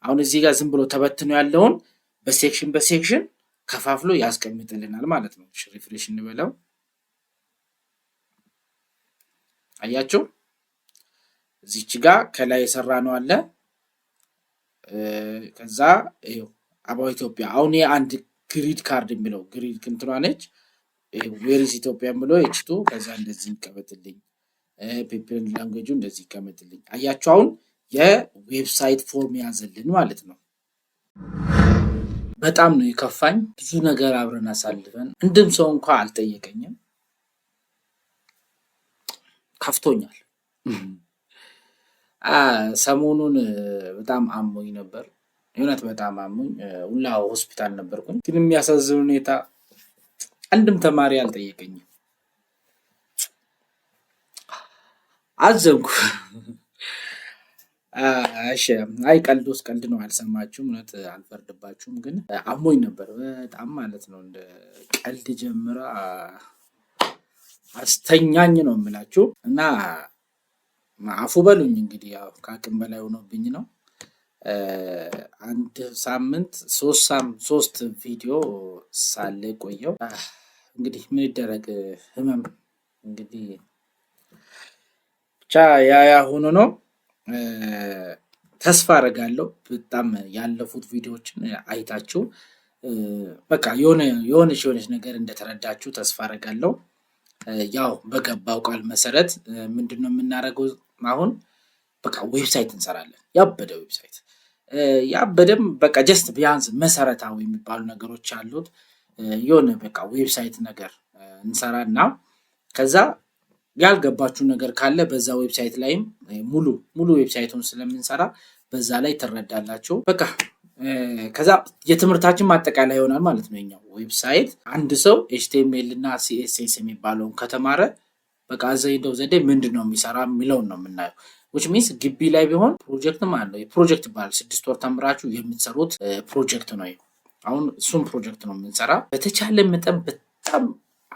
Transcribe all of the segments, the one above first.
አሁን እዚህ ጋር ዝም ብሎ ተበትኖ ያለውን በሴክሽን ከፋፍሎ ያስቀምጥልናል ማለት ነው። ሪፍሬሽ እንበለው። አያችሁ እዚች ጋር ከላይ የሰራ ነው አለ። ከዛ ይሄው አባው ኢትዮጵያ አሁን አንድ ግሪድ ካርድ የሚለው ግሪድ እንትኗ ነች። ዌሪስ ኢትዮጵያ ብሎ እቺቱ ከዛ እንደዚህ ይቀመጥልኝ። ፒፕል ላንጉዌጁ እንደዚህ ይቀመጥልኝ። አያችሁ አሁን የዌብሳይት ፎርም ያዘልን ማለት ነው። በጣም ነው የከፋኝ። ብዙ ነገር አብረን አሳልፈን እንድም ሰው እንኳን አልጠየቀኝም። ከፍቶኛል። ሰሞኑን በጣም አሞኝ ነበር። የእውነት በጣም አሞኝ ሁላ ሆስፒታል ነበርኩኝ። ግን የሚያሳዝን ሁኔታ አንድም ተማሪ አልጠየቀኝም። አዘንኩ። እሺ አይ ቀልዶስ ቀልድ ነው፣ አልሰማችሁም፣ እውነት አልፈርድባችሁም። ግን አሞኝ ነበር በጣም ማለት ነው። እንደ ቀልድ ጀምራ አስተኛኝ ነው የምላችሁ። እና አፉ በሉኝ እንግዲህ ያው ከአቅም በላይ ሆኖብኝ ነው። አንድ ሳምንት ሶስት ቪዲዮ ሳለ ቆየው። እንግዲህ ምን ይደረግ፣ ህመም እንግዲህ ብቻ ያ ሆኖ ነው። ተስፋ አደርጋለሁ በጣም ያለፉት ቪዲዮዎችን አይታችሁ በቃ የሆነች ነገር እንደተረዳችሁ ተስፋ አደርጋለሁ። ያው በገባው ቃል መሰረት ምንድነው የምናደርገው አሁን? በቃ ዌብሳይት እንሰራለን። ያበደ ዌብሳይት ያበደም በቃ ጀስት ቢያንስ መሰረታዊ የሚባሉ ነገሮች አሉት። የሆነ በቃ ዌብሳይት ነገር እንሰራና ከዛ ያልገባችሁ ነገር ካለ በዛ ዌብሳይት ላይም ሙሉ ዌብሳይቱን ስለምንሰራ በዛ ላይ ትረዳላችሁ። በቃ ከዛ የትምህርታችን ማጠቃለያ ይሆናል ማለት ነው። የኛው ዌብሳይት አንድ ሰው HTML እና CSS የሚባለውን ከተማረ በቃ ዘይደው ዘዴ ምንድነው የሚሰራ የሚለውን ነው የምናየው። which means ግቢ ላይ ቢሆን ፕሮጀክትም አለው። የፕሮጀክት ባል 6 ወር ተምራችሁ የምትሰሩት ፕሮጀክት ነው። አሁን እሱም ፕሮጀክት ነው የምንሰራ። በተቻለ መጠን በጣም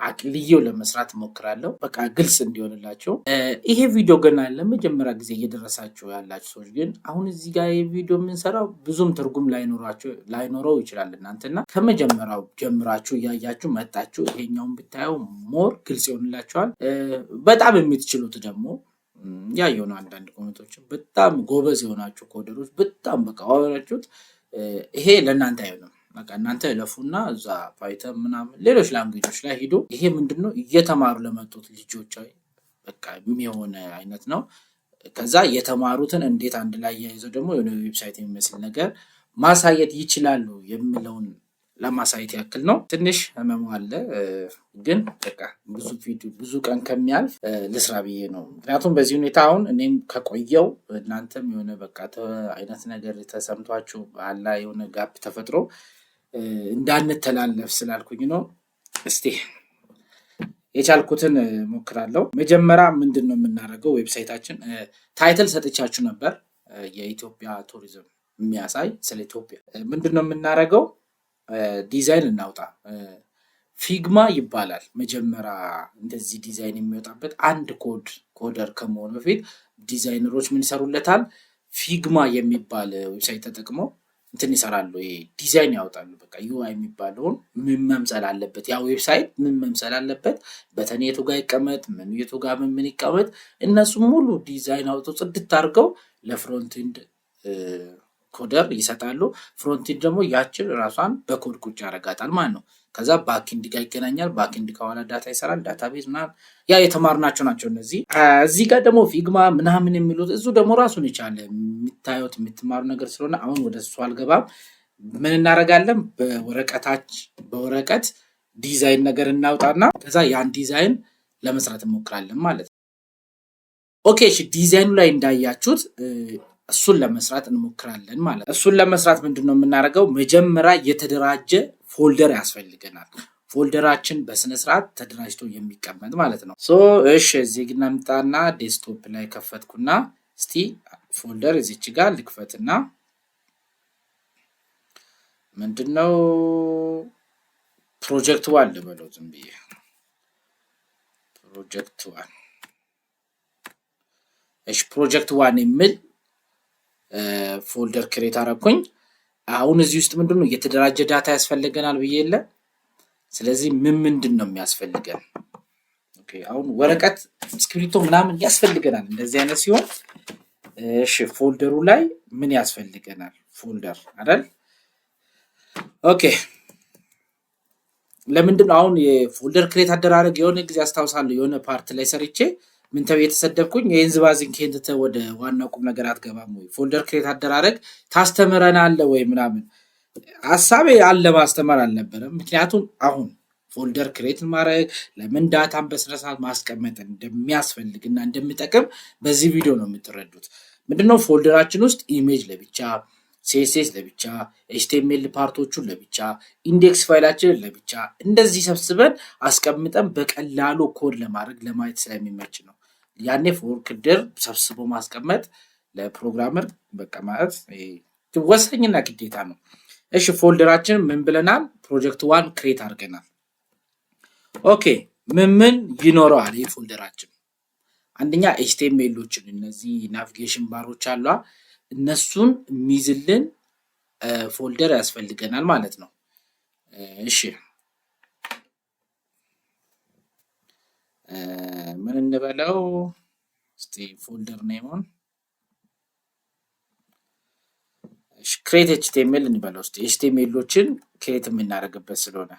አቅልዬው ለመስራት ሞክራለሁ። በቃ ግልጽ እንዲሆንላችሁ። ይሄ ቪዲዮ ገና ለመጀመሪያ ጊዜ እየደረሳችሁ ያላችሁ ሰዎች ግን አሁን እዚህ ጋር የቪዲዮ የምንሰራው ብዙም ትርጉም ላይኖረው ይችላል። እናንተና ከመጀመሪያው ጀምራችሁ እያያችሁ መጣችሁ ይሄኛውን ብታየው ሞር ግልጽ ይሆንላችኋል። በጣም የምትችሉት ደግሞ ያየው ነው። አንዳንድ ኮሜንቶችን በጣም ጎበዝ የሆናችሁ ኮደሮች በጣም በቃ አወራችሁት ይሄ ለእናንተ አይሆንም። በቃ እናንተ ለፉና እዛ ፓይተን ምናምን ሌሎች ላንጉዌጆች ላይ ሄዶ ይሄ ምንድነው እየተማሩ ለመጡት ልጆች በቃ የሚሆን አይነት ነው። ከዛ የተማሩትን እንዴት አንድ ላይ ያይዘው ደግሞ የሆነ ዌብሳይት የሚመስል ነገር ማሳየት ይችላሉ የሚለውን ለማሳየት ያክል ነው። ትንሽ ህመሙ አለ ግን በቃ ብዙ ቀን ከሚያልፍ ልስራ ብዬ ነው። ምክንያቱም በዚህ ሁኔታ አሁን እኔም ከቆየው እናንተም የሆነ በቃ አይነት ነገር ተሰምቷችሁ አላ የሆነ ጋፕ ተፈጥሮ እንዳንተላለፍ ስላልኩኝ ነው። እስቲ የቻልኩትን ሞክራለሁ። መጀመሪያ ምንድነው የምናደርገው? ዌብሳይታችን ታይትል ሰጥቻችሁ ነበር፣ የኢትዮጵያ ቱሪዝም የሚያሳይ ስለ ኢትዮጵያ። ምንድነው የምናደርገው? ዲዛይን እናውጣ። ፊግማ ይባላል። መጀመሪያ እንደዚህ ዲዛይን የሚወጣበት አንድ ኮደር ከመሆኑ በፊት ዲዛይነሮች ምን ይሰሩለታል? ፊግማ የሚባል ዌብሳይት ተጠቅመው እንትን ይሰራሉ። ዲዛይን ያወጣሉ። በቃ UI የሚባለውን ምን መምሰል አለበት፣ ያ ዌብሳይት ምን መምሰል አለበት፣ በተን የቱ ጋር ይቀመጥ፣ ምን የቱ ጋር ምን ይቀመጥ፣ እነሱ ሙሉ ዲዛይን አውጥተው ጽድት አድርገው ለፍሮንት ኤንድ ኮደር ይሰጣሉ። ፍሮንት ኤንድ ደግሞ ያችን ራሷን በኮድ ቁጭ ያደርጋታል ማለት ነው። ከዛ ባክኤንድ ጋር ይገናኛል። ባክኤንድ ከኋላ ዳታ ይሰራል። ዳታቤዝ ምናምን ያ የተማርናቸው ናቸው እነዚህ። እዚህ ጋር ደግሞ ፊግማ ምናምን የሚሉት እዙ ደግሞ ራሱን የቻለ የምታዩት የምትማሩ ነገር ስለሆነ አሁን ወደ እሱ አልገባም። ምን እናደርጋለን? በወረቀት ዲዛይን ነገር እናውጣና ከዛ ያን ዲዛይን ለመስራት እንሞክራለን ማለት ነው። ኦኬ እሺ፣ ዲዛይኑ ላይ እንዳያችሁት እሱን ለመስራት እንሞክራለን ማለት ነው። እሱን ለመስራት ምንድነው የምናደርገው? መጀመሪያ የተደራጀ ፎልደር ያስፈልገናል። ፎልደራችን በስነ ስርዓት ተደራጅቶ የሚቀመጥ ማለት ነው። እሺ እዚህ ግን እናምጣና ዴስክቶፕ ላይ ከፈትኩና እስቲ ፎልደር እዚች ጋር ልክፈትና ምንድነው ፕሮጀክት 1 ልበለው ዝም ብዬ ፕሮጀክት 1። እሺ ፕሮጀክት 1 የሚል ፎልደር ክሬት አረኩኝ። አሁን እዚህ ውስጥ ምንድነው የተደራጀ ዳታ ያስፈልገናል ብዬ የለ። ስለዚህ ምንድን ነው የሚያስፈልገን? ኦኬ አሁን ወረቀት እስክሪብቶ ምናምን ያስፈልገናል እንደዚህ አይነት ሲሆን፣ እሺ ፎልደሩ ላይ ምን ያስፈልገናል? ፎልደር አይደል? ኦኬ ለምንድን ነው አሁን የፎልደር ክሬት አደራረግ የሆነ ጊዜ አስታውሳለሁ የሆነ ፓርት ላይ ሰርቼ ምን ተብዬ የተሰደብኩኝ የኢንዝባዚን ኬንት ወደ ዋናው ቁም ነገር አትገባም ወይ ፎልደር ክሬት አደራረግ ታስተምረናለህ ወይ ምናምን ሐሳቤ አለ ማስተማር አልነበረም። ምክንያቱም አሁን ፎልደር ክሬት ማድረግ ለምን ዳታን በስነ ስርዓት ማስቀመጥ እንደሚያስፈልግና እንደሚጠቅም በዚህ ቪዲዮ ነው የምትረዱት። ምንድነው ፎልደራችን ውስጥ ኢሜጅ ለብቻ፣ ሲኤስኤስ ለብቻ፣ ኤችቲኤምኤል ፓርቶቹን ለብቻ፣ ኢንዴክስ ፋይላችንን ለብቻ እንደዚህ ሰብስበን አስቀምጠን በቀላሉ ኮድ ለማድረግ ለማየት ስለሚመች ነው። ያኔ ፎልደር ሰብስቦ ማስቀመጥ ለፕሮግራመር በቃ ማለት ወሳኝና ግዴታ ነው። እሺ ፎልደራችን ምን ብለናል? ፕሮጀክት 1 ክሬት አድርገናል። ኦኬ ምን ይኖረዋል ይሄ ፎልደራችን? አንደኛ ኤችቲኤምኤሎችን እነዚህ ናቪጌሽን ባሮች አሏ እነሱን የሚይዝልን ፎልደር ያስፈልገናል ማለት ነው። እሺ ምን እንበለው እስቲ ፎልደር ኔሙን ክሬት ኤችቲኤምኤል እንበለው እስቲ ኤችቲኤምኤሎችን ክሬት የምናደርግበት ስለሆነ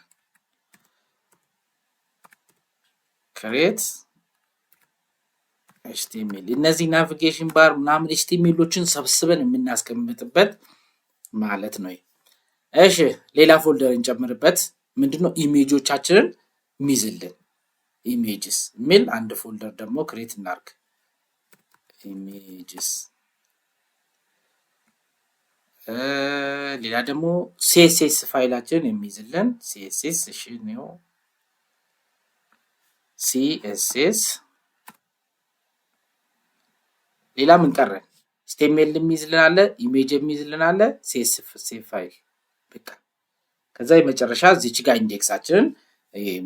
ክሬት ኤችቲኤምኤል እነዚህ ናቪጌሽን ባር ምናምን ኤችቲኤምኤሎችን ሰብስበን የምናስቀምጥበት ማለት ነው። እሺ ሌላ ፎልደር እንጨምርበት። ምንድነው ኢሜጆቻችንን ሚዝልን ኢሜጅስ ሚል አንድ ፎልደር ደግሞ ክሬት እናርግ። ኢሜጅስ ሌላ ደግሞ ሲኤስኤስ ፋይላችንን የሚይዝልን ሲኤስኤስ እሺ ነው ሲኤስኤስ ሌላ ምን ቀረን? ኤችቲኤምኤል የሚይዝልን አለ፣ ኢሜጅ የሚይዝልን አለ፣ ሲኤስኤስ ፋይል በቃ። ከዛ የመጨረሻ እዚች ጋር ኢንዴክሳችንን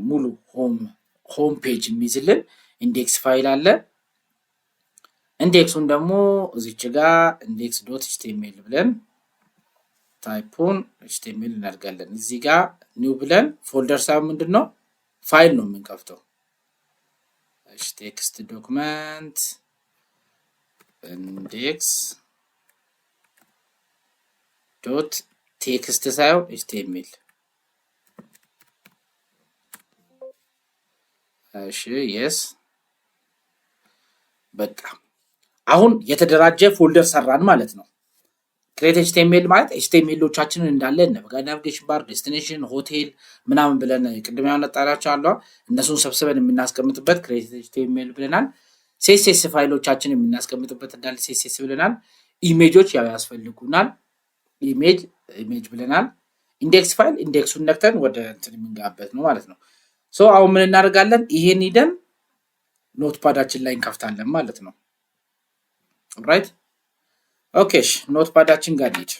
ሙሉ ሆም ፔጅ የሚይዝልን ኢንዴክስ ፋይል አለ። ኢንዴክሱን ደግሞ እዚች ጋር ኢንዴክስ ዶት ኤችቲኤምኤል ብለን ታይፑን ኤችቲኤምኤል እናደርጋለን። እዚህ ጋር ኒው ብለን ፎልደር ሳይሆን ምንድነው ፋይል ነው የምንከፍተው። እሺ ቴክስት ዶክመንት ኢንዴክስ ዶት ቴክስት ሳይሆን ኤችቲኤምኤል። እሺ የስ በቃ አሁን የተደራጀ ፎልደር ሰራን ማለት ነው። ክሬት ኤችቲኤምኤል ማለት ኤችቲኤምኤሎቻችንን እንዳለ ናቪጌሽን ባር፣ ዴስቲኔሽን፣ ሆቴል ምናምን ብለን ቅድም ያወጣናቸው አሉ እነሱን ሰብስበን የምናስቀምጥበት ክሬት ኤችቲኤምኤል ብለናል። ሲኤስኤስ ፋይሎቻችን የምናስቀምጥበት እንዳለ ሲኤስኤስ ብለናል። ኢሜጆች ያው ያስፈልጉናል። ኢሜጅ ብለናል። ኢንዴክስ ፋይል ኢንዴክሱን ነክተን ወደ እንትን የምንጋበት ነው ማለት ነው። ሶ አሁን ምን እናደርጋለን? ይሄን ሂደን ኖትፓዳችን ላይ እንከፍታለን ማለት ነው። ራይት ኦኬ ኖትፓዳችን ጋር እንሂድ።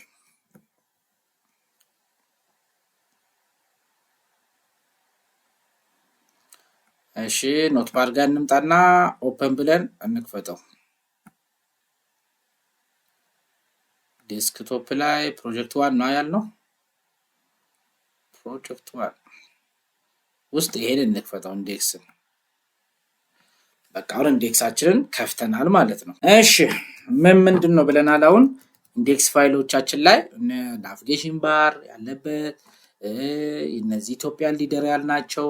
እሺ ኖትፓድ ጋር እንምጣና ኦፕን ብለን እንክፈተው። ዴስክቶፕ ላይ ፕሮጀክት 1 ነው ያልነው። ፕሮጀክት 1 ውስጥ ይሄን እንክፈተው ኢንዴክስ። በቃ አሁን ኢንዴክሳችንን ከፍተናል ማለት ነው። እሺ ምንድነው ብለናል? አሁን ኢንዴክስ ፋይሎቻችን ላይ ናቪጌሽን ባር ያለበት እነዚህ ኢትዮጵያን ሊደር ያልናቸው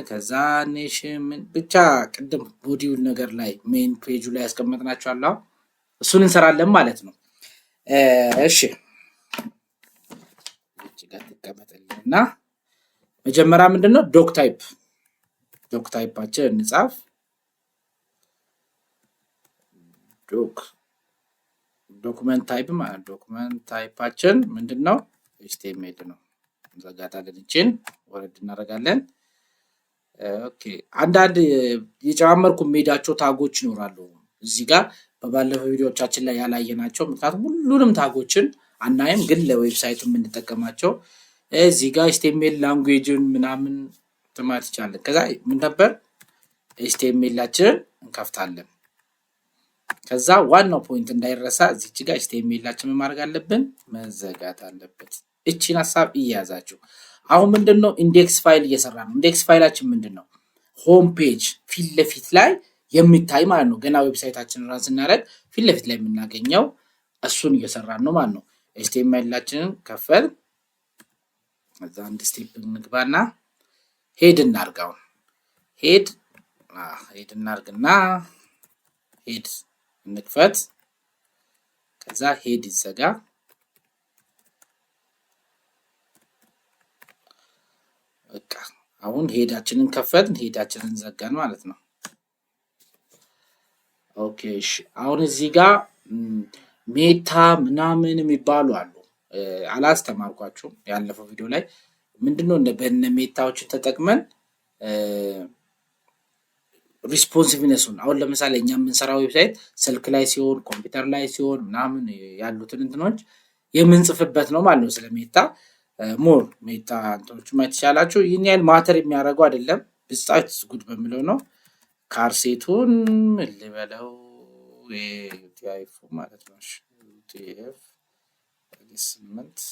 ከዛ ኔሽን ብቻ ቅድም ቦዲው ነገር ላይ ሜን ፔጁ ላይ ያስቀመጥናቸው አለ። እሱን እንሰራለን ማለት ነው። እሺ እቺ ጋር ተቀመጠልና መጀመሪያ ምንድነው ዶክ ታይፓችን እንጻፍ። ዶክመንት ታይፕ ማለት ዶክመንት ታይፓችን ምንድነው ኤችቲኤምኤል ነው። እንዘጋታለን፣ እቺን ወረድ እናደርጋለን። ኦኬ አንዳንድ የጨማመርኩ ሜዳቸው ታጎች ይኖራሉ እዚህ ጋር በባለፈው ቪዲዮዎቻችን ላይ ያላየናቸው። ምክንያቱም ሁሉንም ታጎችን አናይም፣ ግን ለዌብሳይቱ የምንጠቀማቸው እዚህ ጋር ኤችቲኤምኤል ላንጉዌጅን ምናምን ተማት ይቻላል። ከዛ ምን ነበር ኤችቲኤምኤላችንን እንከፍታለን። ከዛ ዋናው ፖይንት እንዳይረሳ እዚች ጋር ኤችቲኤምኤላችን ምን ማድረግ አለብን? መዘጋት አለበት። እቺን ሐሳብ እያያዛችሁ አሁን ምንድነው ኢንዴክስ ፋይል እየሰራ ነው። ኢንዴክስ ፋይላችን ምንድነው? ሆም ፔጅ ፊት ለፊት ላይ የሚታይ ማለት ነው። ገና ዌብሳይታችንን ራን ስናደርግ ፊት ለፊት ላይ የምናገኘው እሱን እየሰራን ነው ማለት ነው። ኤችቲኤምኤላችንን ከፈል እዛ አንድ ስቴፕ እንግባና ሄድ እናርጋው። ሄድ እናርግና ሄድ እንክፈት። ከዛ ሄድ ይዘጋ። በቃ አሁን ሄዳችንን ከፈትን፣ ሄዳችንን ዘጋን ማለት ነው። ኦኬ እሺ። አሁን እዚህ ጋር ሜታ ምናምን የሚባሉ አሉ። አላስተማርኳችሁም ያለፈው ቪዲዮ ላይ ምንድነው በእነ ሜታዎችን ተጠቅመን ሪስፖንሲቭነሱን አሁን ለምሳሌ እኛ የምንሰራው ዌብሳይት ስልክ ላይ ሲሆን ኮምፒውተር ላይ ሲሆን ምናምን ያሉትን እንትኖች የምንጽፍበት ነው ማለት ነው። ስለ ሜታ ሞር ሜታ እንትኖች ማየት ይቻላችሁ። ይህን ያህል ማተር የሚያደርገው አይደለም። ብጻት ጉድ በሚለው ነው። ካርሴቱን ልበለው ዩቲኤፍ ማለት ነው። ዩቲኤፍ 8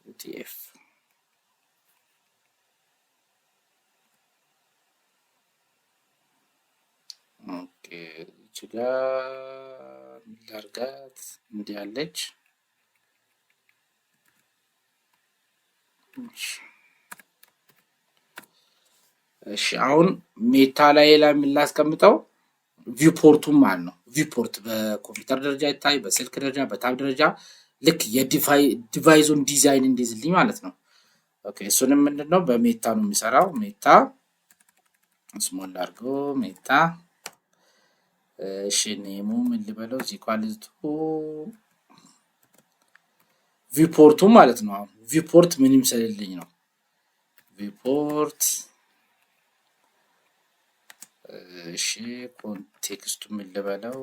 ዩቲኤፍ ኦኬ እቺ ጋር ላርጋት እንዲህ ያለች እሺ። አሁን ሜታ ላይ የምላስቀምጠው ቪውፖርቱም ማለት ነው። ቪውፖርት በኮምፒውተር ደረጃ ይታይ፣ በስልክ ደረጃ፣ በታብ ደረጃ ልክ የዲቫይዙን ዲዛይን እንዲይዝልኝ ማለት ነው። ኦኬ እሱንም ምንድነው በሜታ ነው የሚሰራው። ሜታ ስሞል አድርጎ ሜታ እሺ። ኔሙ ምን ልበለው? ዚኳልቱ ቪውፖርቱ ማለት ነው። አሁን ቪውፖርት ምን ይመስልልኝ ነው? ቪውፖርት እሺ። ኮንቴክስቱ ምን ልበለው?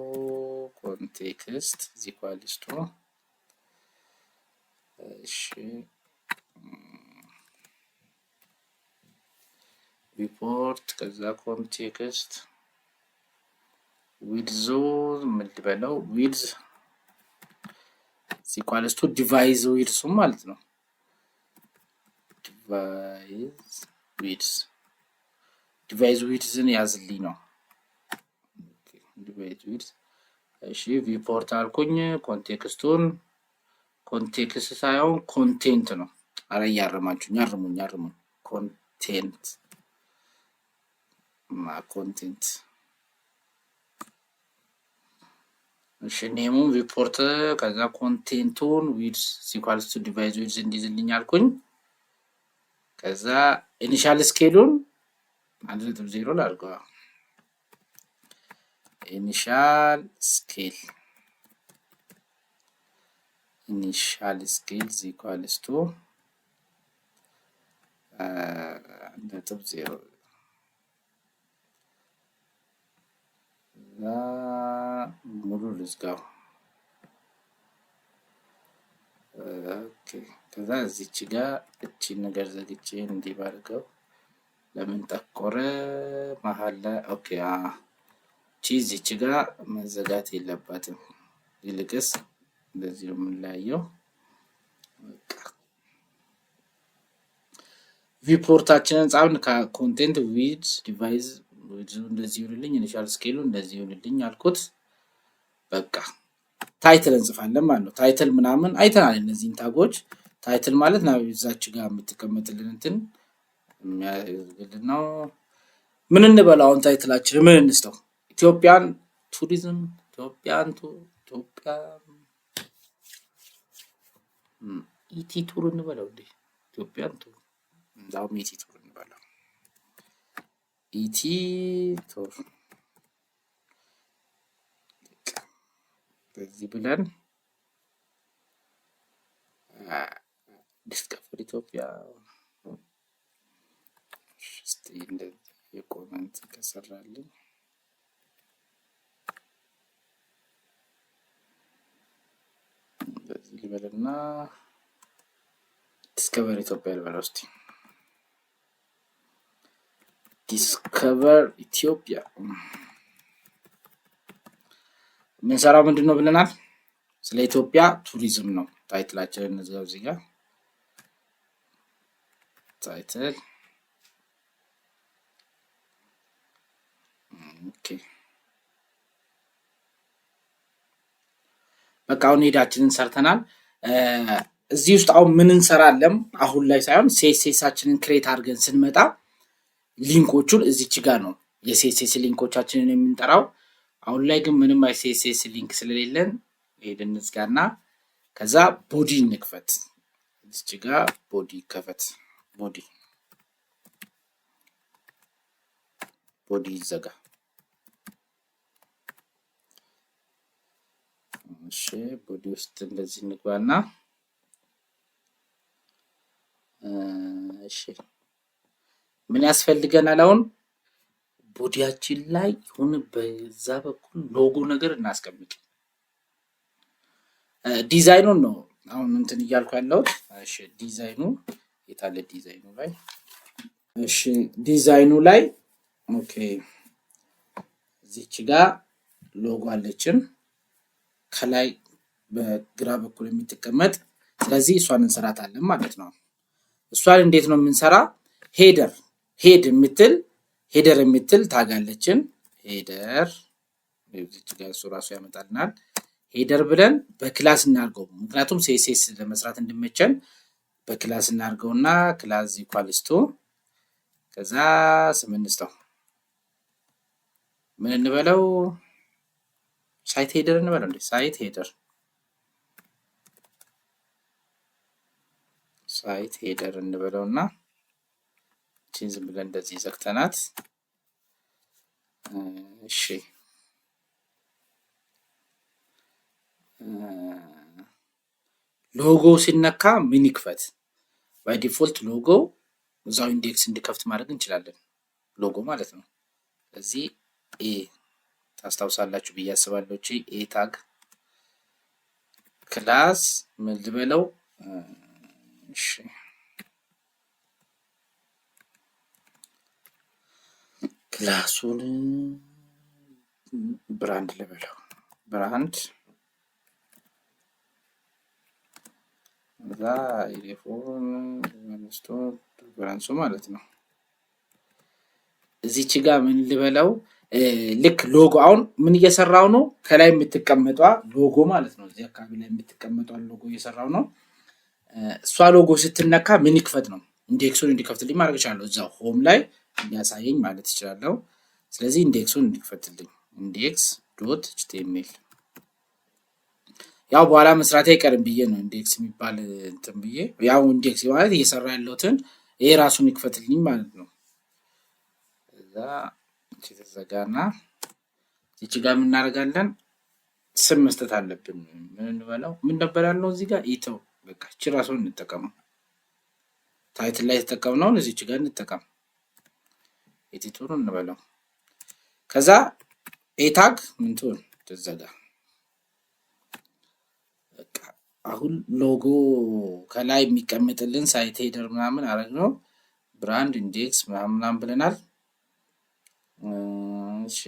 ኮንቴክስት ዚኳልቱ እሺ። ቪውፖርት ከዛ ኮንቴክስት ዊድዙ ምን ልበለው? ዊድዝ ሲኳልስቱ ዲቫይዝ ዊድሱ ማለት ነው። ዲቫይዝ ዊድዝን ያዝልኝ ነው። ዲቫይዝ ዊድዝ እሺ። ቪውፖርት አልኩኝ። ኮንቴክስቱን ኮንቴክስት ሳይሆን ኮንቴንት ነው። አረ ያርማችሁ ያርሙኝ። ኮንቴንት ኮንቴንት እሺ። ኔሙን ቪውፖርት ከዛ ኮንቴንቱን ዊድዝ ሲኳልስ ቱ ዲቫይዝ ዊድዝ እንዲዝልኝ አልኩኝ። ከዛ ኢኒሻል ስኬሉን 1.0 ላድርገው። ኢኒሻል ስኬል ሲኳልስ ቱ 1.0 ሙሉ ልዝጋው። ኦኬ ከዛ እዚች ጋር እቺን ነገር ዘግቼ እንዲህ ባድርገው። ለምን ጠቆረ መሀል ላይ? ኦኬ እቺ እዚች ጋር መዘጋት የለባትም። ይልቅስ እንደዚህ ነው የምንለያየው። ቪውፖርታችንን ጻፍን። ከኮንቴንት ዊድዝ ዲቫይዝ ዊድዙ እንደዚህ ይሁንልኝ፣ ኢኒሻል ስኬሉ እንደዚህ ይሁንልኝ አልኩት። በቃ ታይትል እንጽፋለን ማለት ነው። ታይትል ምናምን አይተናል። እነዚህን ታጎች ታይትል ማለት ነው እዛች ጋር የምትቀመጥልን እንትን የሚያደርግልን ነው። ምን እንበለው አሁን ታይትላችን ምን እንስተው? ኢትዮጵያን ቱሪዝም፣ ኢትዮጵያን ኢቲ ቱር እንበለው እንዴ? ኢትዮጵያን ቱር እንዳውም ኢቲ ቱር እንበለው። ኢቲ ቱር በዚህ ብለን ዲስከቨር ኢትዮጵያ እስቲ እንደዚህ የኮመንት ከሰራልኝ በዚህ ልበልና ዲስከቨር ኢትዮጵያ ልበለው እስቲ። ዲስከቨር ኢትዮጵያ የምንሰራው ምንድን ነው ብለናል? ስለ ኢትዮጵያ ቱሪዝም ነው። ታይትላችንን እንዝጋው እዚህ ጋር ታይትል ኦኬ። በቃ አሁን ሄዳችንን ሰርተናል። እዚህ ውስጥ አሁን ምን እንሰራለን? አሁን ላይ ሳይሆን ሴሴሳችንን ክሬት አድርገን ስንመጣ ሊንኮቹን እዚች ጋር ነው የሴሴስ ሊንኮቻችንን የምንጠራው። አሁን ላይ ግን ምንም ሴሴስ ሊንክ ስለሌለን ሄደን እንዝጋና ከዛ ቦዲ እንክፈት። እዚች ጋር ቦዲ ከፈት። ቦዲ ይዘጋ። እሺ ቦዲ ውስጥ እንደዚህ እንግባና እሺ ምን ያስፈልገናል? አሁን ቦዲያችን ላይ ይሁን በዛ በኩል ሎጎ ነገር እናስቀምጥ። ዲዛይኑን ነው አሁን እንትን እያልኩ ያለሁት። እሺ ዲዛይኑ የታለ? ዲዛይኑ ላይ እሺ ዲዛይኑ ላይ ኦኬ እዚች ጋር ሎጎ አለችን ከላይ በግራ በኩል የምትቀመጥ። ስለዚህ እሷን እንሰራታለን ማለት ነው። እሷን እንዴት ነው የምንሰራ? ሄደር የምትል ታጋለችን። ሄደር እዚች ጋር እሱ ራሱ ያመጣልናል። ሄደር ብለን በክላስ እናርገው፣ ምክንያቱም ሴሴስ ለመስራት እንዲመቸን በክላስ እናርገውና ክላስ ኢኳልስ ቱ ከዛ ስም እንስጠው። ምን እንበለው? ሳይት ሄደር እንበለው እንዴ? ሳይት ሄደር እንበለውና እቺን ዝም ብለን እንደዚህ ዘግተናት። እሺ ሎጎ ሲነካ ምን ይክፈት? ባይ ዲፎልት ሎጎ እዛው ኢንዴክስ እንዲከፍት ማድረግ እንችላለን። ሎጎ ማለት ነው። ስለዚህ ኤ ታስታውሳላችሁ ብዬ አስባለሁ። እቺ ኤ ታግ ክላስ ምን ልበለው? እሺ ክላሱን ብራንድ ልበለው። ብራንድ እዛ ኢሌፎን መንስቶ ብራንሱ ማለት ነው። እዚች ጋር ምን ልበለው? ልክ ሎጎ አሁን ምን እየሰራው ነው? ከላይ የምትቀመጧ ሎጎ ማለት ነው። እዚህ አካባቢ ላይ የምትቀመጧ ሎጎ እየሰራው ነው። እሷ ሎጎ ስትነካ ምን ይክፈት ነው? ኢንዴክሱን እንዲከፍትልኝ ማድረግ እችላለሁ። እዛው ሆም ላይ እንዲያሳየኝ ማለት እችላለሁ። ስለዚህ ኢንዴክሱን እንዲከፍትልኝ ኢንዴክስ ዶት ኤችቲኤምኤል ያው በኋላ መስራት አይቀርም ብዬ ነው ኢንዴክስ የሚባል እንትን ብዬ ያው ኢንዴክስ ማለት እየሰራ ያለሁትን ይሄ ራሱን ይክፈትልኝ ማለት ነው። እዛ ተዘጋና እቺ ጋር ምን እናደርጋለን? ስም መስጠት አለብን። ምን እንበለው? ምን ነበር ያለው እዚህ ጋር ኢተው። በቃ እቺ ራሱን እንጠቀመው። ታይትል ላይ ተጠቀምነው እዚች ጋር እንጠቀም። ኤዲተሩን እንበለው። ከዛ ኤታግ ምን ትሆን ተዘጋ። በቃ አሁን ሎጎ ከላይ የሚቀመጥልን ሳይት ሄደር ምናምን አረግነው። ብራንድ ኢንዴክስ ምናምን ብለናል። እሺ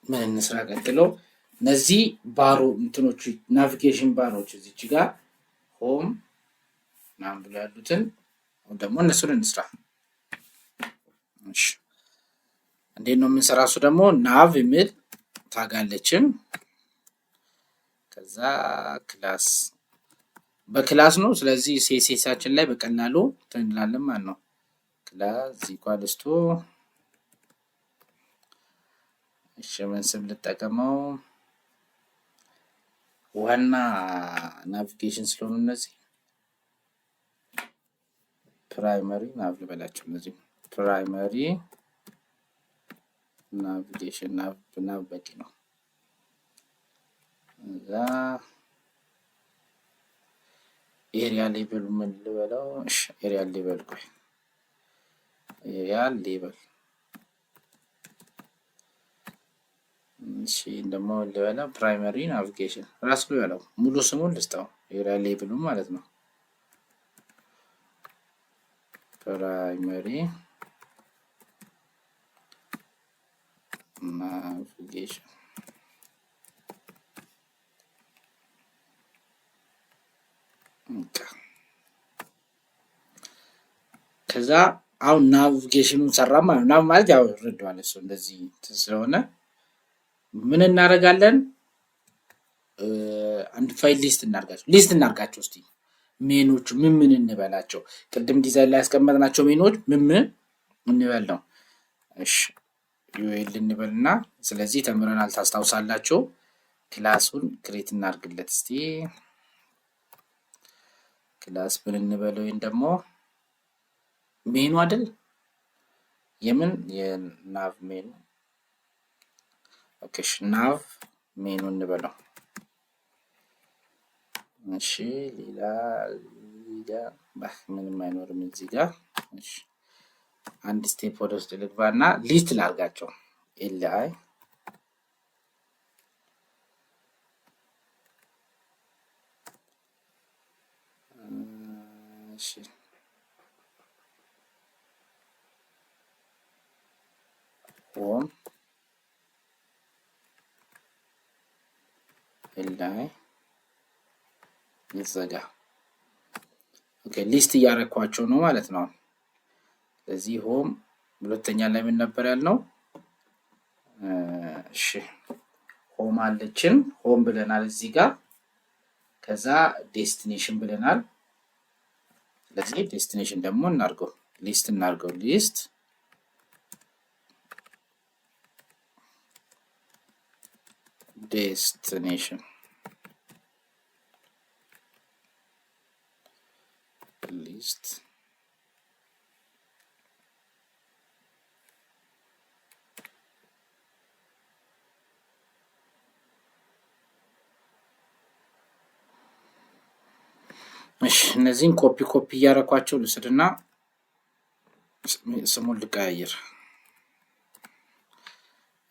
ምን እንስራ ቀጥሎ? እነዚህ ባሮ እንትኖች ናቪጌሽን ባሮች እዚች ጋር ሆም ምናምን ብለው ያሉትን ደግሞ እነሱን እንስራ። እሺ እንዴት ነው የምንሰራው? እሱ ደግሞ ናቭ የሚል ታጋለችን። ከዛ ክላስ በክላስ ነው። ስለዚህ ሴሴሳችን ላይ በቀላሉ እንላለን ማለት ነው። ክላስ ኢኳልስ ቱ እሺ ምን ስም ልጠቀመው? ዋና ናቪጌሽን ስለሆኑ እነዚህ ፕራይመሪ ናቭ ልበላቸው። እነዚህ ፕራይመሪ ናቪጌሽን ናቭ በቂ ነው። እዛ ኤሪያ ሌብል ምን ልበለው? እሺ ኤሪያ ሌብል ቆይ ኤሪያ ሌብል እሺ ደግሞ ልበለው ፕራይመሪ ናቪጌሽን ራስ ልበለው። ሙሉ ስሙን ልስጠው ኤሪያ ሌብሉ ማለት ነው። ፕራይመሪ ናቪጌሽን ከዛ አሁን ናቪጌሽኑን ሰራ ማለት ነው። ማለት ያው ረዳዋል እሱ እንደዚህ ስለሆነ ምን እናደርጋለን? አንድ ፋይል ሊስት እናርጋቸው እስቲ ሜኖቹ ምን እንበላቸው? ቅድም ዲዛይን ላይ ያስቀመጥናቸው ሜኖች ምን እንበል ነው። እሺ ዩኤል እንበልና ስለዚህ ተምረናል ታስታውሳላችሁ። ክላሱን ክሬት እናርግለት እስቲ። ክላስ ምን እንበለው? ወይም ደግሞ ሜኑ አይደል? የምን የናቭ ሜኑ። ኦኬ ናቭ ሜኑ እንበለው። እሺ ሌላ ምንም አይኖርም እዚህ ጋር። እሺ አንድ ስቴፕ ወደ ውስጥ ልግባና ሊስት ላርጋቸው። ኤልአይ እሺ ሆም ኤልአይ ይዘጋ። ኦኬ ሊስት እያረኳቸው ነው ማለት ነው። ስለዚህ ሆም ሁለተኛ ላይ ምን ነበር ያልነው? እሺ ሆም አለችን። ሆም ብለናል እዚህ ጋር። ከዛ ዴስቲኔሽን ብለናል። ስለዚህ ዴስቲኔሽን ደግሞ እናርገው ሊስት እናርገው። ሊስት ዴስቲኔሽን ሊስት እሺ እነዚህን ኮፒ እያረኳቸው ልስድና ስሙን ልቀያየር።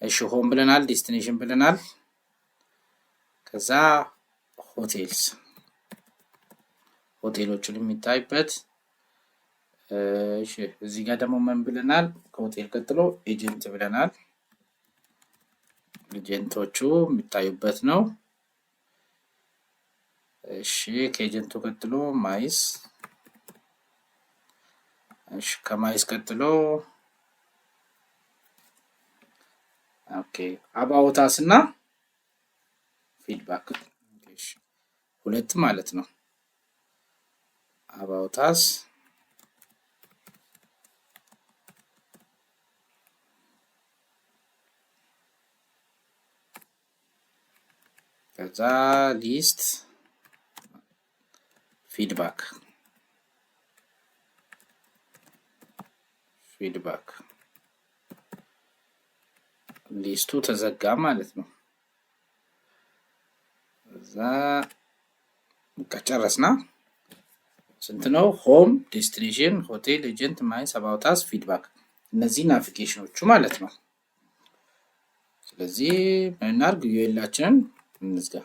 እሺ ሆም ብለናል፣ ዴስቲኔሽን ብለናል። ከዛ ሆቴሎቹን የሚታይበት። እሺ እዚህ ጋር ደግሞ ምን ብለናል? ከሆቴል ቀጥሎ ኤጀንት ብለናል። ኤጀንቶቹ የሚታዩበት ነው። እሺ ከኤጀንቱ ቀጥሎ ማይስ። እሺ ከማይስ ቀጥሎ ኦኬ አባውታስ እና ፊድባክ። እሺ ሁለት ማለት ነው። አባውታስ ከዛ ሊስት ፊድባክ ሊስቱ ተዘጋ ማለት ነው። እዛ ጨረስና ስንት ነው? ሆም፣ ዴስቲኔሽን፣ ሆቴል፣ ኤጀንት፣ ማይስ፣ አባውታስ፣ ፊድባክ እነዚህ ናቪጌሽኖቹ ማለት ነው። ስለዚህ ምን እናድርግ? ዩኤላችንን እንዝጋ።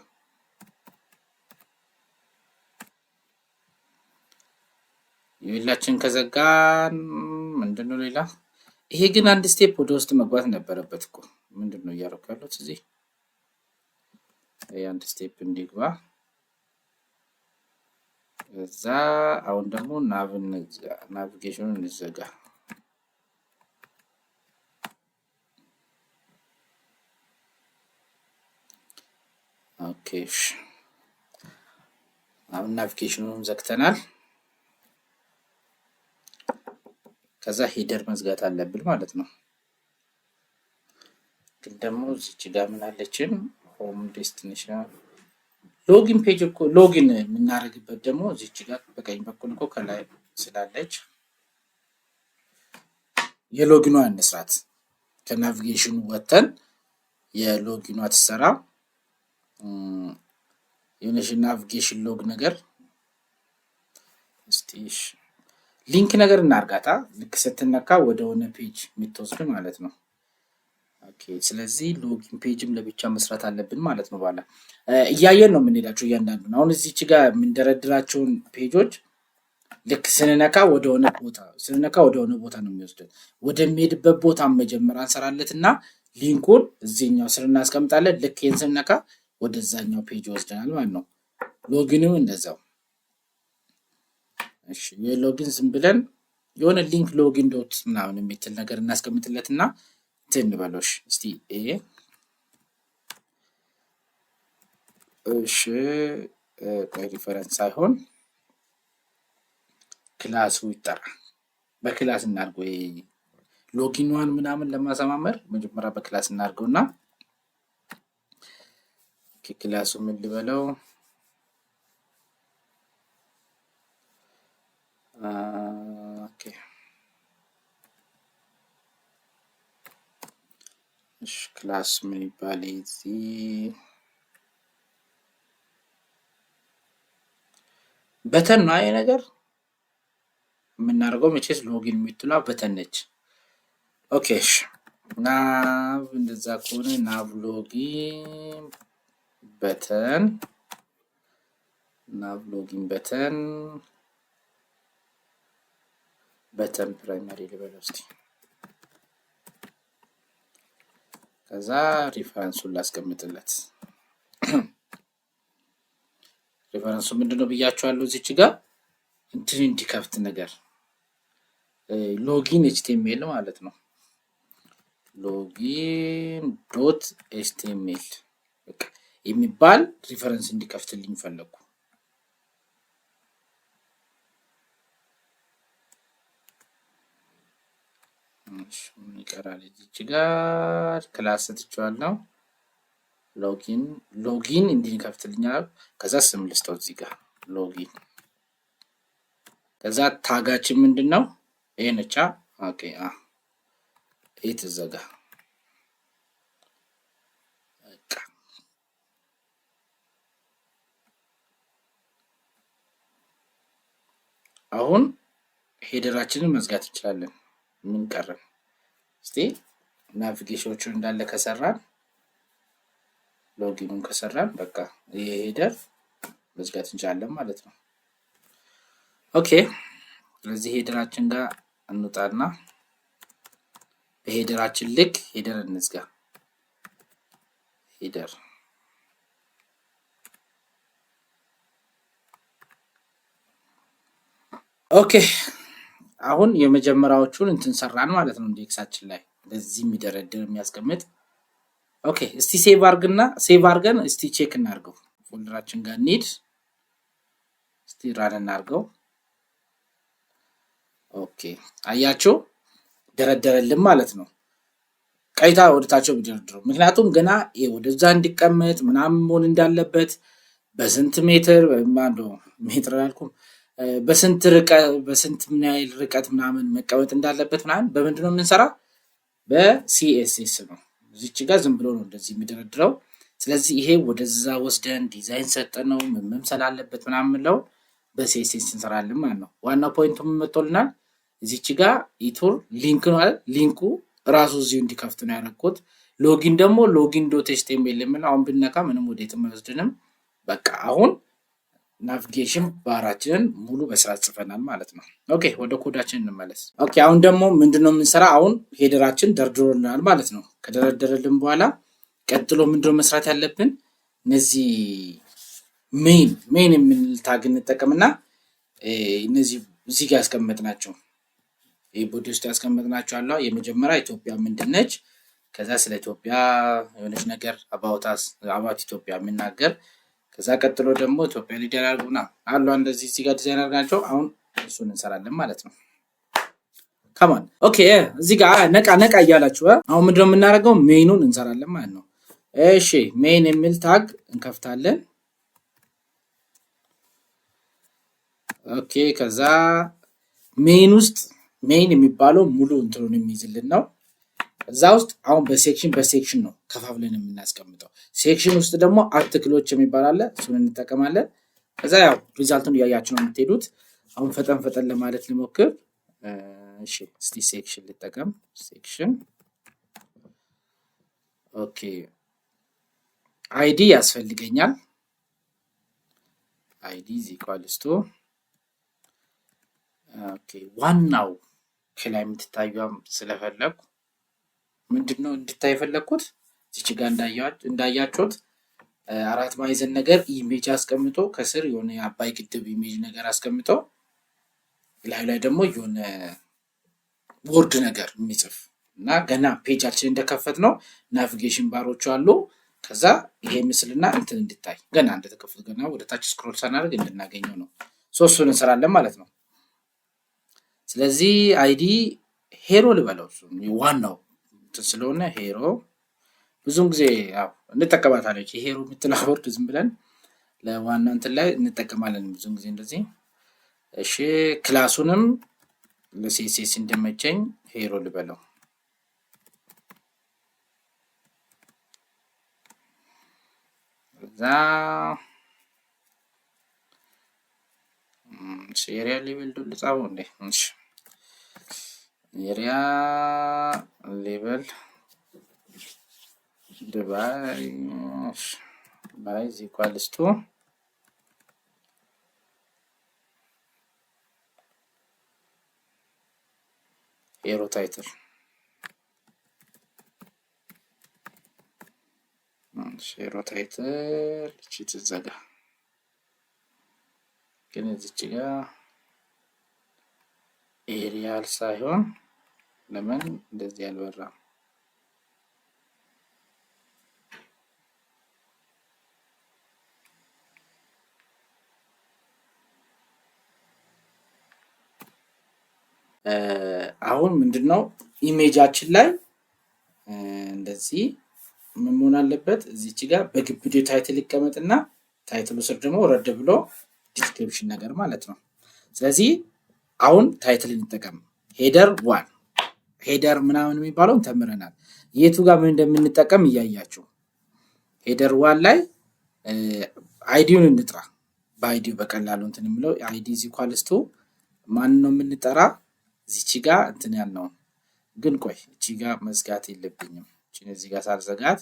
ዩኤላችን ከዘጋን ምንድነው ሌላ? ይሄ ግን አንድ ስቴፕ ወደ ውስጥ መግባት ነበረበት እኮ። ምንድነው እያደረኩ ያለሁት እዚህ? አንድ ስቴፕ እንዲግባ። እዛ አሁን ደግሞ ናቪጌሽኑን እንዘጋ። ኦኬ አሁን ናቪጌሽኑን ዘግተናል። ከዛ ሄደር መዝጋት አለብን ማለት ነው። ግን ደግሞ እዚች ጋር ምን አለችን? ሆም ዴስቲኔሽን ሎጊን ፔጅ እኮ ሎጊን የምናደርግበት ደግሞ እዚች ጋር በቀኝ በኩል እኮ ከላይ ስላለች የሎጊኗ እንስራት። ከናቪጌሽኑ ወተን የሎጊኗ ትሰራ የሆነሽ ናቪጌሽን ሎግ ነገር ስቲሽ ሊንክ ነገር እናርጋታ። ልክ ስትነካ ወደ ሆነ ፔጅ የምትወስድ ማለት ነው። ኦኬ ስለዚህ ሎጊን ፔጅም ለብቻ መስራት አለብን ማለት ነው። በኋላ እያየን ነው የምንሄዳቸው እያንዳንዱን። አሁን እዚች ጋር የምንደረድራቸውን ፔጆች ልክ ስንነካ ወደ ሆነ ቦታ ነው የሚወስደን። ወደሚሄድበት ቦታ መጀመሪያ እንሰራለትና ሊንኩን እዚህኛው ስር እናስቀምጣለን። ልክ ይሄን ስንነካ ወደዛኛው ፔጅ ይወስደናል ማለት ነው። ሎጊንም እንደዛው እሺ የሎጊን ዝም ብለን የሆነ ሊንክ ሎጊን ዶት ምናምን የሚትል ነገር እናስቀምጥለትና እንትን እንበሎሽ እስቲ እሺ ሪፈረንስ ሳይሆን ክላሱ ይጠራ በክላስ እናድርገው። ሎጊንዋን ምናምን ለማሰማመር መጀመሪያ በክላስ እናድርገውና ክላሱ ምን ልበለው ኦኬ እሺ ክላስ ምን ይባል እዚህ በተን ነው አይ ነገር የምናደርገው መቼስ ሎጊን የምትሏ በተን ነች። ኦኬ እሺ nav እንደዛ ከሆነ nav ሎጊን በተን nav ሎጊን በተን ፕራይመሪ ልበለው እስቲ። ከዛ ሪፈረንሱን ላስቀምጥለት። ሪፈረንሱ ምንድነው ብያችኋለሁ እዚች ጋር እንትን እንዲከፍት ነገር ሎጊን ኤችቲኤምኤል ማለት ነው። ሎጊን ዶት ኤችቲኤምኤል በቃ የሚባል ሪፈረንስ እንዲከፍትልኝ ፈለኩ። ምን ይቀራል እዚች ጋር ክላስ ሰጥቼዋለሁ። ሎጊን እንዲከፍትልኛል። ከዛ ስም ልስጠው እዚህ ጋር ሎጊን። ከዛ ታጋችን ምንድነው ይሄ ነቻ። ኦኬ የተዘጋ በቃ አሁን ሄደራችንን መዝጋት እንችላለን። ምን ቀረን እስቲ ናቪጌሽኖቹን እንዳለ ከሰራን ሎጊኑን ከሰራን በቃ ይሄ ሄደር መዝጋት እንችላለን ማለት ነው። ኦኬ ስለዚህ ሄደራችን ጋር እንውጣና በሄደራችን ልክ ሄደር እንዝጋ። ሄደር ኦኬ አሁን የመጀመሪያዎቹን እንትን ሰራን ማለት ነው። ኢንዴክሳችን ላይ ለዚህ የሚደረድር የሚያስቀምጥ ኦኬ እስቲ ሴቭ አርገን እስቲ ቼክ እናርገው። ፎልደራችን ጋር እንሂድ እስቲ ራን እናርገው። ኦኬ አያችሁ ደረደረልን ማለት ነው። ቀይታ ወደታቸው ቢደረድረው ምክንያቱም ገና ወደዛ እንዲቀመጥ ምናምን መሆን እንዳለበት በስንት ሜትር ሜትር አልኩም በስንት ምን ያህል ርቀት ምናምን መቀመጥ እንዳለበት ምናምን በምንድነው የምንሰራ? በሲኤስኤስ ነው። እዚች ጋር ዝም ብሎ ነው እንደዚህ የሚደረድረው። ስለዚህ ይሄ ወደዛ ወስደን ዲዛይን ሰጠነው ምን መምሰል አለበት ምናምን ነው በሲኤስኤስ እንሰራለን ማለት ነው። ዋናው ፖይንቱ መጥቶልናል። እዚች ጋር ኢቱር ሊንክ ነው አይደል? ሊንኩ ራሱ እዚሁ እንዲከፍት ነው ያደረኩት። ሎጊን ደግሞ ሎጊን ዶት ኤችቲኤምኤል የሚል አሁን ብነካ ምንም ወዴትም አይወስድንም። በቃ አሁን ናቪጌሽን ባራችንን ሙሉ በስርዓት ጽፈናል ማለት ነው። ኦኬ ወደ ኮዳችን እንመለስ። ኦኬ አሁን ደግሞ ምንድነው የምንሰራ? አሁን ሄደራችን ደርድሮልናል ማለት ነው። ከደረደረልን በኋላ ቀጥሎ ምንድነው መስራት ያለብን? እነዚህ ሜን የምንል ታግ እንጠቀምና እነዚህ እዚህ ጋር ያስቀመጥናቸው ቦዲ ውስጥ ያስቀመጥናቸው አለ። የመጀመሪያ ኢትዮጵያ ምንድነች? ከዛ ስለ ኢትዮጵያ የሆነች ነገር አባውት ኢትዮጵያ የምናገር ከዛ ቀጥሎ ደግሞ ኢትዮጵያ ሊደር አድርጉና አሉ እንደዚህ እዚህ ጋር ዲዛይን አድርጋቸው አሁን እሱን እንሰራለን ማለት ነው። ካማን ኦኬ እዚህ ጋር ነቃ እያላችሁ አሁን ምንድነው የምናደርገው? ሜኑን እንሰራለን ማለት ነው። እሺ ሜን የሚል ታግ እንከፍታለን። ኦኬ ከዛ ሜን ውስጥ ሜን የሚባለው ሙሉ እንትኑን የሚይዝልን ነው። እዛ ውስጥ አሁን በሴክሽን ነው ከፋፍለን የምናስቀምጠው። ሴክሽን ውስጥ ደግሞ አርቲክሎች የሚባል አለ፣ እሱን እንጠቀማለን። ከዛ ያው ሪዛልቱን እያያችሁ ነው የምትሄዱት። አሁን ፈጠን ለማለት ልሞክር። እሺ እስቲ ሴክሽን ልጠቀም። ሴክሽን ኦኬ አይዲ ያስፈልገኛል። አይዲ ኢኳልስ ቱ ኦኬ ዋናው ከላይ የምትታዩም ስለፈለኩ ምንድነው እንድታይ ፈለኩት እዚህ ጋር እንዳያችሁት አራት ማዕዘን ነገር ኢሜጅ አስቀምጦ ከስር የሆነ የአባይ ግድብ ኢሜጅ ነገር አስቀምጦ ላይ ደግሞ የሆነ ቦርድ ነገር የሚጽፍ እና ገና ፔጃችን እንደከፈት ነው ናቪጌሽን ባሮቹ አሉ። ከዛ ይሄ ምስልና እንትን እንድታይ ገና እንደተከፈቱ ገና ወደ ታች ስክሮል ሳናደርግ እንድናገኘው ነው። ሶስቱን እንሰራለን ማለት ነው። ስለዚህ አይዲ ሄሮ ልበለው ዋናው ስለሆነ ሄሮ ብዙም ጊዜ ያው እንጠቀማታለን። ሄሮ የምትለው ቦርድ ዝም ብለን ለዋናው እንትን ላይ እንጠቀማለን ብዙም ጊዜ እንደዚህ። እሺ ክላሱንም ለሲኤስኤስ እንደመቸኝ ሄሮ ልበለው። እዛ ኤሪያ ሌቭል ልጻፈው እንዴ? እሺ ኤሪያ ሌቭል ዲቫይስ ባይ ኢኳልስ ቱ ሄሮ ታይትል ሄሮ ታይትል እቺ ትዘጋ ግን እዚች ጋር ኤሪያል ሳይሆን ለምን እንደዚህ ያልበራም? አሁን ምንድነው ኢሜጃችን ላይ እንደዚህ ምን መሆን አለበት? እዚች ጋር በግብዴ ታይትል ይቀመጥና ታይትሉ ስር ደግሞ ወረድ ብሎ ዲስክሪፕሽን ነገር ማለት ነው። ስለዚህ አሁን ታይትል እንጠቀም። ሄደር ዋን ሄደር ምናምን የሚባለውን ተምረናል። የቱ ጋር ምን እንደምንጠቀም እያያችሁ ሄደር ዋን ላይ አይዲውን እንጥራ። በአይዲው በቀላሉ እንትን የምለው አይዲ ኢኳልስ ቱ ማን ነው የምንጠራ? እዚች ጋር እንትን ያልነውን ግን ቆይ እቺ ጋር መዝጋት የለብኝም። እቺን እዚህ ጋር ሳልዘጋት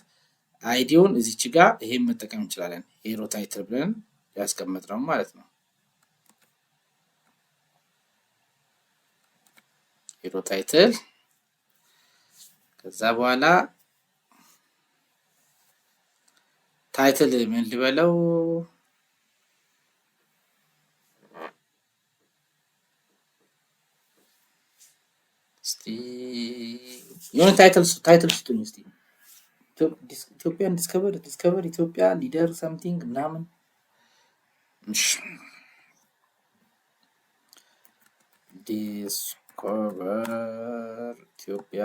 አይዲውን እዚች ጋር ይሄን መጠቀም እንችላለን። ሄሮ ታይትል ብለን ያስቀመጥነው ማለት ነው። ሄሮ ታይትል ከዛ በኋላ ታይትል ምን ልበለው? እስቲ የሆነ ታይትል ስጡኝ እስቲ። ኢትዮጵያን ዲስከቨር ኢትዮጵያ ሊደር ሳምቲንግ ምናምን ዲስከቨር ኢትዮጵያ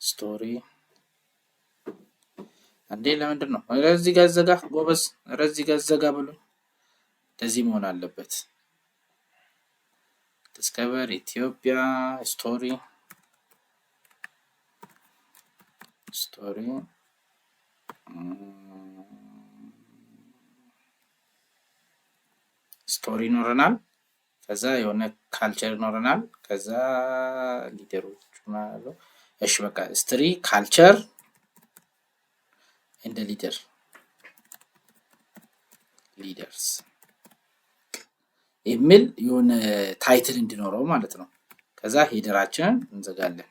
ስቶሪ አንዴ ለምንድን ነው እዚህ ጋር ዘጋ? ጎበዝ እዚህ ጋር ዘጋ ብሎ እንደዚህ መሆን አለበት። ዲስከቨር ኢትዮጵያ ስቶሪ ይኖረናል። ከዛ የሆነ ካልቸር ይኖረናል። ከዛ ሊደሮች ማለት እሺ በቃ ስትሪ ካልቸር እንደ ሊደርስ የሚል የሆነ ታይትል እንዲኖረው ማለት ነው። ከዛ ሄደራችንን እንዘጋለን።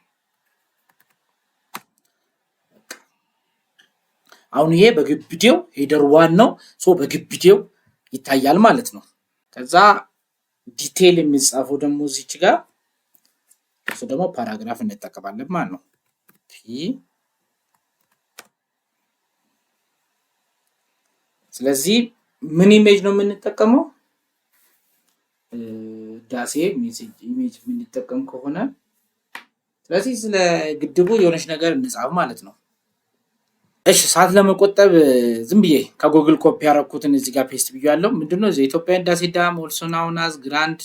አሁን ይሄ በግብዴው ሄደር ዋን ነው። በግብዴው ይታያል ማለት ነው። ከዛ ዲቴል የሚጻፈው ደግሞ እዚች ጋር እሱ ደግሞ ፓራግራፍ እንጠቀማለን ማለት ነው። ስለዚህ ምን ኢሜጅ ነው የምንጠቀመው? ዳሴ ኢሜጅ የምንጠቀም ከሆነ ስለዚህ ስለ ግድቡ የሆነች ነገር እንጻፍ ማለት ነው። እሺ ሰዓት ለመቆጠብ ዝም ብዬ ከጉግል ኮፒ ያደረኩትን እዚህ ጋር ፔስት ብያለሁ። ምንድነው የኢትዮጵያ ህዳሴ ዳም ኦልሶ ናውን አዝ ግራንድ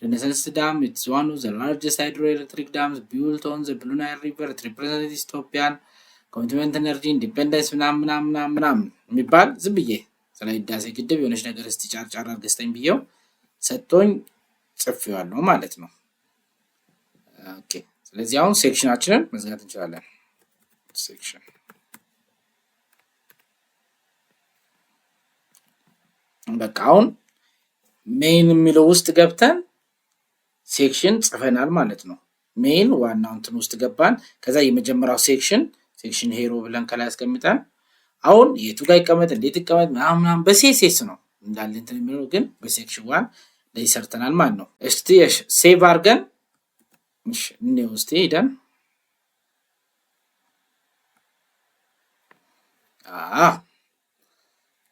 ሬኔሳንስ ዳም ኢትስ ዋን ኦፍ ዘ ላርጀስት ሃይድሮኤሌክትሪክ ዳምስ ቢልት ኦን ዘ ብሉ ናይል ሪቨር ኢት ሪፕሬዘንትስ ኢትዮጵያን ኮሚትመንት ኤነርጂ ኢንዲፔንደንስ ምናምን የሚባል ዝም ብዬ ስለ ህዳሴ ግድብ የሆነች ነገር እስቲ ጫርጫር አድርገስተኝ ብዬው ሰጥቶኝ ጽፌዋለሁ ማለት ነው። ኦኬ ስለዚህ አሁን ሴክሽናችንን መዝጋት እንችላለን። ሴክሽን በቃ አሁን ሜን የሚለው ውስጥ ገብተን ሴክሽን ጽፈናል ማለት ነው። ሜን ዋናው እንትን ውስጥ ገባን። ከዛ የመጀመሪያው ሴክሽን ሄሮ ብለን ከላይ አስቀምጠን አሁን የቱ ጋር ይቀመጥ እንዴት ይቀመጥ ምናምን በሴሴስ ነው እንዳለ እንትን የሚለው ግን በሴክሽን 1 ላይ ሰርተናል ማለት ነው። እስቲ ሴቭ አድርገን እንየው እስቲ ሄደን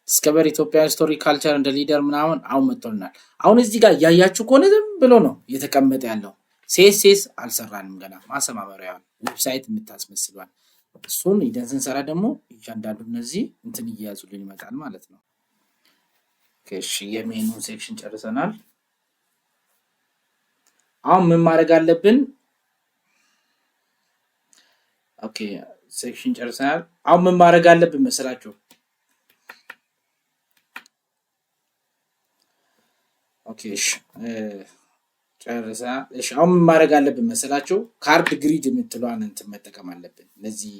ዲስከቨር ኢትዮጵያ ስቶሪ ካልቸር እንደ ሊደር ምናምን አሁን መጥቶልናል። አሁን እዚህ ጋር እያያችሁ ከሆነ ዝም ብሎ ነው እየተቀመጠ ያለው። ሴስ አልሰራንም ገና ማሰማመሪያ ዌብሳይት የምታስመስሏል። እሱን ሂደን ስንሰራ ደግሞ እያንዳንዱ እነዚህ እንትን እየያዙልን ይመጣል ማለት ነው። እሺ የሜኑ ሴክሽን ጨርሰናል። አሁን ምን ማድረግ አለብን? ኦኬ ሴክሽን ጨርሰናል። አሁን ምን ማድረግ አለብን መሰላችሁ? ኦኬ ጨርሳ እሺ አሁን ምን ማድረግ አለብን መሰላችሁ? ካርድ ግሪድ የምትለዋን እንትን መጠቀም አለብን። እነዚህ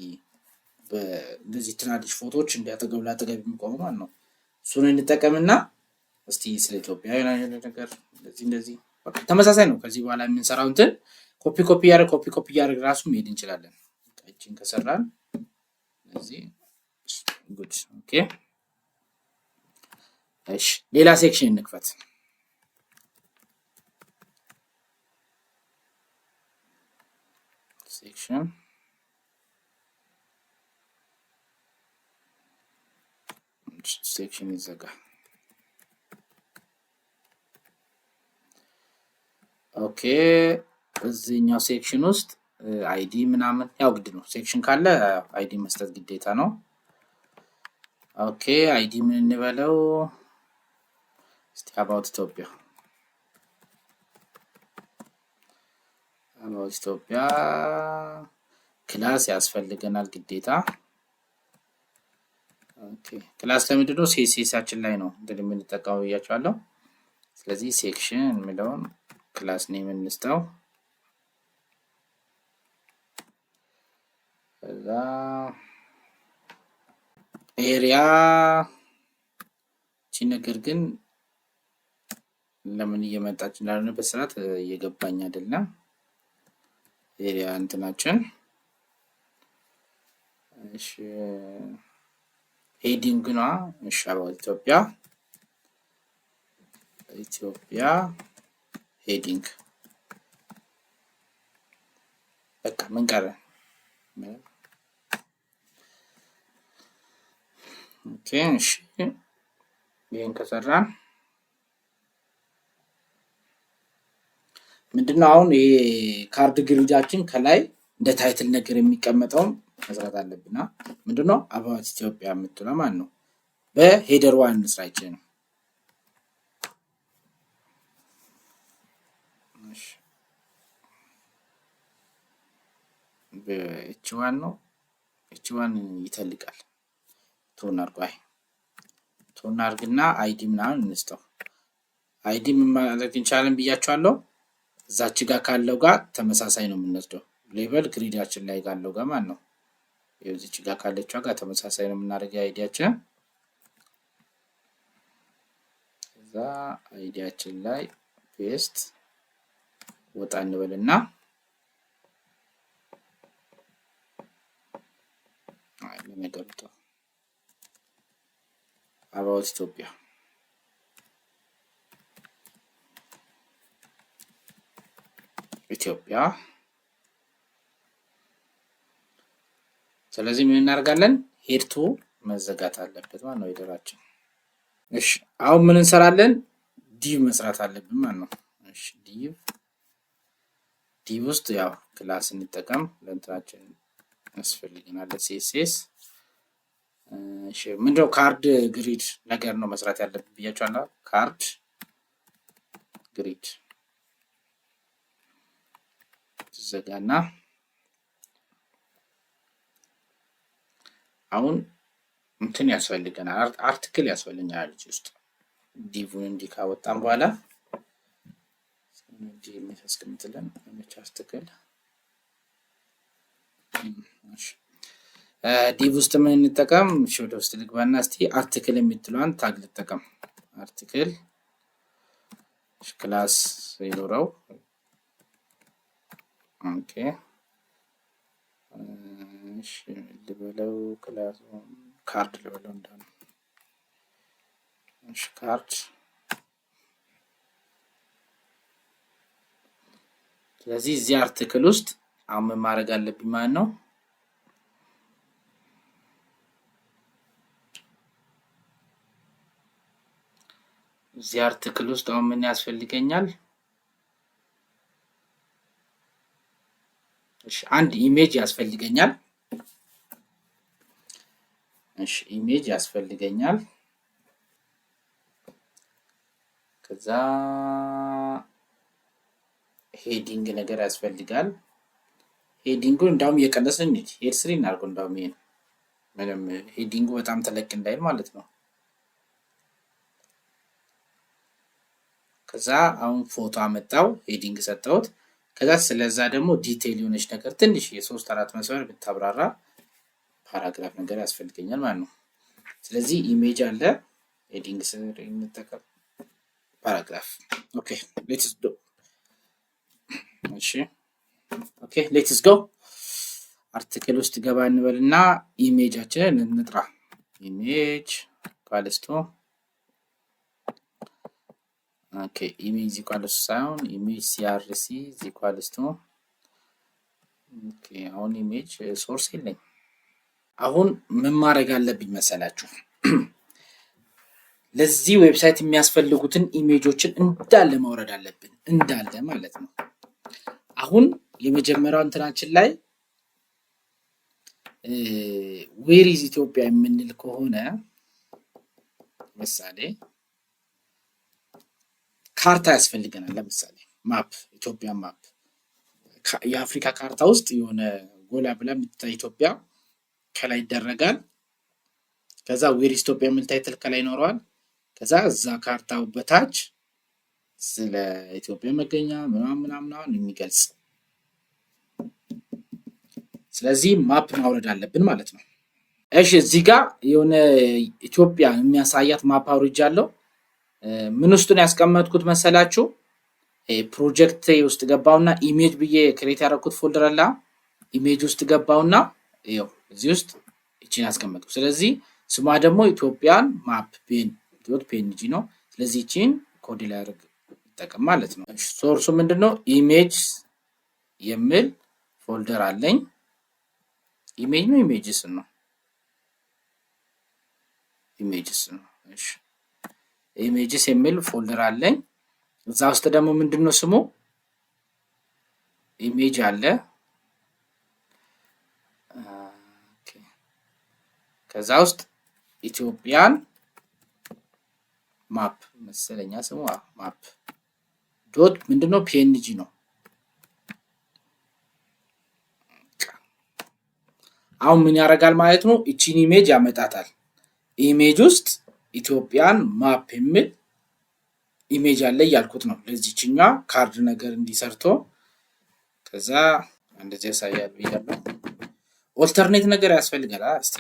ትናንሽ ፎቶዎች እንዲያጠገብ ላጠገብ የሚቆሙ ማለት ነው። እሱን እንጠቀምና እስቲ ስለ ኢትዮጵያ ነገር እንደዚህ በቃ ተመሳሳይ ነው። ከዚህ በኋላ የምንሰራው እንትን ኮፒ ያደርግ ራሱ መሄድ እንችላለን። እቺን ከሰራን እዚህ ጉድ ኦኬ። እሺ ሌላ ሴክሽን እንክፈት። ሴክሽን ይዘጋ። ኦኬ እዚህኛው ሴክሽን ውስጥ አይዲ ምናምን ያው ግድ ነው። ሴክሽን ካለ አይዲ መስጠት ግዴታ ነው። ኦኬ አይዲ ምን እንበለው እስቲ አባውት ኢትዮጵያ ክላስ ያስፈልገናል ግዴታ። ኦኬ ክላስ ለምንድን ነው? ሴክሽን ላይ ነው እንግዲህ የምንጠቀመው ብያችኋለሁ። ስለዚህ ሴክሽን የሚለውን ክላስ ኔም እንስጠው። ከዛ ኤሪያ እቺ ነገር ግን ለምን እየመጣች እንዳልሆነ በስርዓት እየገባኝ አይደለም። ኤሪያ እንትናችን እሺ ሄዲንግ ነው። እሺ አባውት ኢትዮጵያ ሄዲንግ በቃ ምን ቀረ? ኦኬ እሺ ይሄን ከሰራን ምንድነው አሁን ይሄ ካርድ ግሪዳችን ከላይ እንደ ታይትል ነገር የሚቀመጠው መስራት አለብና ምንድነው አባውት ኢትዮጵያ የምትለው ማለት ነው። በሄደር ዋን ስራይቼ ነው። እሺ በኤች1 ነው። ኤች1 ይተልቃል። ቶን አርግና አይዲ ምናምን እንስተው። አይዲ ምን ማለት እንችላለን ብያችኋለሁ። እዛች ጋር ካለው ጋር ተመሳሳይ ነው የምንወስደው። ሌቨል ግሪዳችን ላይ ካለው ጋር ማለት ነው። እዚች ጋር ካለችው ጋር ተመሳሳይ ነው የምናደርገው አይዲያችን። እዛ አይዲያችን ላይ ፔስት ወጣ እንበልና ለነገሩት አባውት ኢትዮጵያ። ስለዚህ ምን እናደርጋለን? ሄድቱ መዘጋት አለበት ማለት ነው ሄደራችን። እሺ አሁን ምን እንሰራለን? ዲቭ መስራት አለብን ማለት ነው። እሺ ዲቭ ውስጥ ያው ክላስ እንጠቀም ለእንትናችን ያስፈልገናል ሲኤስኤስ። እሺ ምንድነው ካርድ ግሪድ ነገር ነው መስራት ያለብን ብያችኋለሁ። ካርድ ግሪድ ዘጋና አሁን እንትን ያስፈልገናል አርቲክል ያስፈልገናል እዚህ ውስጥ ዲቭን እንዲህ ካወጣን በኋላ እንዲህ የሚያስቀምጥልን አርቲክል ዲቭ ውስጥ ምን እንጠቀም? ወደ ውስጥ ልግባና እስቲ አርቲክል የምትለዋን ታግ ልጠቀም። አርቲክል ክላስ ይኖረው። ኦኬ እሺ ልበለው ክላስ ካርድ ልበለው እንደሆነ ካርድ። ስለዚህ እዚህ አርቲክል ውስጥ አሁን ምን ማድረግ አለብኝ ማለት ነው? እዚህ አርቲክል ውስጥ አሁን ምን ያስፈልገኛል? እሺ አንድ ኢሜጅ ያስፈልገኛል። እሺ ኢሜጅ ያስፈልገኛል። ከዛ ሄዲንግ ነገር ያስፈልጋል። ሄዲንጉን እንዳውም እየቀነስን እንሂድ። ሄድ 3 እናድርገው። እንዳውም ይሄን ምንም ሄዲንጉ በጣም ተለቅ እንዳይል ማለት ነው። ከዛ አሁን ፎቶ አመጣው፣ ሄዲንግ ሰጠሁት። ከዛ ስለዛ ደግሞ ዲቴይል የሆነች ነገር ትንሽ የ3-4 መስመር ብታብራራ ፓራግራፍ ነገር ያስፈልገኛል ማለት ነው። ስለዚህ ኢሜጅ አለ፣ ሄዲንግ ስር እንጠቀም፣ ፓራግራፍ። ኦኬ ሌትስ ዶ። እሺ ኦኬ ሌትስ ጎ። አርቲክል ውስጥ ገባ እንበልና ኢሜጃችንን እንጥራ። ኢሜጅ ኳልስቶ ኦኬ ኢሜጅ ኢኳልስ ሳይሆን ኢሜጅ ሲአርሲ ኢኳልስ ቱ ኦኬ። አሁን ኢሜጅ ሶርስ የለኝ። አሁን ምን ማድረግ አለብኝ መሰላችሁ? ለዚህ ዌብሳይት የሚያስፈልጉትን ኢሜጆችን እንዳለ ማውረድ አለብን፣ እንዳለ ማለት ነው። አሁን የመጀመሪያው እንትናችን ላይ ዌር ኢዝ ኢትዮጵያ የምንል ከሆነ ምሳሌ ካርታ ያስፈልገናል። ለምሳሌ ማፕ፣ ኢትዮጵያ ማፕ፣ የአፍሪካ ካርታ ውስጥ የሆነ ጎላ ብላ የምትታይ ኢትዮጵያ ከላይ ይደረጋል። ከዛ ዌር ኢዝ ኢትዮጵያ የሚል ታይትል ከላይ ይኖረዋል። ከዛ እዛ ካርታው በታች ስለ ኢትዮጵያ መገኛ ምናምን የሚገልጽ። ስለዚህ ማፕ ማውረድ አለብን ማለት ነው። እሺ እዚህ ጋር የሆነ ኢትዮጵያ የሚያሳያት ማፕ አውርጃለሁ። ምን ውስጥ ነው ያስቀመጥኩት መሰላችሁ? ፕሮጀክት ውስጥ ገባውና ኢሜጅ ብዬ ክሬት ያደረኩት ፎልደር አለ። ኢሜጅ ውስጥ ገባውና ይኸው እዚህ ውስጥ እቺን ያስቀመጥኩ። ስለዚህ ስሟ ደግሞ ኢትዮጵያን ማፕ ፒኤንጂ ነው። ስለዚህ እቺን ኮድ ላይ አድርግ ተጠቀም ማለት ነው። ሶርሱ ምንድነው? ኢሜጅ የሚል ፎልደር አለኝ። ኢሜጅ ነው ኢሜጅስ ነው ኢሜጅስ ነው። እሺ ኢሜጅስ የሚል ፎልደር አለኝ። እዛ ውስጥ ደግሞ ምንድነው ስሙ? ኢሜጅ አለ። ኦኬ ከዛ ውስጥ ኢትዮጵያን ማፕ መሰለኛ ስሙ ማፕ ዶት ምንድነው ፒኤንጂ ነው። አሁን ምን ያደርጋል ማለት ነው? እቺን ኢሜጅ ያመጣታል። ኢሜጅ ውስጥ ኢትዮጵያን ማፕ የሚል ኢሜጅ አለ ያልኩት ነው። ለዚህኛ ካርድ ነገር እንዲሰርቶ ከዛ እንደዚህ ያሳያል ብያለሁ። ኦልተርኔት ነገር ያስፈልጋል። እስቲ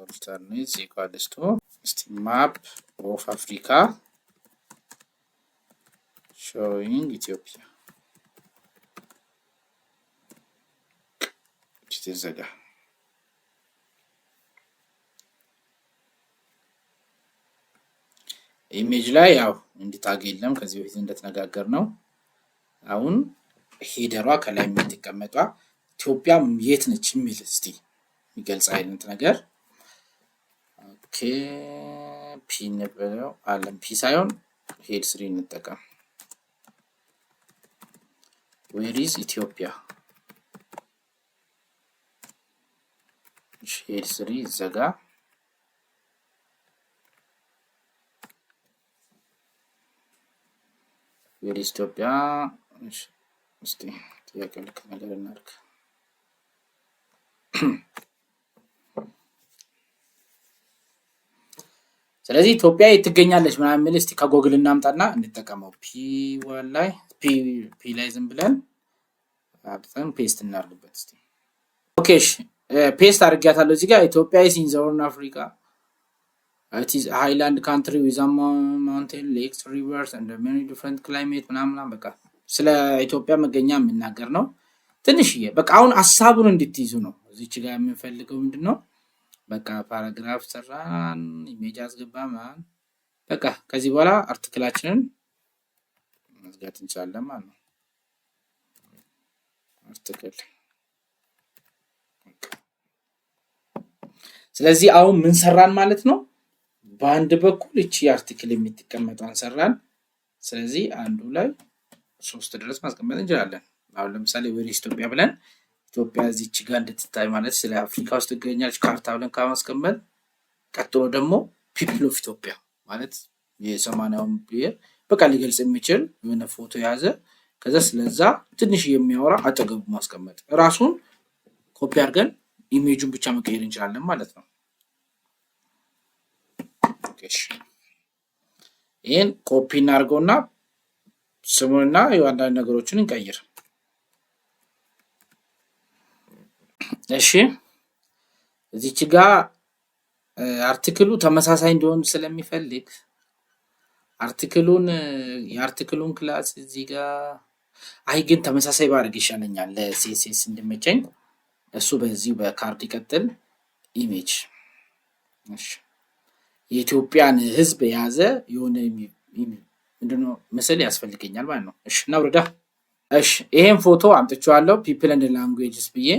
ኦልተርኔት ኢኳልስ ቱ እስቲ ማፕ ኦፍ አፍሪካ ሾዊንግ ኢትዮጵያ ዘጋ። ኢሜጅ ላይ ያው እንዲታግ የለም ከዚህ በፊት እንደተነጋገር ነው። አሁን ሄደሯ ከላይ የምትቀመጧ ኢትዮጵያ የት ነች የሚል እስቲ የሚገልጽ አይነት ነገር ኦኬ ፒ ነው አለም ፒ ሳይሆን ሄድ 3 እንጠቀም። ዌር ኢዝ ኢትዮጵያ ሄድ 3 ዘጋ። ዌር ኢዝ ኢትዮጵያ እስቲ ጥያቄ ልክ ነገር እናድርግ። ስለዚህ ኢትዮጵያ የት ትገኛለች ምናምን የሚል እስቲ ከጎግል እናምጣና እንጠቀመው። ፒ1 ላይ ፒ ላይ ዝም ብለን አብጠን ፔስት እናድርግበት እስቲ። ኦኬ እሺ ፔስት አድርጊያታለሁ። እዚህ ጋር ኢትዮጵያ ኢዝ ኢን ዘ ሆርን አፍሪካ it is a highland country with a mountain lakes rivers and many different climate ምናምን በቃ ስለ ኢትዮጵያ መገኛ የምናገር ነው። ትንሽዬ በቃ አሁን ሐሳቡን እንድትይዙ ነው። እዚች ጋር የምንፈልገው ምንድነው በቃ ፓራግራፍ ሰራን፣ ኢሜጅ አስገባን። በቃ ከዚህ በኋላ አርቲክላችንን መዝጋት እንችላለን ማለት ነው። አርቲክል ስለዚህ አሁን ምን ሰራን ማለት ነው? በአንድ በኩል እቺ አርቲክል የምትቀመጠውን ሰራን። ስለዚህ አንዱ ላይ 3 ድረስ ማስቀመጥ እንችላለን። አሁን ለምሳሌ ወደ ኢትዮጵያ ብለን ኢትዮጵያ እዚች ጋር እንድትታይ ማለት ስለ አፍሪካ ውስጥ ትገኛለች ካርታ ብለን ካስቀመጥ፣ ቀጥሎ ደግሞ ፒፕል ኦፍ ኢትዮጵያ ማለት የ80ውን ብሔር በቃ ሊገልጽ የሚችል የሆነ ፎቶ የያዘ ከዛ ስለዛ ትንሽ የሚያወራ አጠገቡ ማስቀመጥ፣ ራሱን ኮፒ አድርገን ኢሜጁን ብቻ መቀየር እንችላለን ማለት ነው። ይህን ኮፒ እናድርገውና ስሙንና አንዳንድ ነገሮችን እንቀይር። እሺ እዚች ጋር አርቲክሉ ተመሳሳይ እንዲሆን ስለሚፈልግ የአርቲክሉን ክላስ እዚህ ጋር ግን ተመሳሳይ ባድርግ ይሻለኛል ለሲኤስኤስ እንዲመቸኝ። እሱ በዚህ በካርድ ይቀጥል። ኢሜጅ የኢትዮጵያን ሕዝብ የያዘ የሆነ ምንድነው ምስል ያስፈልገኛል ማለት ነው። እሺ እናውርዳ። እሺ ይሄን ፎቶ አምጥቼዋለሁ ፒፕል ኤንድ ላንጉዌጅስ ብዬ፣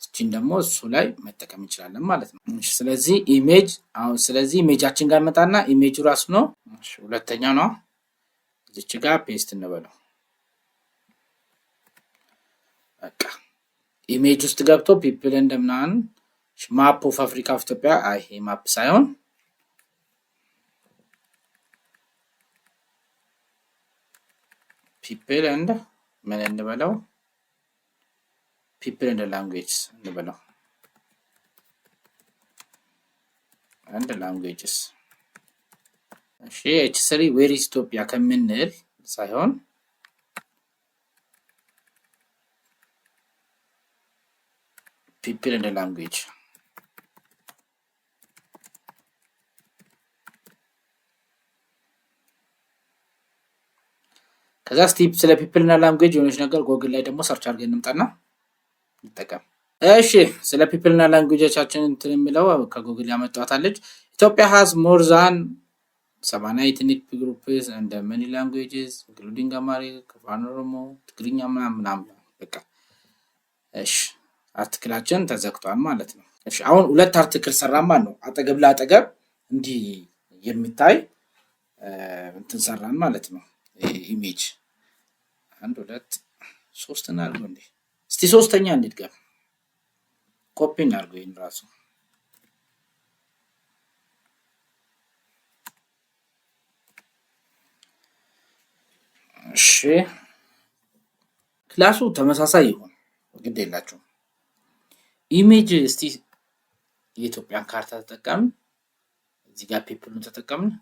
እቺን ደግሞ እሱ ላይ መጠቀም እንችላለን ማለት ነው። እሺ ስለዚህ ኢሜጅ ስለዚህ ኢሜጃችን ጋር መጣና ኢሜጁ ራሱ ነው። እሺ ሁለተኛው ነው። እዚች ጋር ፔስት እንበለው። በቃ ኢሜጅ ውስጥ ገብቶ ፒፕል ኤንድ ምናምን ማፕ ኦፍ አፍሪካ ኦፍ ኢትዮጵያ። ይሄ ማፕ ሳይሆን ፒፕል ኤንድ ምን እንበለው? ፒፕል ኤንድ ላንጉዌጅስ እንበለው። ኤንድ ላንጉዌጅስ። እሺ ኤች3 ዌር ኢዝ ኢትዮጵያ ከምንል ሳይሆን ፒፕል ኤንድ ላንጉዌጅ። ከዛ ስቲፕ ስለ ፒፕል እና ላንጉዌጅ የሆነች ነገር ጎግል ላይ ደግሞ ሰርች አድርገን እንምጣና እንጠቀም። እሺ ስለ ፒፕል እና ላንጉዌጆቻችን እንትን የሚለው ከጎግል ያመጣታለች። ኢትዮጵያ has more than 70 ethnic groups and many languages including Amharic, Afaan Oromo, ትግርኛ ምናምን በቃ እሺ አርቲክላችን ተዘግቷል ማለት ነው። እሺ አሁን ሁለት አርቲክል ሰራን ማለት ነው። አጠገብ ለአጠገብ እንዲህ የሚታይ እንትን ሰራን ማለት ነው። ኢሜጅ 1 2 3 እናድርገው እንዴ። እስቲ ሶስተኛ እንድትገባ ኮፒ እናድርገው ይሄን ራሱ። እሺ ክላሱ ተመሳሳይ ይሁን ግድ የላችሁም። ኢሜጅ እስቲ የኢትዮጵያን ካርታ ተጠቀምን፣ እዚህ ጋር ፒፕሉን ተጠቀምን።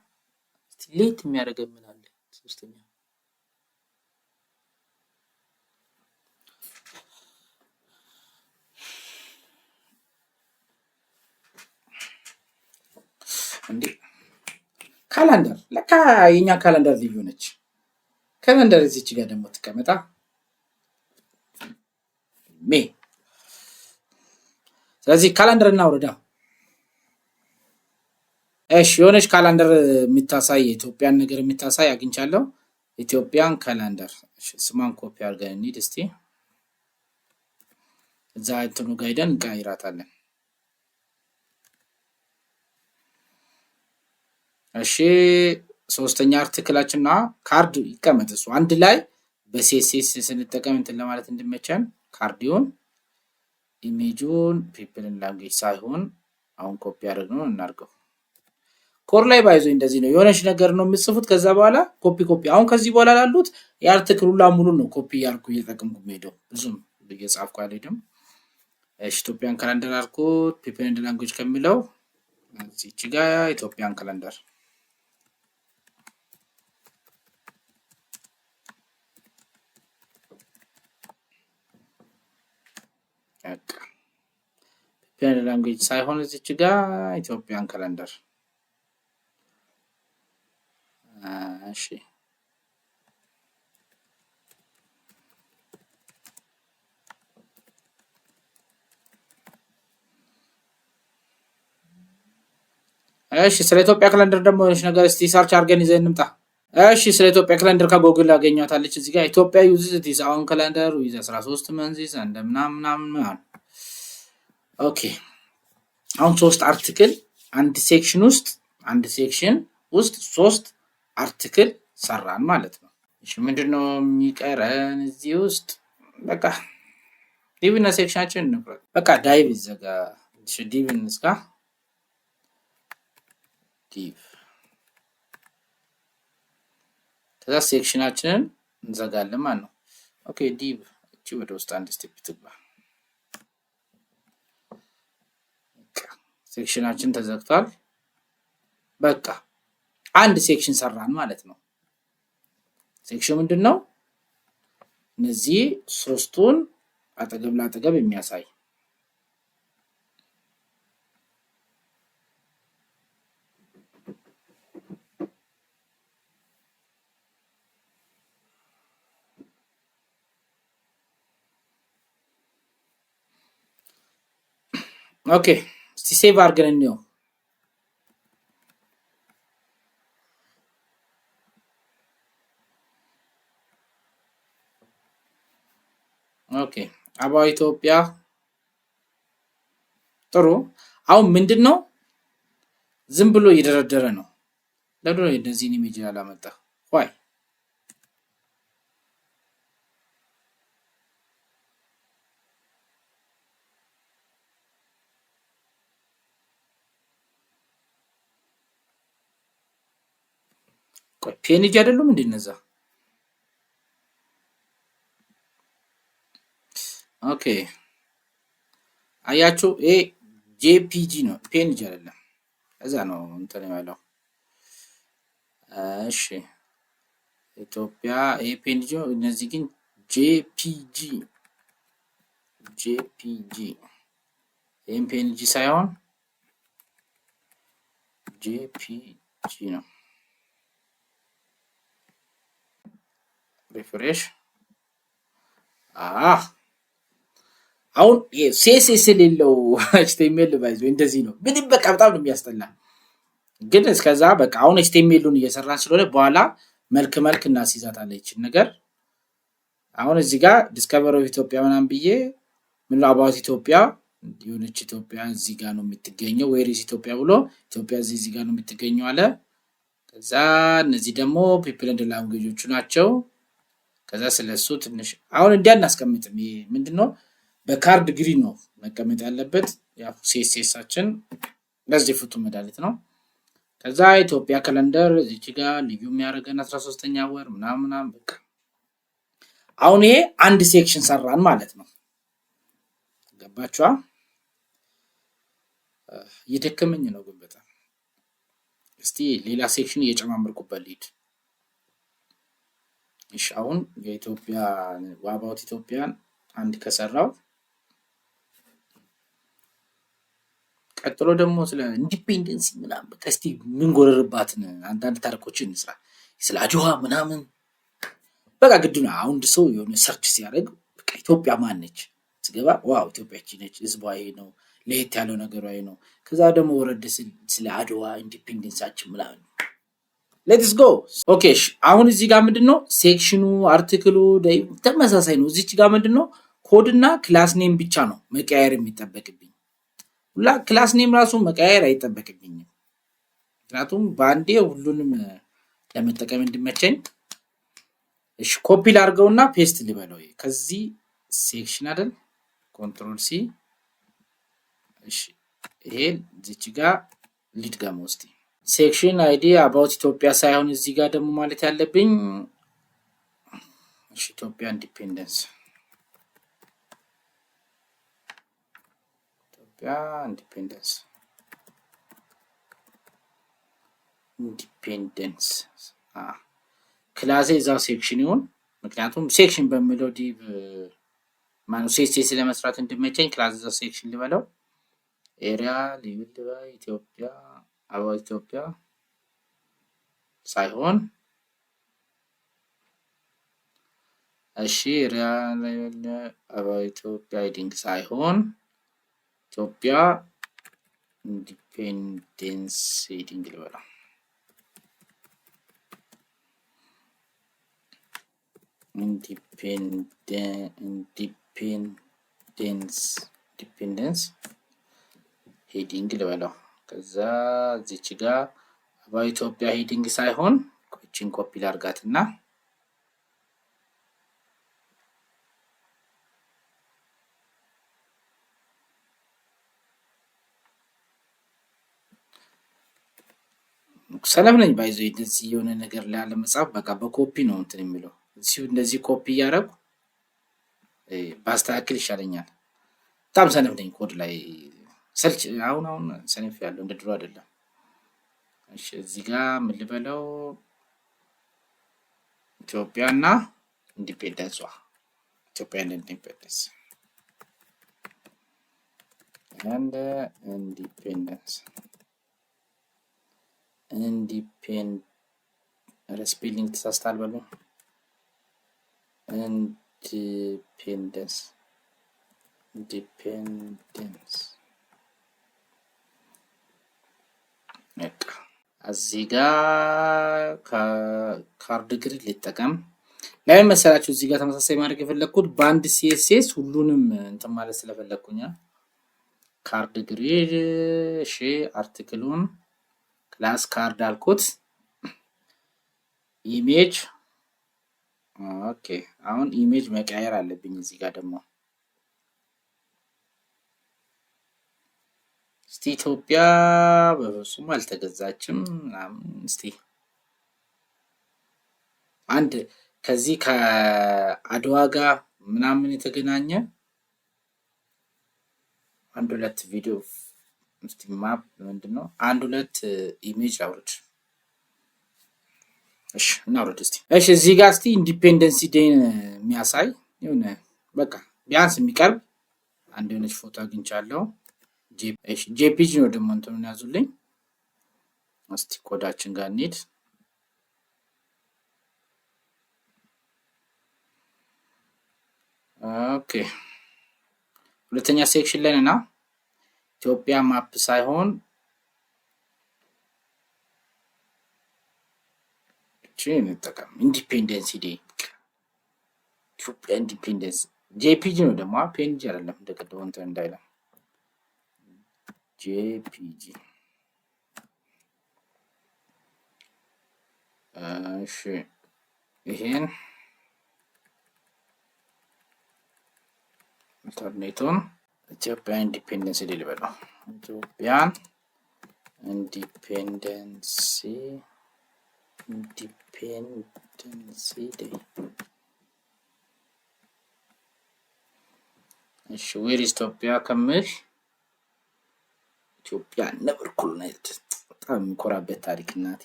እስቲ ሌት የሚያደርገን ምን አለ? ሶስተኛ እንዴ ካላንደር ለካ የኛ ካላንደር ልዩ ነች። ካላንደር እዚች ጋር ደግሞ ተቀመጣ ሜ። ስለዚህ ካላንደር እናውርዳ። እሺ የሆነች ካላንደር የምታሳይ የኢትዮጵያን ነገር የምታሳይ አግኝቻለሁ። ኢትዮጵያን ካላንደር። እሺ ስሟን ኮፒ አድርገን እንሂድ እስቲ። እዛ እንትኑ ጋር ሄደን እንቀይራታለን። እሺ ሶስተኛ አርቲክላችንና ካርድ ይቀመጥ። እሱ አንድ ላይ በሲኤስኤስ ስንጠቀም እንትን ለማለት እንድመቸን ካርዲውን ኢሜጁን ፒፕል ኤንድ ላንጉዌጅ ሳይሆን አሁን ኮፒ አድርገን እናድርገው። ኮር ላይ ባይዞ እንደዚህ ነው። የሆነች ነገር ነው የምትጽፉት። ከዛ በኋላ ኮፒ አሁን ከዚህ በኋላ ላሉት የአርቲክል ሁላ ሙሉ ነው ኮፒ ያርኩ እየተጠቀምኩ ሄደው ብዙም እየጻፍኩ አልሄድም። እሺ ኢትዮጵያን ካላንደር አልኩት። ፒፕል ኤንድ ላንጉዌጅ ከሚለው እዚች ጋር ኢትዮጵያን ካላንደር ፒፕል ኤንድ ላንጉዌጅ ሳይሆን እዚች ጋር ኢትዮጵያን ካላንደር። እሺ እሺ ስለ ኢትዮጵያ ካላንደር ደግሞ እሺ ነገር እስቲ ሰርች አድርገን ይዘን እንምጣ። እሺ ስለ ኢትዮጵያ ካላንደር ከጎግል አገኘታለች እዚህ ጋር ኢትዮጵያ ዩዝስ ዲስ አሁን ካላንደር ዊዝ 13 መንዚስ እንደ ምናምን። ኦኬ አሁን ሶስት አርቲክል አንድ ሴክሽን ውስጥ ሶስት አርቲክል ሰራን ማለት ነው። እሺ ምንድነው የሚቀረን እዚህ ውስጥ? በቃ ዲቭና ሴክሽናችን ነው። በቃ ዳይቭ ይዘጋ። እሺ ዲቭ እንስካ ዲቭ ከዛ ሴክሽናችንን እንዘጋለን ማለት ነው። ኦኬ ዲቭ እቺ ወደ ውስጥ አንድ ስቴፕ ትግባ። ሴክሽናችን ተዘግቷል። በቃ አንድ ሴክሽን ሰራን ማለት ነው። ሴክሽን ምንድነው? እነዚህ ሶስቱን አጠገብ ለአጠገብ የሚያሳይ ኦኬ እስቲ ሴቭ አድርገን እንየው። ኦኬ አባው ኢትዮጵያ ጥሩ። አሁን ምንድነው ዝም ብሎ እየደረደረ ነው። ለምን እንደዚህ ኢሜጅ ያላመጣ? ዋይ ቆይ ፒኤንጂ አይደሉም እንዴ እነዛ? ኦኬ አያችሁ ኤ ጄፒጂ ነው ፒኤንጂ አይደለም። እዛ ነው እንትን ያለው። እሺ ኢትዮጵያ ኤ ፒኤንጂ እነዚህ ግን ጄፒጂ ኤምፒኤንጂ ሳይሆን ጄፒጂ ነው። ሪፍሬሽ አሁን ሲኤስኤስ የሌለው ኤችቲኤምኤል ባይዞ እንደዚህ ነው። ምንም በቃ በጣም ነው የሚያስጠላ። ግን እስከዛ በቃ አሁን ኤችቲኤምኤሉን እየሰራን ስለሆነ በኋላ መልክ እናስይዛታለች ነገር። አሁን እዚህ ጋር ዲስከቨር ኦፍ ኢትዮጵያ ምናምን ብዬ ምን ነው አባውት ኢትዮጵያ የሆነች ኢትዮጵያ እዚህ ጋር ነው የምትገኘው። ዌሪስ ኢትዮጵያ ብሎ ኢትዮጵያ እዚህ ጋር ነው የምትገኘው አለ። ከዛ እነዚህ ደግሞ ፒፕል ኤንድ ላንጉዌጆቹ ናቸው። ከዛ ስለሱ ትንሽ አሁን እንዲያናስቀምጥም ይሄ ምንድነው በካርድ ግሪን ነው መቀመጥ ያለበት። ያው ሲኤስኤሳችን ለዚህ ፍቱ መዳሊት ነው። ከዛ ኢትዮጵያ ካላንደር እዚህ ጋር ልዩ የሚያደርገን 13ኛ ወር ምናምን በቃ አሁን ይሄ አንድ ሴክሽን ሰራን ማለት ነው። ገባችኋ? እየደከመኝ ነው ግን በጣም። እስቲ ሌላ ሴክሽን እየጨማመርኩበት ልሂድ። እሺ አሁን የኢትዮጵያ አባውት ኢትዮጵያን አንድ ከሰራው ቀጥሎ ደግሞ ስለ ኢንዲፔንደንስ ምናምን በቃ እስቲ ምን ጎረርባትን አንዳንድ ታሪኮችን እንስራ። ስለ አድዋ ምናምን በቃ ግድ ነው። አሁን ሰው የሆነ ሰርች ሲያደርግ በቃ ኢትዮጵያ ማን ነች ሲገባ ዋው ኢትዮጵያ እቺ ነች፣ ህዝቧ ይሄ ነው፣ ለየት ያለው ነገሯ ይሄ ነው። ከዛ ደግሞ ወረደ ስለ አድዋ ኢንዲፔንደንሳችን ምናምን ሌትስ ጎ። ኦኬ አሁን እዚህ ጋር ምንድነው ሴክሽኑ አርቲክሉ ተመሳሳይ ነው። እዚች ጋር ምንድነው ኮድና ክላስ ኔም ብቻ ነው መቀያየር የሚጠበቅብኝ። ሁላ ክላስ ኔም ራሱ መቀያየር አይጠበቅብኝም፣ ምክንያቱም በአንዴ ሁሉንም ለመጠቀም እንዲመቸኝ። እሺ ኮፒ ላድርገውና ፔስት ልበለው። ከዚህ ሴክሽን አይደል ኮንትሮል ሲ። እሺ ይሄ እዚች ጋር ልድገመው እስቲ። ሴክሽን አይዲ አባውት ኢትዮጵያ ሳይሆን እዚህ ጋር ደግሞ ማለት ያለብኝ እሺ ኢትዮጵያ ኢንዲፔንደንስ ክላሴ እዛው ሴክሽን ይሁን። ምክንያቱም ሴክሽን በሚለው ዲቭ ማኑ ሲኤስኤስ ለመስራት እንዲመቸኝ ክላስ እዛው ሴክሽን ልበለው። ኤሪያ ሌብል ኢትዮጵያ አባውት ኢትዮጵያ ሳይሆን እሺ ኤሪያ ሌብል አባውት ኢትዮጵያ ሄዲንግ ሳይሆን ኢትዮጵያ ኢንዲፔንደንስ ሄዲንግ ልበለው። ኢንዲፔንደንስ ሄዲንግ ልበለው። ከዛ እዚች ጋር በኢትዮጵያ ሄዲንግ ሳይሆን ኮችን ኮፒ ላርጋትና ሰላም ነኝ ባይዞ እንደዚህ የሆነ ነገር ላይ አለ መጻፍ በቃ በኮፒ ነው እንትን የሚለው እዚሁ እንደዚህ ኮፒ እያደረጉ ባስተካክል ይሻለኛል። በጣም ሰነፍ ነኝ ኮድ ላይ ሰልች አሁን ሰነፍ ያለው እንደ ድሮ አይደለም። እሺ እዚህ ጋር ምን ልበለው ኢትዮጵያና ኢንዲፔንደንስ ኢትዮጵያና ኢንዲፔንደንስ and independence ስፔሊንግ ተሳስታል በሉ ኢንዲፔንደንስ እዚህ ጋር ካርድ ግሪድ ልጠቀም ላይ መሰላችሁ። እዚህ ጋር ተመሳሳይ ማድረግ የፈለኩት በአንድ ሲኤስኤስ ሁሉንም እንትን ማለት ስለፈለኩኝ ካርድ ግሪድ እሺ አርቲክሉን ክላስ ካርድ አልኩት ኢሜጅ ኦኬ። አሁን ኢሜጅ መቀየር አለብኝ። እዚህ ጋር ደግሞ እስቲ ኢትዮጵያ በፍጹም አልተገዛችም እስቲ አንድ ከዚህ ከአድዋ ጋር ምናምን የተገናኘ አንድ ሁለት ቪዲዮ እስቲ ማፕ ምንድነው አንድ ሁለት ኢሜጅ አውርድ። እሺ እናውርድ እስቲ። እሺ እዚህ ጋር እስቲ ኢንዲፔንደንስ ዴይን የሚያሳይ የሆነ በቃ ቢያንስ የሚቀርብ አንድ የሆነች ፎቶ አግኝቻለሁ። ጄፒጂ ነው ደግሞ እንትኑን ያዙልኝ። እስቲ ኮዳችን ጋር እንሂድ። ኦኬ ሁለተኛ ሴክሽን ላይ ነና ኢትዮጵያ ማፕ ሳይሆን ቼን ተጠቀም ኢንዲፔንደንስ ዴይ ኢትዮጵያ ኢንዲፔንደንስ ጄፒጂ ነው ደግሞ ፔንጂ አይደለም እንደቀደው እንትን እንዳይለም ጄፒጂ እሺ ይሄን ኢንተርኔቱን ኢትዮጵያ ኢንዲፔንደንስ ዴይ ልበለው። ኢትዮጵያን ኢንዲፔንደንስ ዴይ እሺ ዌር ኢትዮጵያ ከምል ኢትዮጵያ ነበር ኮሎናይዝድ በጣም የሚኮራበት ታሪክ እናቴ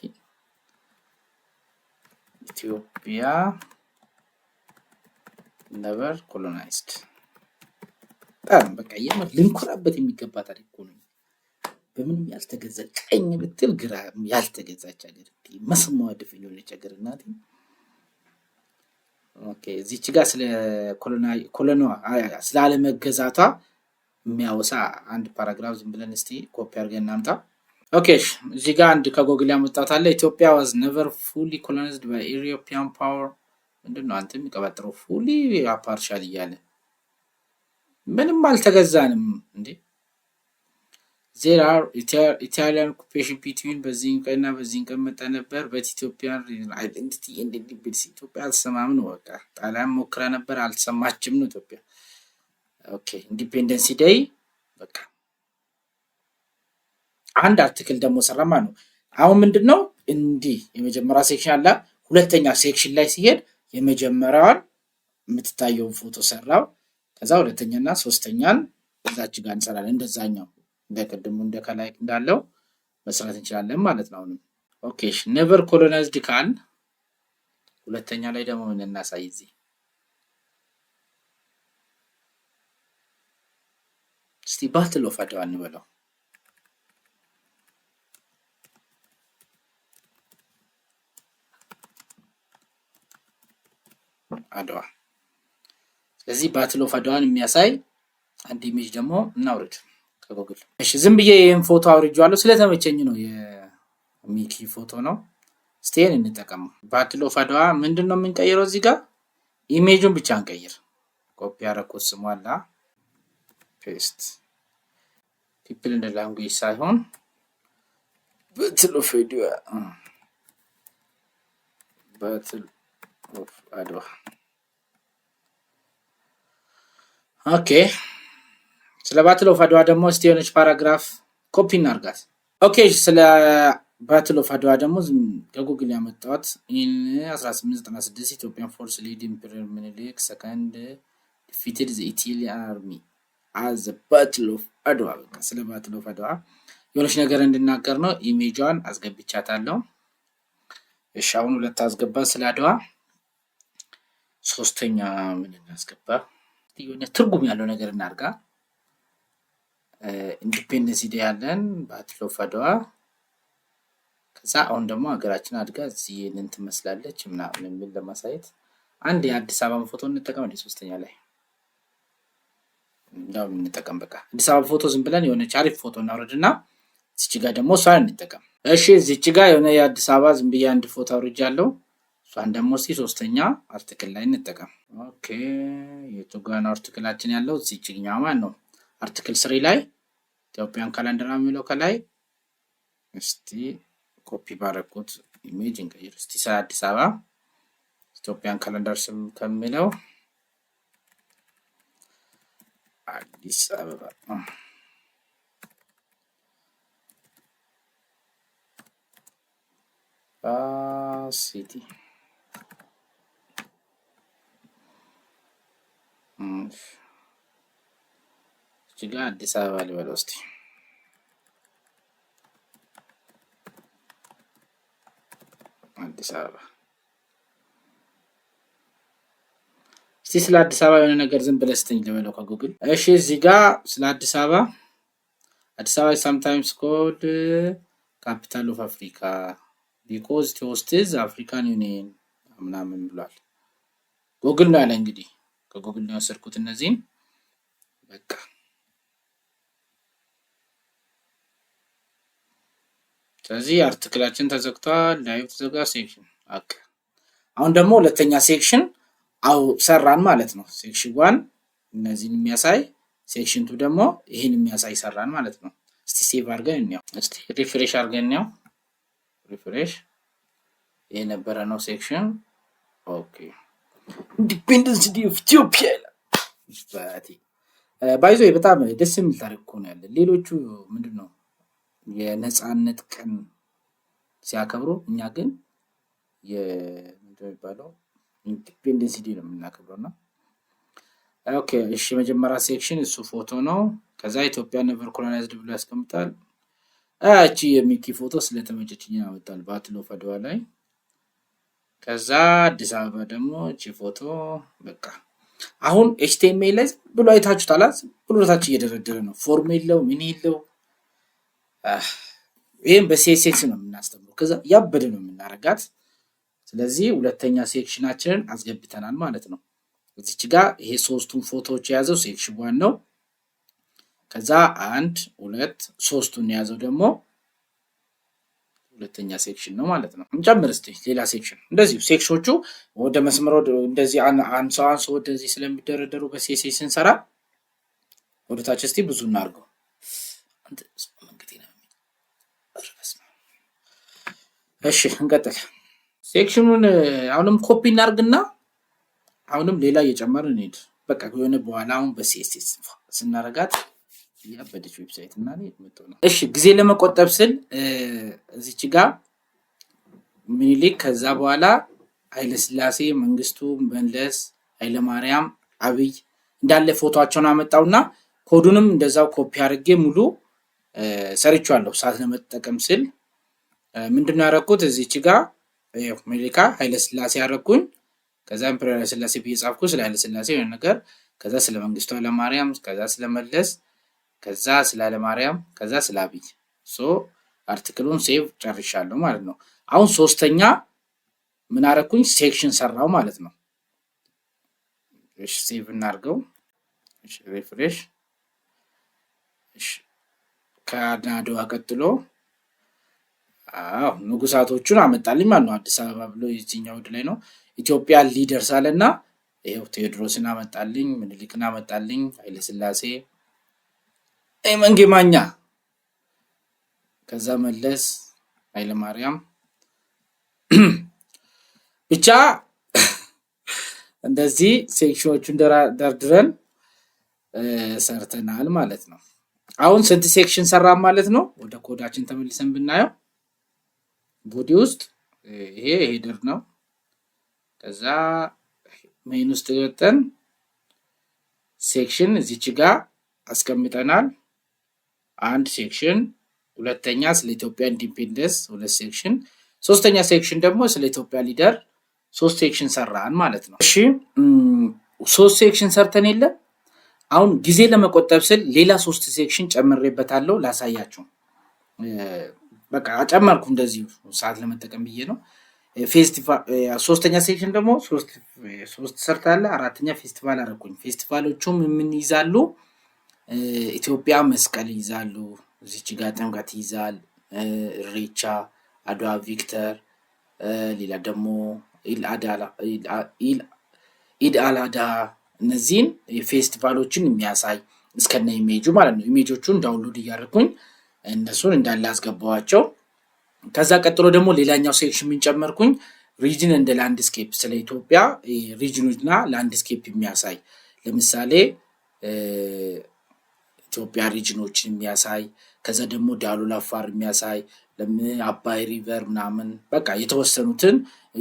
ኢትዮጵያ ነበር ኮሎናይዝድ በጣም በቃ የምር ልንኮራበት የሚገባ ታሪክ ነው። በምንም ያልተገዛ ቀኝ ብትል ግራ ያልተገዛች ሀገር መስማው ደፍኝ የሆነች ሀገር እናቴ። ኦኬ እዚች ጋር ስለ ኮሎና ስላለ መገዛቷ የሚያወሳ አንድ ፓራግራፍ ዝም ብለን እስቲ ኮፒ አድርገን እናምጣ። ኦኬ እዚህ ጋር አንድ ከጎግል ያመጣሁት አለ ኢትዮጵያ was never fully colonized by European power ምንድነው አንተ የሚቀባጥረው fully partial እያለ ምንም አልተገዛንም እንዴ? there are Italian occupation between በዚህ ቀንና በዚህ ቀን መጣ ነበር በኢትዮጵያን identity and independence ኢትዮጵያ አልሰማም ነው በቃ ጣሊያን ሞክራ ነበር አልሰማችም ነው ኢትዮጵያ። ኦኬ ኢንዲፔንደንስ ዴይ በቃ አንድ አርቲክል ደግሞ ሰራማ ነው። አሁን ምንድነው እንዲህ የመጀመሪያ ሴክሽን አለ። ሁለተኛ ሴክሽን ላይ ሲሄድ የመጀመሪያውን የምትታየውን ፎቶ ሰራው። ከዛ ሁለተኛና ሶስተኛን እዛች ጋር እንሰራለን። እንደዛኛው እንደቀደሙ እንደከላይ እንዳለው መስራት እንችላለን ማለት ነው። አሁን ኦኬ never colonized ካል ሁለተኛ ላይ ደግሞ ምን እናሳይ እዚህ እስቲ ባትል ኦፍ አድዋ እንበለው። አድዋ ስለዚህ ባትል ኦፍ አድዋን የሚያሳይ አንድ ኢሜጅ ደግሞ እናውርድ ከጉግል። እሺ ዝም ብዬ ይሄን ፎቶ አውርጄዋለሁ ስለተመቸኝ ነው። የሚኪ ፎቶ ነው። እስቲ ይሄን እንጠቀመው። ባትል ኦፍ አድዋ ምንድነው የምንቀይረው? እዚህ ጋር ኢሜጁን ብቻ እንቀይር። ኮፒ ያደረኩት ስሙ አለ ፔስት ፒፕል እንደ ላንጉዌጅ ሳይሆን ባትል ኦፍ አድዋ ባትል ኦፍ አድዋ። ኦኬ ስለ ባትል ኦፍ አድዋ ደግሞ እስቲ የሆነች ፓራግራፍ ኮፒ እናርጋት። ኦኬ ስለ ባትል ኦፍ አድዋ ደግሞ ከጉግል ያመጣሁት ኢን 1896 ኢትዮጵያን ፎርስ ሊድ ኢምፔረር ምኒልክ ሰከንድ ዲፊትድ ዘ ኢታሊያን አርሚ አዝ ባትል ኦፍ አድዋ። በቃ ስለ ባትል ኦፍ አድዋ የሆነች ነገር እንድናገር ነው። ኢሜጇን አስገብቻታለሁ። እሺ አሁን ሁለት አስገባ ስለ አድዋ። ሶስተኛ ምን እናስገባ? የሆነ ትርጉም ያለው ነገር እናርጋ። ኢንዲፔንደንስ ዴይ ያለን ባትል ኦፍ አድዋ። ከዛ አሁን ደግሞ ሀገራችን አድጋ እዚህ ምን ትመስላለች ምናምን የሚል ለማሳየት አንድ የአዲስ አበባ ፎቶ እንጠቀም። እንደ ሶስተኛ ላይ እንዳው እንጠቀም። በቃ አዲስ አበባ ፎቶ ዝም ብለን የሆነች አሪፍ ፎቶ እናወርድና እዚች ጋር ደግሞ እሷን እንጠቀም። እሺ እዚች ጋር የሆነ የአዲስ አበባ ዝም ብዬ አንድ ፎቶ አውርጃለሁ። እሷን ደግሞ እስኪ ሶስተኛ አርቲክል ላይ እንጠቀም። ኦኬ የቱ ጋር ነው አርቲክላችን ያለው? እዚችኛው ማን ነው አርቲክል 3 ላይ ኢትዮጵያን ካላንደር የሚለው ከላይ እስቲ ኮፒ ባረኩት ኢሜጅ እንቀይር። እስቲ ስለ አዲስ አበባ ኢትዮጵያን ካላንደር ስም ከሚለው አዲስ አበባ ሲቲ እዚህ ጋር አዲስ አበባ ልበለው እስቲ። አዲስ አበባ እስቲ ስለ አዲስ አበባ የሆነ ነገር ዝም ብለህ ስትኝ ልበለው ከጉግል። እሺ እዚህ ጋር ስለ አዲስ አበባ sometimes called capital of Africa because it hosts African Union ምናምን ብሏል። ጉግል ነው ያለ እንግዲህ ከጉግል ነው ያሰርኩት እነዚህን በቃ። ስለዚህ አርቲክላችን ተዘግቷል። ላይቭ ተዘጋ ሴክሽን አቅ አሁን ደግሞ ሁለተኛ ሴክሽን አው ሰራን ማለት ነው። ሴክሽን 1 እነዚህን የሚያሳይ ሴክሽን 2 ደግሞ ይሄን የሚያሳይ ሰራን ማለት ነው። እስቲ ሴቭ አድርገን እንየው። እስቲ ሪፍሬሽ አድርገን እንየው። ሪፍሬሽ ይሄ ነበረ ነው ሴክሽን። ኦኬ ኢንዲፔንደንስ ዴይ ኦፍ ኢትዮጵያ ባይዞ በጣም ደስ የሚል ታሪክ እኮ ነው ያለ። ሌሎቹ ምንድነው የነጻነት ቀን ሲያከብሩ እኛ ግን ምንድነው የሚባለው ኢንዲፔንደንስ ዴይ ነው የምናከብረውና ኦኬ እሺ መጀመሪያ ሴክሽን እሱ ፎቶ ነው። ከዛ ኢትዮጵያ ነቨር ኮሎናይዝድ ብሎ ያስቀምጣል። እቺ የሚኪ ፎቶ ስለተመቸችኝ ያመጣል ባትል ኦፍ አድዋ ላይ። ከዛ አዲስ አበባ ደግሞ እቺ ፎቶ በቃ አሁን ኤችቲኤምኤል ላይ ብሎ አይታችሁታል። ብሎ ታች እየደረደረ ነው። ፎርም የለው ምን የለው። ይሄን በሲኤስኤስ ነው የምናስተምረው። ከዛ ያበደ ነው የምናረጋት። ስለዚህ ሁለተኛ ሴክሽናችንን አስገብተናል ማለት ነው። እዚች ጋር ይሄ ሶስቱን ፎቶዎች የያዘው ሴክሽን 1 ነው። ከዛ 1 2 3ቱን የያዘው ደግሞ ሁለተኛ ሴክሽን ነው ማለት ነው። እንጨምር እስቲ ሌላ ሴክሽን። እንደዚህ ሴክሽኖቹ ወደ መስመር እንደዚህ አንሶ ወደዚህ ስለሚደረደሩ በሲኤስኤስ እንሰራ ወደ ታች እስቲ ብዙ እናርገው። እሺ እንቀጥል። ሴክሽኑን አሁንም ኮፒ እናርግና አሁንም ሌላ እየጨመርን እንሂድ። በቃ የሆነ በኋላ አሁን በሲኤስኤስ ስናረጋት ያበደች ዌብሳይት እና ነው። እሺ ጊዜ ለመቆጠብ ስል እዚች ጋር ምኒልክ ከዛ በኋላ ኃይለ ሥላሴ፣ መንግስቱ፣ መለስ፣ ኃይለ ማርያም፣ አብይ እንዳለ ፎቶአቸውን አመጣውና ኮዱንም እንደዛው ኮፒ አድርጌ ሙሉ ሰርቻለሁ። ሰዓት ለመጠቀም ስል ምንድነው ያደረኩት? እዚች ጋር ምኒልክ ኃይለ ሥላሴ ያደረኩኝ። ከዛ ኢምፔሪያል ኃይለ ሥላሴ ቢጻፍኩ ስለ ኃይለ ሥላሴ የሆነ ነገር፣ ከዛ ስለ መንግስቱ ኃይለ ማርያም፣ ከዛ ስለ መለስ፣ ከዛ ስለ ኃይለ ማርያም፣ ከዛ ስለ አብይ አርቲክሉን ሴቭ ጨርሻለሁ ማለት ነው። አሁን ሶስተኛ ምን አደረኩኝ? ሴክሽን ሰራው ማለት ነው። እሺ ሴቭ እናድርገው። እሺ ሪፍሬሽ። እሺ ከአድዋ ቀጥሎ ንጉሳቶቹን አመጣልኝ ማለት ነው። አዲስ አበባ ብሎ የዚህኛው ላይ ነው ኢትዮጵያ ሊደርስ አለና ይሄው ቴዎድሮስን አመጣልኝ፣ ምኒልክን አመጣልኝ፣ ኃይለ ሥላሴ፣ መንጌ ማኛ፣ ከዛ መለስ፣ ኃይለ ማርያም ብቻ እንደዚህ ሴክሽኖቹን ደርድረን ሰርተናል ማለት ነው። አሁን ስንት ሴክሽን ሰራን ማለት ነው? ወደ ኮዳችን ተመልሰን ብናየው ቦዲ ውስጥ ይሄ ሄደር ነው። ከዛ ሜን ውስጥ ገብተን ሴክሽን እዚች ጋር አስቀምጠናል። አንድ ሴክሽን፣ ሁለተኛ ስለ ኢትዮጵያ ኢንዲፔንደንስ 2 ሴክሽን፣ ሶስተኛ ሴክሽን ደግሞ ስለ ኢትዮጵያ ሊደር 3 ሴክሽን ሰራን ማለት ነው። እሺ 3 ሴክሽን ሰርተን የለ አሁን ጊዜ ለመቆጠብ ስል ሌላ 3 ሴክሽን ጨምሬበታለሁ ላሳያችሁ። በቃ ጨመርኩ እንደዚህ ሰዓት ለመጠቀም ብዬ ነው። ፌስቲቫል ሶስተኛ ሴክሽን ደግሞ 3 ሰርታለ። አራተኛ ፌስቲቫል አረኩኝ። ፌስቲቫሎቹም ምን ይዛሉ? ኢትዮጵያ መስቀል ይዛሉ፣ እዚች ጋር ጥምቀት ይዛል፣ ኢሬቻ፣ አድዋ፣ ቪክተር፣ ሌላ ደግሞ ኢድ አል አድሃ እነዚህን ፌስቲቫሎችን የሚያሳይ እስከነ ኢሜጁ ማለት ነው። ኢሜጆቹን ዳውንሎድ እያደረኩኝ እነሱን እንዳለ አስገባዋቸው። ከዛ ቀጥሎ ደግሞ ሌላኛው ሴክሽን ምን ጨመርኩኝ? ሪጅን እንደ ላንድስኬፕ ስለ ኢትዮጵያ ሪጅኖችና ላንድስኬፕ የሚያሳይ ለምሳሌ ኢትዮጵያ ሪጅኖችን የሚያሳይ ከዛ ደግሞ ዳሎል አፋር የሚያሳይ አባይ ሪቨር ምናምን በቃ የተወሰኑትን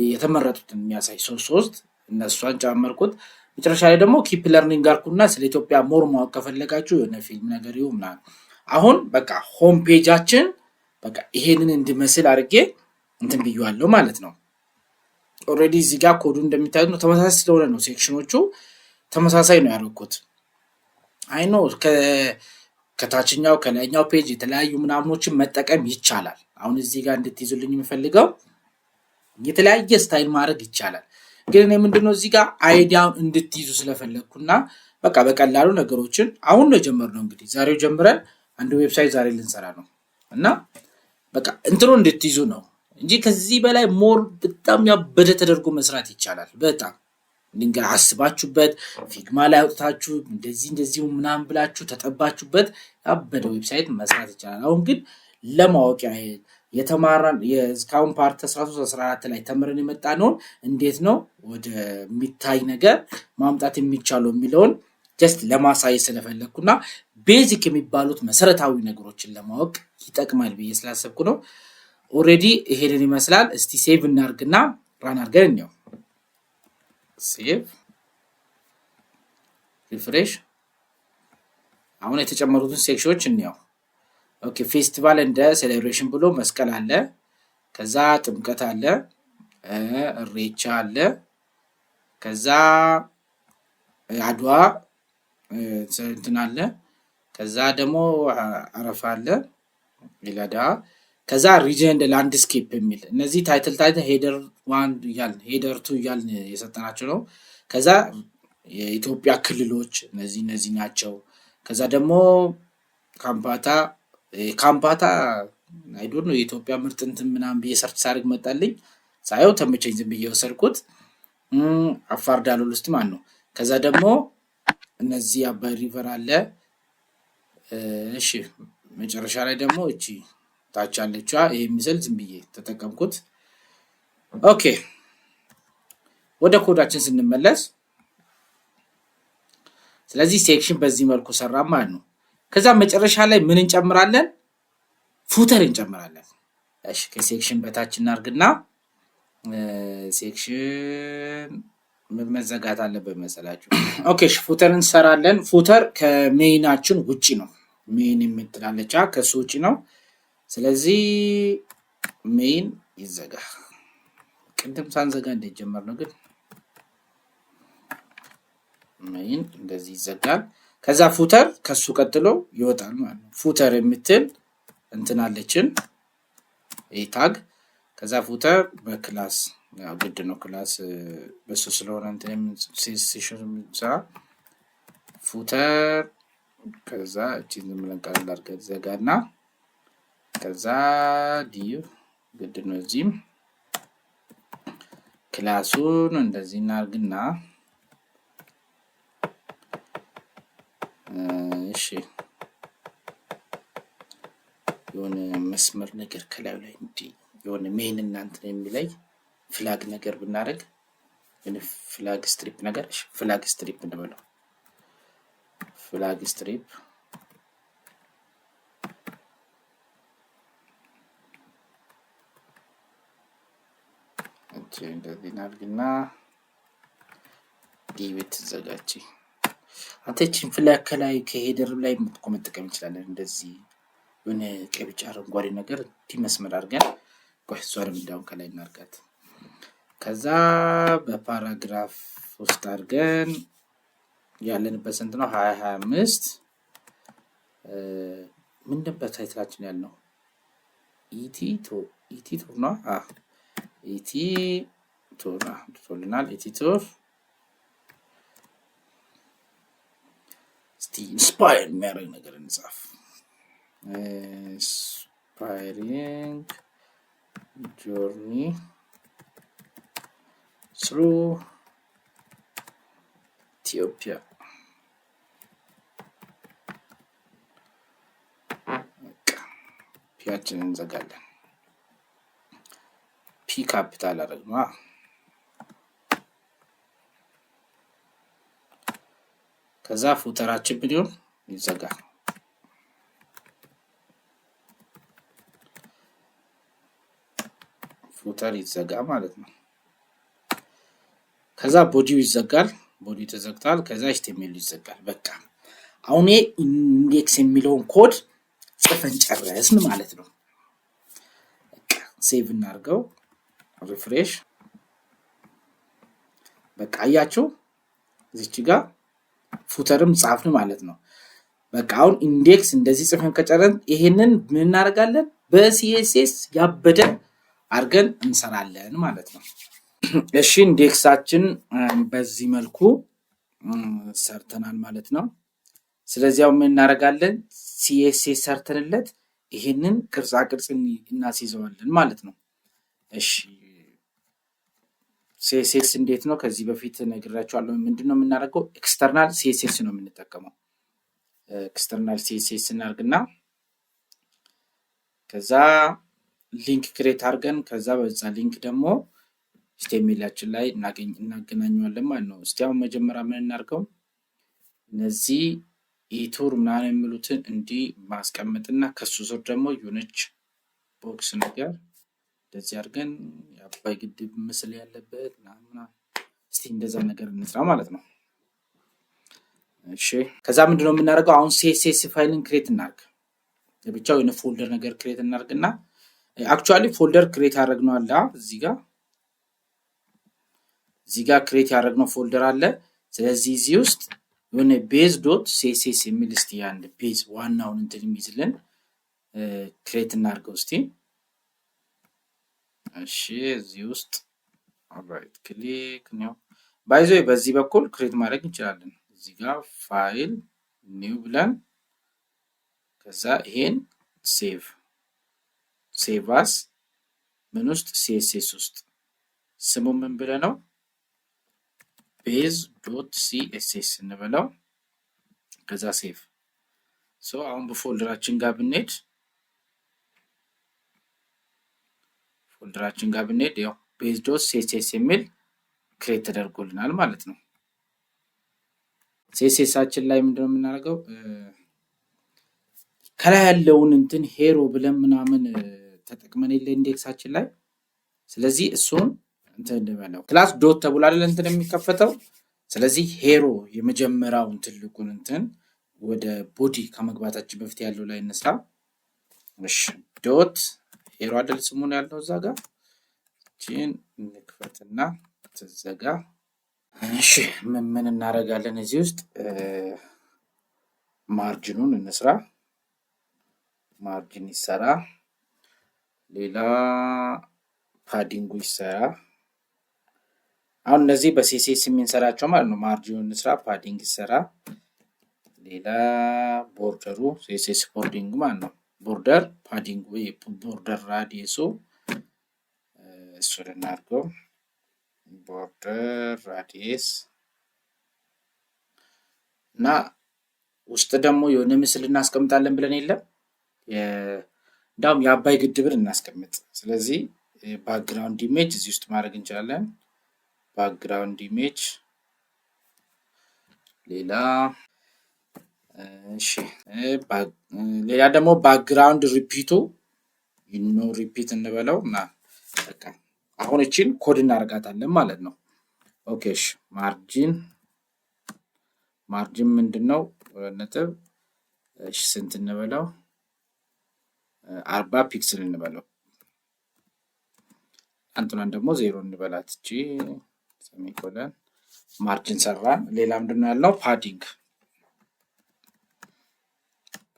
የተመረጡትን የሚያሳይ 3 እነሷን ጨመርኩት። መጨረሻ ላይ ደግሞ ኪፕ ለርኒንግ አልኩና ስለ ኢትዮጵያ ሞር ማወቅ ከፈለጋችሁ የሆነ ፊልም ነገር ይሁን ምናምን። አሁን በቃ ሆም ፔጃችን በቃ ይሄንን እንድመስል አድርጌ እንትን ብየዋለሁ ማለት ነው። ኦልሬዲ እዚህ ጋር ኮዱ እንደሚታዩት ነው። ተመሳሳይ ስለሆነ ነው ሴክሽኖቹ ተመሳሳይ ነው ያደረኩት። አይ ኖ ከታችኛው ከላይኛው ፔጅ የተለያዩ ምናምኖችን መጠቀም ይቻላል። አሁን እዚህ ጋር እንድትይዙልኝ የምፈልገው የተለያየ ስታይል ማድረግ ይቻላል። ግን እኔ ምንድነው እዚህ ጋር አይዲያውን እንድትይዙ ስለፈለኩና በቃ በቀላሉ ነገሮችን አሁን ነው የጀመርነው። እንግዲህ ዛሬው ጀምረን አንድ ዌብሳይት ዛሬ ልንሰራ ነው እና በቃ እንትኑ እንድትይዙ ነው እንጂ ከዚህ በላይ ሞር በጣም ያበደ ተደርጎ መስራት ይቻላል። በጣም ድንጋ አስባችሁበት ፊግማ ላይ አውጥታችሁ እንደዚህ ምናምን ብላችሁ ተጠባችሁበት ያበደ ዌብሳይት መስራት ይቻላል። አሁን ግን ለማወቅ ያህል የተማራን የስካውን ፓርት 13-14 ላይ ተምረን የመጣነው እንዴት ነው ወደ የሚታይ ነገር ማምጣት የሚቻለው የሚለውን ጀስት ለማሳየት ስለፈለኩና ቤዚክ የሚባሉት መሰረታዊ ነገሮችን ለማወቅ ይጠቅማል ብዬ ስላሰብኩ ነው። ኦሬዲ ይሄንን ይመስላል። እስቲ ሴቭ እናርግና ራን አድርገን እንየው። ሴቭ ሪፍሬሽ። አሁን የተጨመሩትን ሴክሽኖች እንየው። ኦኬ ፌስቲቫል እንደ ሴሌብሬሽን ብሎ መስቀል አለ፣ ከዛ ጥምቀት አለ፣ ኢሬቻ አለ፣ ከዛ አድዋ እንትን አለ፣ ከዛ ደግሞ አረፋ አለ፣ ኢላዳ፣ ከዛ ሪጅን እንደ ላንድስኬፕ የሚል እነዚህ ታይትል ሄደር 1 ይያልን ሄደር 2 ይያልን የሰጠናቸው ነው። ከዛ የኢትዮጵያ ክልሎች እነዚህ ናቸው። ከዛ ደግሞ ካምፓታ አይ ዶንት ኖ የኢትዮጵያ ምርጥ እንትን ምናምን ብዬ ሰርች ሳርግ መጣልኝ። ሳየው ተመቸኝ ዝም ብዬ ወሰድኩት። አፋር ዳሎል ውስጥ ማን ነው። ከዛ ደግሞ እነዚህ አባይ ሪቨር አለ። እሺ መጨረሻ ላይ ደግሞ እቺ ታች አለችዋ። ይሄ ምስል ዝም ብዬ ተጠቀምኩት። ኦኬ ወደ ኮዳችን ስንመለስ ስለዚህ ሴክሽን በዚህ መልኩ ሰራ ማለት ነው። ከዛ መጨረሻ ላይ ምን እንጨምራለን? ፉተር እንጨምራለን። እሺ ከሴክሽን በታች እናርግና ሴክሽን ምን መዘጋት አለበት መሰላችሁ? ኦኬ ፉተር እንሰራለን። ፉተር ከሜይናችን ውጪ ነው። ሜይን የምትላለቻ ከሱ ውጪ ነው። ስለዚህ ሜይን ይዘጋ። ቅድም ሳንዘጋ እንደጀመር ነው ግን ሜይን እንደዚህ ይዘጋል። ከዛ ፉተር ከሱ ቀጥሎ ይወጣል ማለት ነው። ፉተር የምትል እንትን አለችን ታግ። ከዛ ፉተር በክላስ ያው ግድ ነው ክላስ በሱ ስለሆነ እንትን ሴሽን የምንሰራ ፉተር። ከዛ እቺ ዝም ብለን ቀላል አድርገን ዘጋና ከዛ ዲቭ ግድ ነው እዚህም ክላሱን እንደዚህ እናርግና እሺ የሆነ መስመር ነገር ከላዩ ላይ እንዲ የሆነ ሜን እናንተ የሚለይ ፍላግ ነገር ብናረግ ፍላግ ስትሪፕ ነገር ፍላግ ስትሪፕ እንበለው ፍላግ ስትሪፕ እንደዚህ እናርግና ዲቪት ዘጋቺ አተችን ፍላግ ከላይ ከሄደር ላይ መጠቀም እንችላለን እንደዚህ ወነ ቀብጫ አረንጓዴ ነገር መስመር አድርገን ቆይሷንም እንዳው ከላይ እናርጋት ከዛ በፓራግራፍ ውስጥ አድርገን ያለንበት ስንት ነው 2025 ምን ነበር ታይትላችን ያልነው ኢቲ ቱ ነው ኢቲ ቱ ቶልናል ኢቲ ቱ ስቲ ኢንስፓየር የሚያደርግ ነገር እንጻፍ inspiring journey through Ethiopia. ፒያችንን እንዘጋለን ፒ ካፒታል አደረግነዋ ከዛ ፉተራችን ቢሆን ይዘጋል ፉተር ይዘጋ ማለት ነው ከዛ ቦዲው ይዘጋል ቦዲ ተዘግቷል ከዛ HTML ይዘጋል በቃ አሁን ኢንዴክስ የሚለውን ኮድ ጽፈን ጨረስን ማለት ነው በቃ ሴቭ እናርገው ሪፍሬሽ በቃ አያችሁ እዚች ጋር ፉተርም ጻፍን ማለት ነው በቃ አሁን ኢንዴክስ እንደዚህ ጽፈን ከጨረስን ይሄንን ምን እናደርጋለን በCSS ያበደ አርገን እንሰራለን ማለት ነው እሺ ኢንዴክሳችን በዚህ መልኩ ሰርተናል ማለት ነው ስለዚህ አሁን ምን እናደርጋለን CSS ሰርተንለት ይሄንን ቅርጻ ቅርጽ እናስይዘዋለን ማለት ነው እሺ CSS እንዴት ነው ከዚህ በፊት ነግራችኋለሁ ምንድነው የምናደርገው ኤክስተርናል CSS ነው የምንጠቀመው ኤክስተርናል CSS እናርግና ከዛ ሊንክ ክሬት አድርገን ከዛ በዛ ሊንክ ደግሞ HTMLያችን ላይ እናገናኘዋለን ማለት ነው እስቲ አሁን መጀመሪያ ምን እናርገው እነዚህ ኢቱር ምናምን የሚሉትን እንዲ ማስቀመጥና ከሱ ዙር ደግሞ ዩኒች ቦክስ ነገር እንደዚህ አድርገን ያባይ ግድብ ምስል ያለበት ምናምን እስቲ እንደዛ ነገር እንስራ ማለት ነው እሺ ከዛ ምንድነው የምናደርገው አሁን CSS ፋይልን ክሬት እናርግ ለብቻው የሆነ ፎልደር ነገር ክሬት እናርግና አክቹአሊ ፎልደር ክሬት ያደረግነው አለ እዚህ ጋር ክሬት ያደረግነው ፎልደር አለ ስለዚህ እዚህ ውስጥ የሆነ base.css የሚል እስቲ አንድ ቤዝ ዋናውን እንትን የሚይዝልን ክሬት እናርገው እስቲ እሺ እዚህ ውስጥ ራይት ክሊክ ነው ባይዘይ በዚህ በኩል ክሬት ማድረግ እንችላለን እዚህ ጋር ፋይል ኒው ብለን ከዛ ይሄን ሴቭ አስ ምን ውስጥ CSS ውስጥ ስሙ ምን ብለን ነው base.css እንበለው ከዛ ሴቭ አሁን በፎልደራችን ጋር ብንሄድ ያው base.css የሚል ክሬት ተደርጎልናል ማለት ነው CSSአችን ላይ ምንድነው የምናደርገው ከላይ ያለውን እንትን ሄሮ ብለን ምናምን ተጠቅመን ኢንዴክሳችን ላይ ስለዚህ እሱን እንትን እንደበለው ክላስ ዶት ተብሎ አይደል እንትን የሚከፈተው ስለዚህ ሄሮ የመጀመሪያውን ትልቁን እንትን ወደ ቦዲ ከመግባታችን በፊት ያለው ላይ እንስራ እሺ ዶት ሄሮ አይደል ስሙን ያለው እዛ ጋር ጂን እንክፈትና ተዘጋ እሺ ምን እናደርጋለን እዚህ ውስጥ ማርጂኑን እንስራ ማርጂን ይሰራ ሌላ ፓዲንጉ ይሰራ አሁን እነዚህ በCSS የምንሰራቸው ማለት ነው ማርጂኑን እንስራ ፓዲንግ ይሰራ ሌላ ቦርደሩ CSS ቦርዲንግ ማለት ነው ቦርደር ፓዲንግ ወይ ቦርደር ራዲየሱ እሱን እናድርገው። ቦርደር ራዲየስ እና ውስጥ ደግሞ የሆነ ምስል እናስቀምጣለን ብለን የለም? እንዳውም የአባይ ግድብን እናስቀምጥ። ስለዚህ ባክግራውንድ ኢሜጅ እዚህ ውስጥ ማድረግ እንችላለን። ባክግራውንድ ኢሜጅ ሌላ እሺ፣ ሌላ ደግሞ ባክግራውንድ ሪፒቱ ኖ ሪፒት እንበለው እና በቃ አሁን እቺን ኮድ እናደርጋታለን ማለት ነው። ኦኬ እሺ፣ ማርጂን ምንድነው? ነጥብ እሺ፣ ስንት እንበለው? 40 ፒክስል እንበለው። አንተናን ደግሞ 0 እንበላት። እቺ ሴሚኮለን ማርጂን ሰራን። ሌላ ምንድነው ያለው?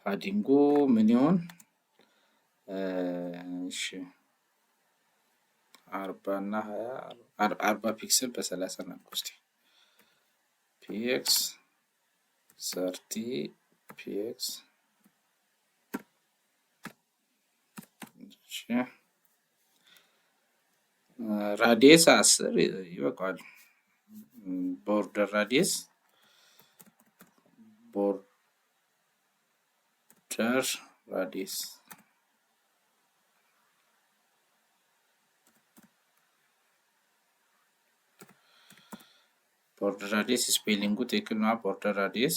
ፓዲንጉ ምን ይሁን? እሺ 40 እና 20 40 ፒክስል በ30 ነው። እስቲ ፒኤክስ 30 ፒኤክስ እሺ ራዲየስ 10 ይበቃዋል። ቦርደር ራዲየስ ቦርደር ራዲየስ ስፔሊንጉ ትክክል ነው። ቦርደር ራዲየስ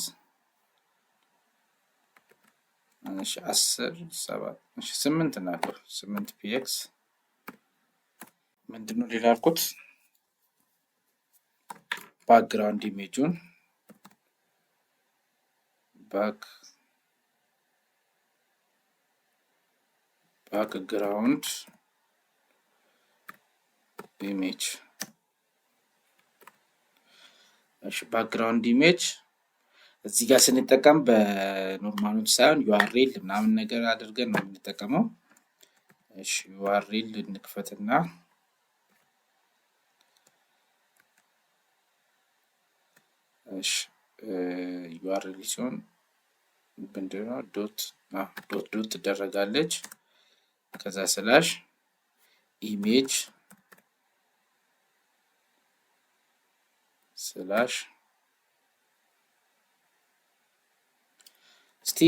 እሺ 10 7 እሺ 8 እናድርገው። 8 ፒኤክስ ምንድነው ሌላ አልኩት? ባክግራውንድ ኢሜጁን ባክግራውንድ ኢሜጅ እሺ ባክግራውንድ ኢሜጅ እዚህ ጋር ስንጠቀም በኖርማሉ ሳይሆን ዩአርኤል ምናምን ነገር አድርገን ነው የምንጠቀመው። እሺ ዩአርኤል እንክፈትና እሺ ዩአርኤል ሲሆን ምንድነው ዶት ትደረጋለች። ከዛ ስላሽ ኢሜጅ ስላሽ እስቲ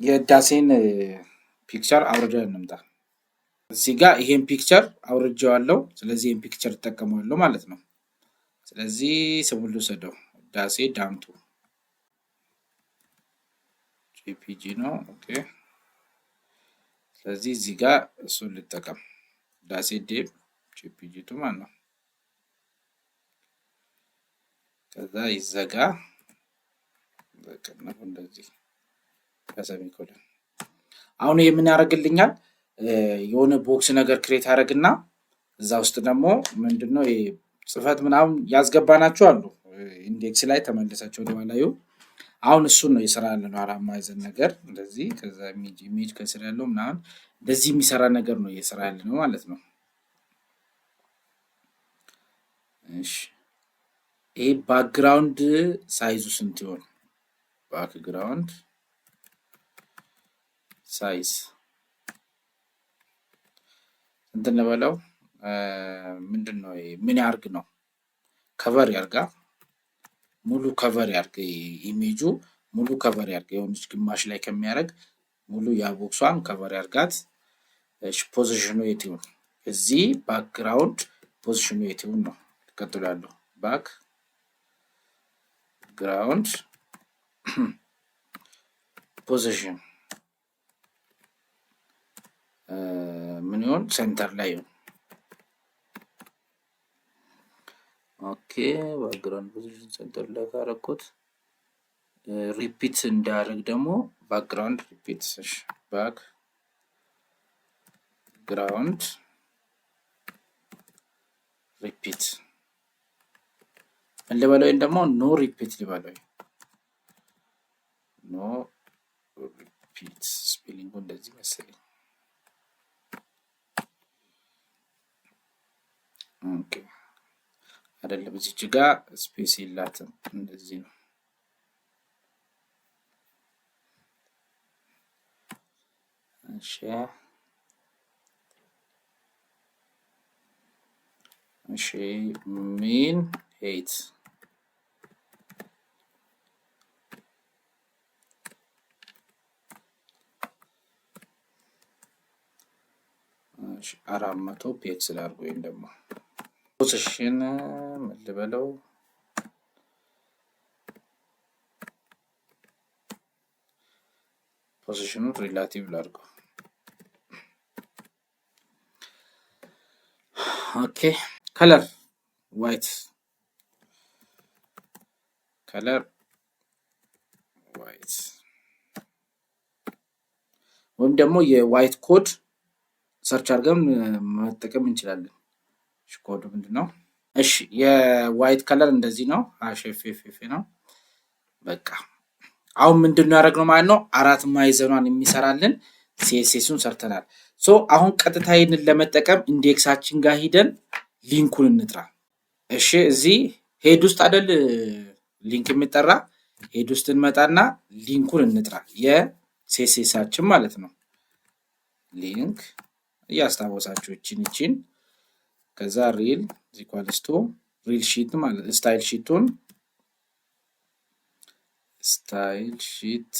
የህዳሴን ፒክቸር አውርደን እንምጣ። እዚህ ጋር ይሄን ፒክቸር አውርጄዋለሁ። ስለዚህ ይሄን ፒክቸር እጠቀመዋለሁ ማለት ነው። ስለዚህ ስሙን ልውሰደው። ህዳሴ ዳምቱ ጄፒጂ ነው። ኦኬ ስለዚህ እዚህ ጋር እሱን ልጠቀም። ህዳሴ ዴም ጄፒጂ ቱ ማለት ነው። ከዛ ይዘጋ በቀነው እንደዚህ ከሰሚኮለን። አሁን ይሄ ምን ያደርግልኛል? የሆነ ቦክስ ነገር ክሬት ያደርግና እዛ ውስጥ ደግሞ ምንድነው ይሄ ጽፈት ምናምን ያስገባናቸው አሉ ኢንዴክስ ላይ ተመልሳቸው ወደ ኋላ ይሁን። አሁን እሱን ነው የሰራ ያለ ነው። አራት ማዕዘን ነገር እንደዚህ ከዛ ኢሜጅ ከስር ያለው ምናምን እንደዚህ የሚሰራ ነገር ነው እየሰራ ያለ ነው ማለት ነው። እሺ ይሄ ባክግራውንድ ሳይዙ ስንት ይሆን? ባክግራውንድ ሳይዝ ስንት እንበለው? ምንድነው ምን ያርግ ነው? ከቨር ያርጋ ሙሉ ከቨር ያርግ ኢሜጁ ሙሉ ከቨር ያርግ። የሆነች ግማሽ ላይ ከሚያደርግ ሙሉ ያቦክሷን ከቨር ያርጋት። እሺ ፖዚሽኑ የት ይሁን? እዚህ ባክግራውንድ ፖዚሽኑ የት ይሁን ነው ቀጥሎ ያለው ባክግራውንድ ፖዚሽን ምን ይሁን? ሴንተር ላይ ይሁን። ኦኬ ባክግራውንድ ፖዚሽን ሴንተር ላይ ካረኩት ሪፒት እንዳደርግ ደግሞ ባክግራውንድ ሪፒት እሺ ባክግራውንድ ሪፒት ልበለው ወይም ደግሞ ኖ ሪፒት ልበለው። ኖ ሪፒት ስፔሊንጉ እንደዚህ መሰለኝ። ኦኬ አይደለም እዚች ጋር ስፔስ የላትም እንደዚህ ነው። እሺ ሚን ሄት እሺ 400 ፒክስል አድርጎ ወይም ደግሞ ፖዚሽን ምን ልበለው ፖዚሽኑ ሪላቲቭ ላድርገው። ኦኬ ከለር ዋይት ወይም ደግሞ የዋይት ኮድ ሰርች አድርገን መጠቀም እንችላለን። እሺ ኮዱ ምንድነው? እሺ የዋይት ከለር እንደዚህ ነው። አሽፍፍፍ ነው። በቃ አሁን ምንድነው ያደረግነው ማለት ነው? አራት ማዕዘኗን የሚሰራልን ሲኤስኤሱን ሰርተናል። ሶ አሁን ቀጥታ ይሄንን ለመጠቀም ኢንዴክሳችን ጋር ሂደን ሊንኩን እንጥራ። እሺ እዚህ ሄድ ውስጥ አይደል ሊንክ የሚጠራ ሄድ ውስጥ እንመጣና ሊንኩን እንጥራ የሲኤስኤሳችን ማለት ነው። ሊንክ እያስታወሳችሁ እቺን ከዛ ሪል ኢኳልስ ቱ ሪል ሺት ማለት ስታይል ሺቱን ስታይል ሺት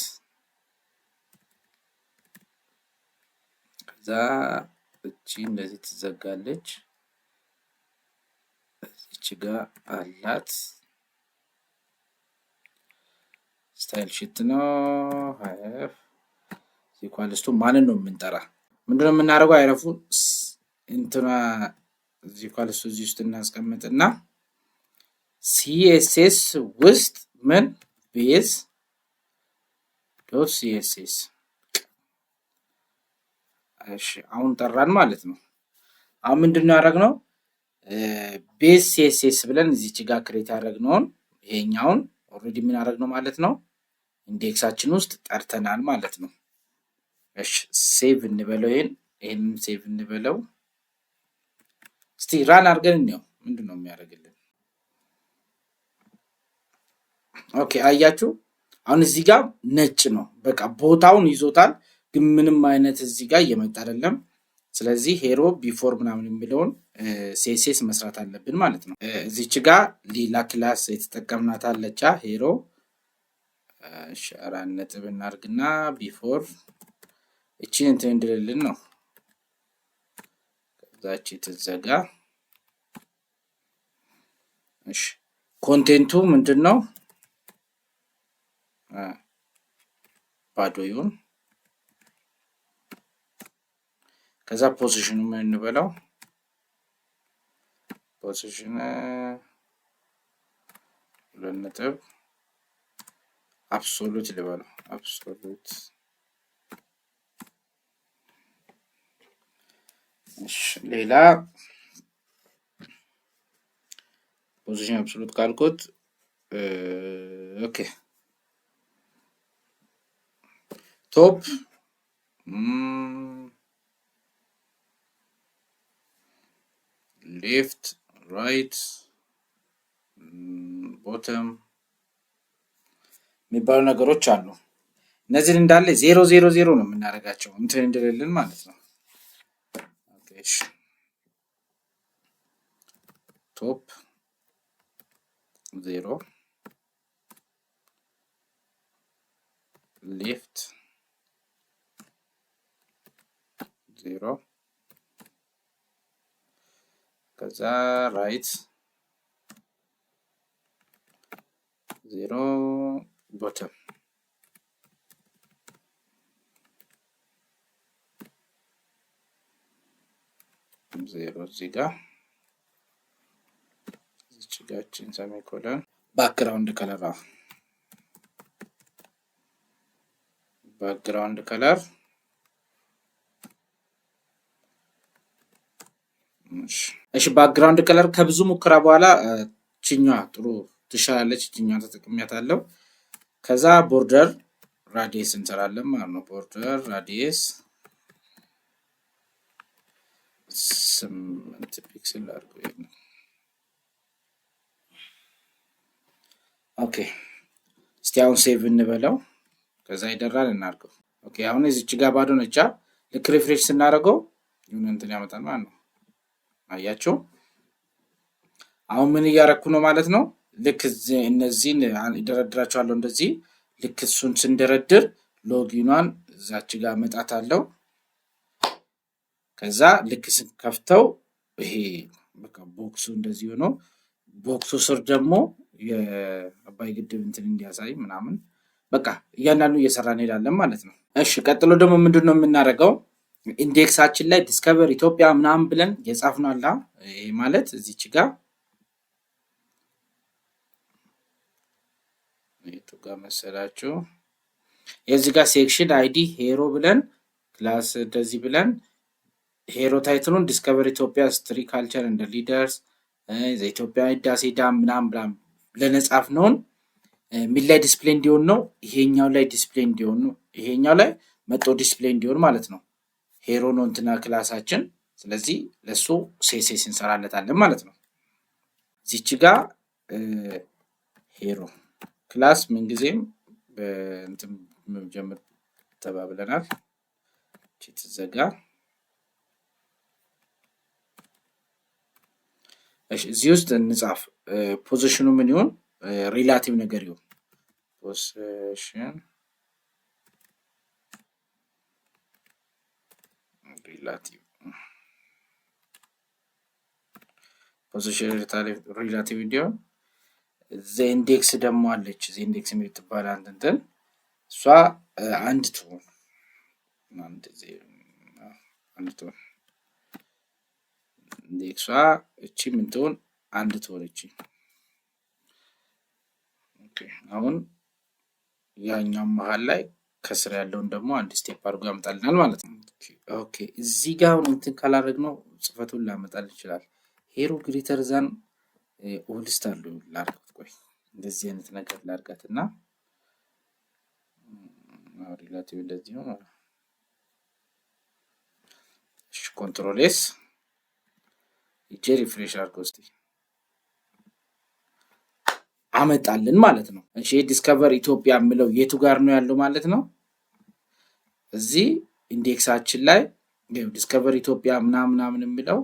ከዛ እቺ እንደዚህ ትዘጋለች። እቺ ጋር አላት ስታይል ሺት ነው። ሃፍ ኢኳልስ ቱ ማንን ነው የምንጠራ? ምንድነው የምናደርገው? አይረፉ እንትና እዚህ ኢኳልስ ቱ እዚህ ውስጥ እናስቀምጥና ሲኤስኤስ ውስጥ ምን ቤዝ ዶት ሲኤስኤስ እሺ አሁን ጠራን ማለት ነው። አሁን ምንድነው ያደረግነው? ቤዝ ሲኤስኤስ ብለን እዚች ጋር ክሬት ያደረግነውን ይሄኛውን ኦልሬዲ ምን ያደረግነው ማለት ነው ኢንዴክሳችን ውስጥ ጠርተናል ማለት ነው። እሺ ሴቭ እንበለው። ይሄን ሴቭ እንበለው። እስቲ ራን አድርገን እንየው ምንድነው የሚያደርግልን። ኦኬ አያችሁ አሁን እዚህ ጋር ነጭ ነው። በቃ ቦታውን ይዞታል፣ ግን ምንም አይነት እዚህ ጋር እየመጣ አይደለም። ስለዚህ ሄሮ ቢፎር ምናምን የሚለውን ሲኤስኤስ መስራት አለብን ማለት ነው። እዚች ጋር ሌላ ክላስ የተጠቀምናት አለቻ ሄሮ ሻራን ነጥብ እናርግና ቢፎር እቺን እንትን እንድልልን ነው። ከዛች ትዘጋ። እሺ ኮንቴንቱ ምንድነው? ባዶ ይሁን። ከዛ ፖዚሽኑ ምን እንበለው? ፖዚሽን ለነጥብ አብሶሉት ልበለው። አብሶሉት እሺ ሌላ ፖዚሽን አብሶሉት ካልኩት ኦኬ ቶፕ ሌፍት ራይት ቦተም የሚባሉ ነገሮች አሉ። እነዚህን እንዳለ 000 ነው የምናደርጋቸው እንትን እንደሌለን ማለት ነው። ኦኬ እሺ ቶፕ 0 ሌፍት 0 ከዛ ራይት 0 ቦተም ዜሮ እዚህ ጋር እዚች ጋችን ሰሚኮለን ባክግራውንድ ከለር እሺ ባክግራውንድ ከለር ከብዙ ሙከራ በኋላ ቺኛዋ ጥሩ ትሻላለች። ቺኛዋ ተጠቅሚያታለሁ። ከዛ ቦርደር ራዲየስ እንሰራለን ማለት ነው። ቦርደር ራዲየስ 8 ፒክስል አድርገው። ኦኬ እስቲ አሁን ሴቭ እንበለው። ከዛ ይደራል እናድርገው። ኦኬ አሁን እዚች ጋር ባዶ ነቻ። ልክ ሪፍሬሽ ስናደርገው የሆነ እንትን ያመጣል ማለት ነው። አያችሁ አሁን ምን እያረኩ ነው ማለት ነው። ልክ እነዚህን ይደረድራቸዋለሁ እንደዚህ። ልክ እሱን ስንደረድር ሎጊኗን እዛች ጋር መጣት አለው። ከዛ ልክ ስንከፍተው ይሄ በቃ ቦክሱ እንደዚህ ሆኖ ቦክሱ ስር ደግሞ የአባይ ግድብ እንትን እንዲያሳይ ምናምን በቃ እያንዳንዱ እየሰራ እንሄዳለን ማለት ነው። እሺ ቀጥሎ ደግሞ ምንድን ነው የምናደርገው? ኢንዴክሳችን ላይ ዲስከቨር ኢትዮጵያ ምናምን ብለን የጻፍነው አለ። ይሄ ማለት እዚች ጋር የቱ ጋር መሰላችሁ? የዚህ ጋር ሴክሽን አይዲ ሄሮ ብለን ክላስ እንደዚህ ብለን ሄሮ ታይትሉን ዲስከቨር ኢትዮጵያ ስትሪ ካልቸር እንደ ሊደርስ ኢትዮጵያ ህዳሴ ዳም ምናምን ብለን የጻፍነውን ምን ላይ ዲስፕሌይ እንዲሆን ነው? ይሄኛው ላይ ዲስፕሌይ እንዲሆን ነው። ይሄኛው ላይ መጦ ዲስፕሌይ እንዲሆን ማለት ነው። ሄሮ ነው እንትና ክላሳችን። ስለዚህ ለሱ ሴሴስ እንሰራለታለን ማለት ነው። እዚች ጋር ሄሮ ክላስ ምንጊዜም በእንትን ጀምር ተባብለናል። ትዘጋ። እሺ እዚህ ውስጥ እንጻፍ። ፖዚሽኑ ምን ይሁን? ሪላቲቭ ነገር ይሁን። ፖዚሽን ሪላቲቭ ፖዚሽን ሪላቲቭ እንዲሆን ኢንዴክስ ደግሞ አለች። ኢንዴክስ የምትባል እንትን እሷ አንድ ትሁን ኢንዴክሷ እቺ ምን ትሁን? አንድ ትሁን እቺ። ኦኬ አሁን ያኛው መሃል ላይ ከስር ያለውን ደግሞ አንድ ስቴፕ አድርጎ ያመጣልናል ማለት ነው። ኦኬ እዚህ ጋር አሁን እንትን ካላደረግነው ጽፈቱን ላመጣል ይችላል። ሄሮ ግሬተር ዛን ኦል ስታር ላድርጋት። ቆይ እንደዚህ አይነት ነገር ላድርጋት እና ሪላቲቭ እንደዚህ ነው። እሺ ኮንትሮል ኤስ እጄ ሪፍሬሽ አድርገው እስቲ አመጣልን ማለት ነው። እሺ ዲስከቨር ኢትዮጵያ የሚለው የቱ ጋር ነው ያለው ማለት ነው? እዚህ ኢንዴክሳችን ላይ ዲስከቨር ኢትዮጵያ ምናምን የሚለው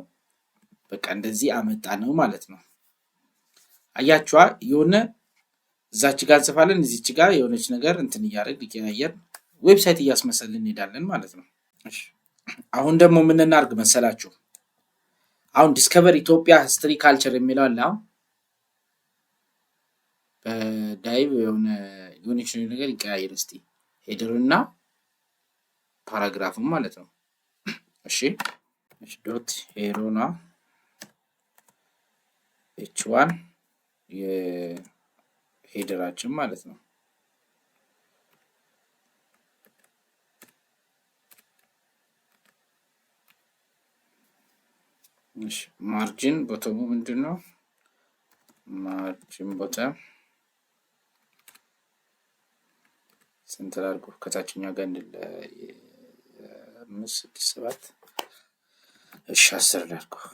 በቃ እንደዚህ አመጣ ነው ማለት ነው። አያችዋ የሆነ እዛች ጋር እንጽፋለን፣ እዚች ጋር የሆነች ነገር እንትን እያደረግን እየቀያየር ዌብሳይት እያስመሰልን እንሄዳለን ማለት ነው። እሺ አሁን ደግሞ ምን እናድርግ መሰላችሁ? አሁን ዲስከቨር ኢትዮጵያ ሂስትሪ ካልቸር የሚለው አለ። በዳይቭ የሆነች ነገር ይቀያየር እስቲ ሄደርና ፓራግራፍም ማለት ነው። እሺ ዶት ሄሮና ኤች1 የሄደራችን ማለት ነው። እሺ ማርጂን ቦተሙ ምንድነው? ማርጂን ቦተም ስንት ላድርገው? ከታችኛው ጋር እንደ 5 6 7 እሺ 10 ላድርገው።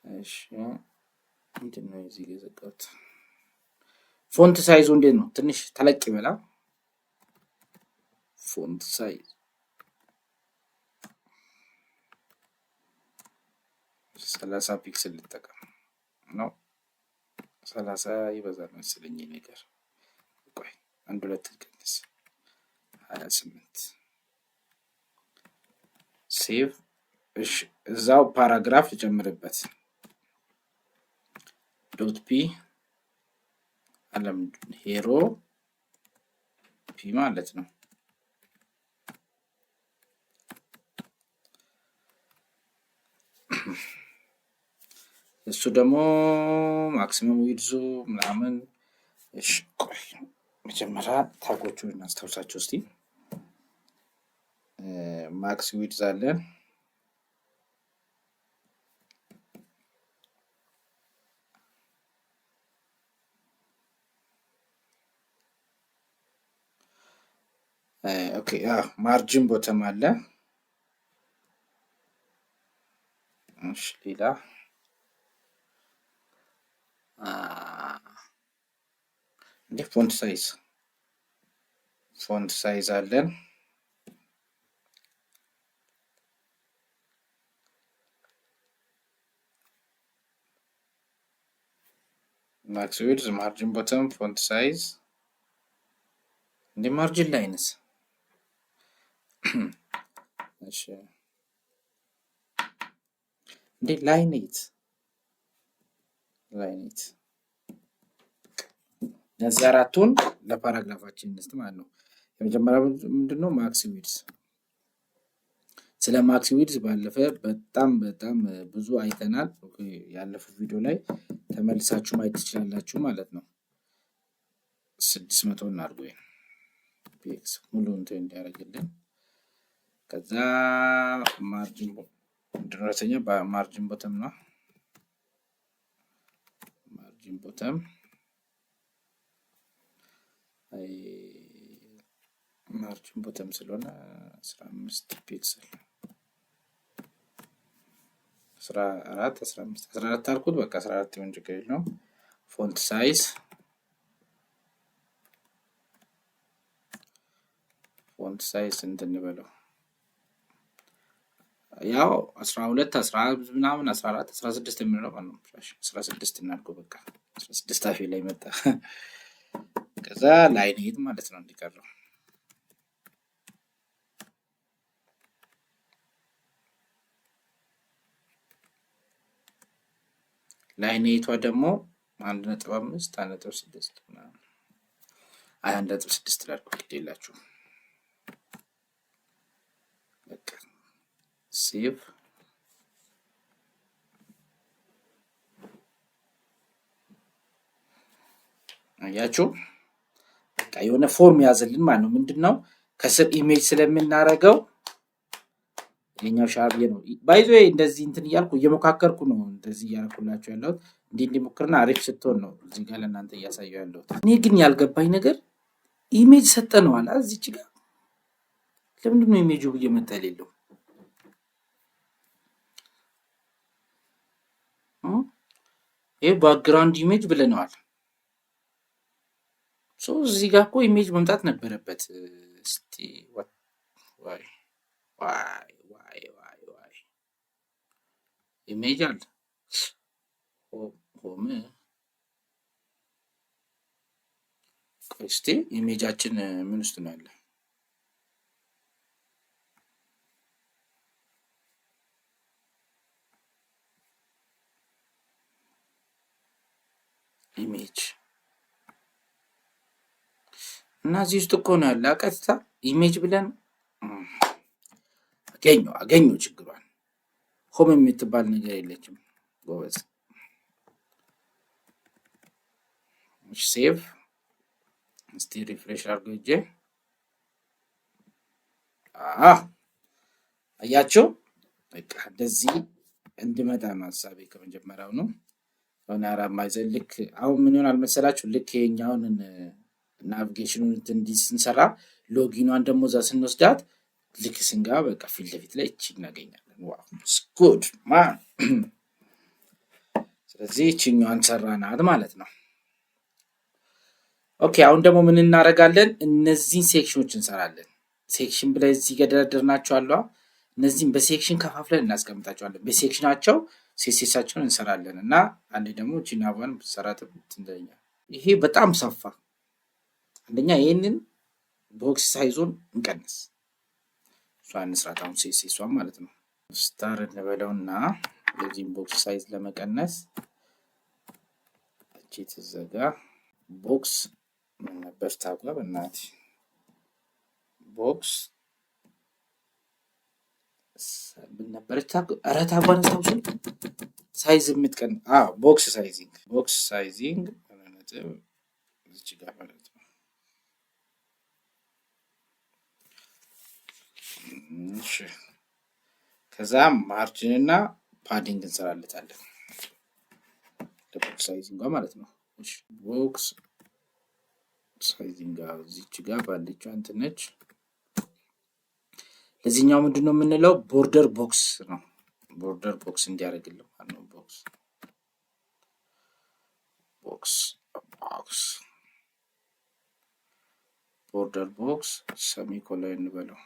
እሺ ምንድነው እዚህ ጋር ዘጋሁት። ፎንት ሳይዙ እንዴት ነው? ትንሽ ተለቅ ይበላ። ፎንት ሳይዝ 30 ፒክስል ልጠቀም ነው። 30 ይበዛል መሰለኝ ነገር። ቆይ አንድ ሁለት ልቀንስ። 28 ሴቭ። እሺ እዛው ፓራግራፍ ልጨምርበት። ዶት ፒ አለም ሄሮ ፒ ማለት ነው። እሱ ደግሞ ማክሲመም ዊድዙ ምናምን። እሺ ቆይ መጀመሪያ ታጎቹን እናስታውሳቸው እስቲ። ማክስ ዊድዝ አለን። ኦኬ ማርጂን ቦተም አለ። እሺ ሌላ እንደ ፎንት ሳይዝ ፎንት ሳይዝ አለን። ማክስ ዊድዝ፣ ማርጂን ቦተም፣ ፎንት ሳይዝ እንደ ማርጂን ላይንስ እሺ እንደ ላይኔት እነዚህ አራቱን ለፓራግራፋችን እንስጥ ማለት ነው። የመጀመሪያው ምንድነው? ማክስ ዊድዝ። ስለ ማክስ ዊድዝ ባለፈ በጣም ብዙ አይተናል። ያለፈው ቪዲዮ ላይ ተመልሳችሁ ማየት ትችላላችሁ ማለት ነው። 600 እናድርገው ፒኤክስ ሙሉ እንትን እንዲያደርግልን። ከዛ ማርጂን ድረሰኛ በማርጂን ቦተም ነው። ማርጂን ቦተም ማርጂን ቦተም ስለሆነ 15 ፒክሰል 14 አልኩት። በቃ 14 ይሁን ችግር የለውም። ፎንት ሳይዝ ስንት እንበለው? ያው 12 11 ምናምን 14 16 የምንለው ማለት ነው። 16 እናድርገው በቃ 16 አፌ ላይ መጣ። ከዛ ላይኔት ማለት ነው እንዲቀረው ላይኔቷ ደግሞ 1.5 1.6 ምናምን 1.6 ላድርገው ግዴላችሁ። በቃ ሴቭ አያችሁ። በቃ የሆነ ፎርም ያዘልን ማለት ነው። ምንድነው? ከስር ኢሜጅ ስለምናረገው የኛው ሻርፕ ነው። ባይዞ እንደዚህ እንትን እያልኩ እየሞካከርኩ ነው እንደዚህ እያልኩላችሁ ያለሁት። እንዲሞክርና አሪፍ ስትሆን ነው እዚህ ጋር ለእናንተ እያሳየሁ ያለሁት። እኔ ግን ያልገባኝ ነገር ኢሜጅ ሰጠነዋል እዚች ጋር ለምንድን ነው ኢሜጁ እየመጣ የሌለው? ይሄ ባክግራውንድ ኢሜጅ ብለነዋል። እዚህ ጋር እኮ ኢሜጅ መምጣት ነበረበት። እስቲ ዋይ ኢሜጅ አለ ሆም እስቲ ኢሜጃችን ምን ውስጥ ነው ያለ? ኢሜጅ እና እዚህ ውስጥ እኮ ነው ያለ። ቀጥታ ኢሜጅ ብለን አገኘው ችግሯን። ሆም የምትባል ነገር የለችም ጎበዝ። ሴቭ እስቲ ሪፍሬሽ አድርገው እጄ አያችሁ። በቃ እንደዚህ እንድመጣ ነው ሀሳቤ ከመጀመሪያው ነው። አሁን አራማይዘን ልክ አሁን ምን ይሆናል መሰላችሁ? ልክ የኛውን ናቪጌሽኑን እንዲህ ስንሰራ ሎጊኗን ደግሞ እዛ ስንወስዳት ልክ ስንገባ በቃ ፊት ለፊት ላይ እቺ እናገኛለን። ዋው ጉድ ማን። ስለዚህ እቺኛዋን ሰራናት ማለት ነው። ኦኬ አሁን ደግሞ ምን እናደርጋለን? እነዚህን ሴክሽኖች እንሰራለን። ሴክሽን ብላይ እዚህ ጋር ደረደርናቸዋለሁ። እነዚህን በሴክሽን ከፋፍለን እናስቀምጣቸዋለን። በሴክሽናቸው ሴክሽናቸውን እንሰራለን እና አንዴ ደግሞ ጂናቫን ሰራት እንደኛ ይሄ በጣም ሰፋ። አንደኛ ይሄንን ቦክስ ሳይዙን እንቀንስ። እሷን እንስራት አሁን ሴክሽን ማለት ነው። ስታር እንበለውና የዚህን ቦክስ ሳይዝ ለመቀነስ እቺ ተዘጋ ቦክስ ምን ነበር ታውቃ በእናት ቦክስ ምን ነበር ታውቃ? ኧረ ታውቃ ሳይዝ የምትቀን ቦክስ ሳይዚንግ ነጥብ እዚህ ጋር ማለት ነው። እሺ ከዛ ማርጂን እና ፓዲንግ እንሰራለታለን ለቦክስ ሳይዚንግ ማለት ነው። እሺ ቦክስ ሳይዚንግ እዚች ጋር ባለችው እንትን ነች። ለዚህኛው ምንድነው የምንለው? ቦርደር ቦክስ ነው። ቦርደር ቦክስ እንዲያደርግልን ማለት ነው። ቦክስ ቦርደር ቦክስ ሰሚኮሎን እንበለው።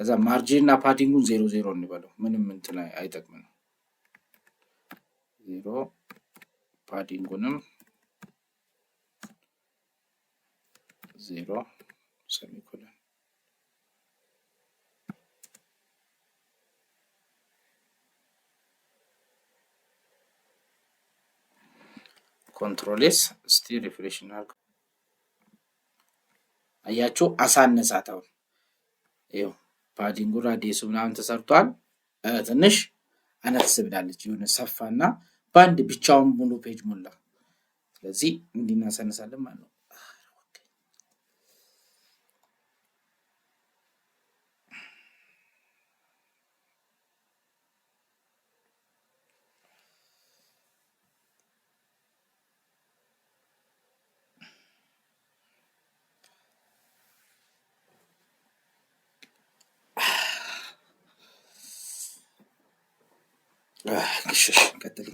ከዛ ማርጂን እና ፓዲንጉን 0 እንበለው። ምንም እንትን አይጠቅምም። 0 ፓዲንጉንም 0 ሰሚኮሎን። ኮንትሮል ኤስ እስቲ ሪፍሬሽ እናድርግ። አያችሁ አሳነሳት። አሁን ይኸው ፓዲንጉ ራዲየሱ ምናምን ተሰርቷል። ትንሽ አነስ ብላለች። የሆነ ሰፋና በአንድ ብቻውን ሙሉ ፔጅ ሞላ። ስለዚህ እንዲናሳነሳለን ማለት ነው።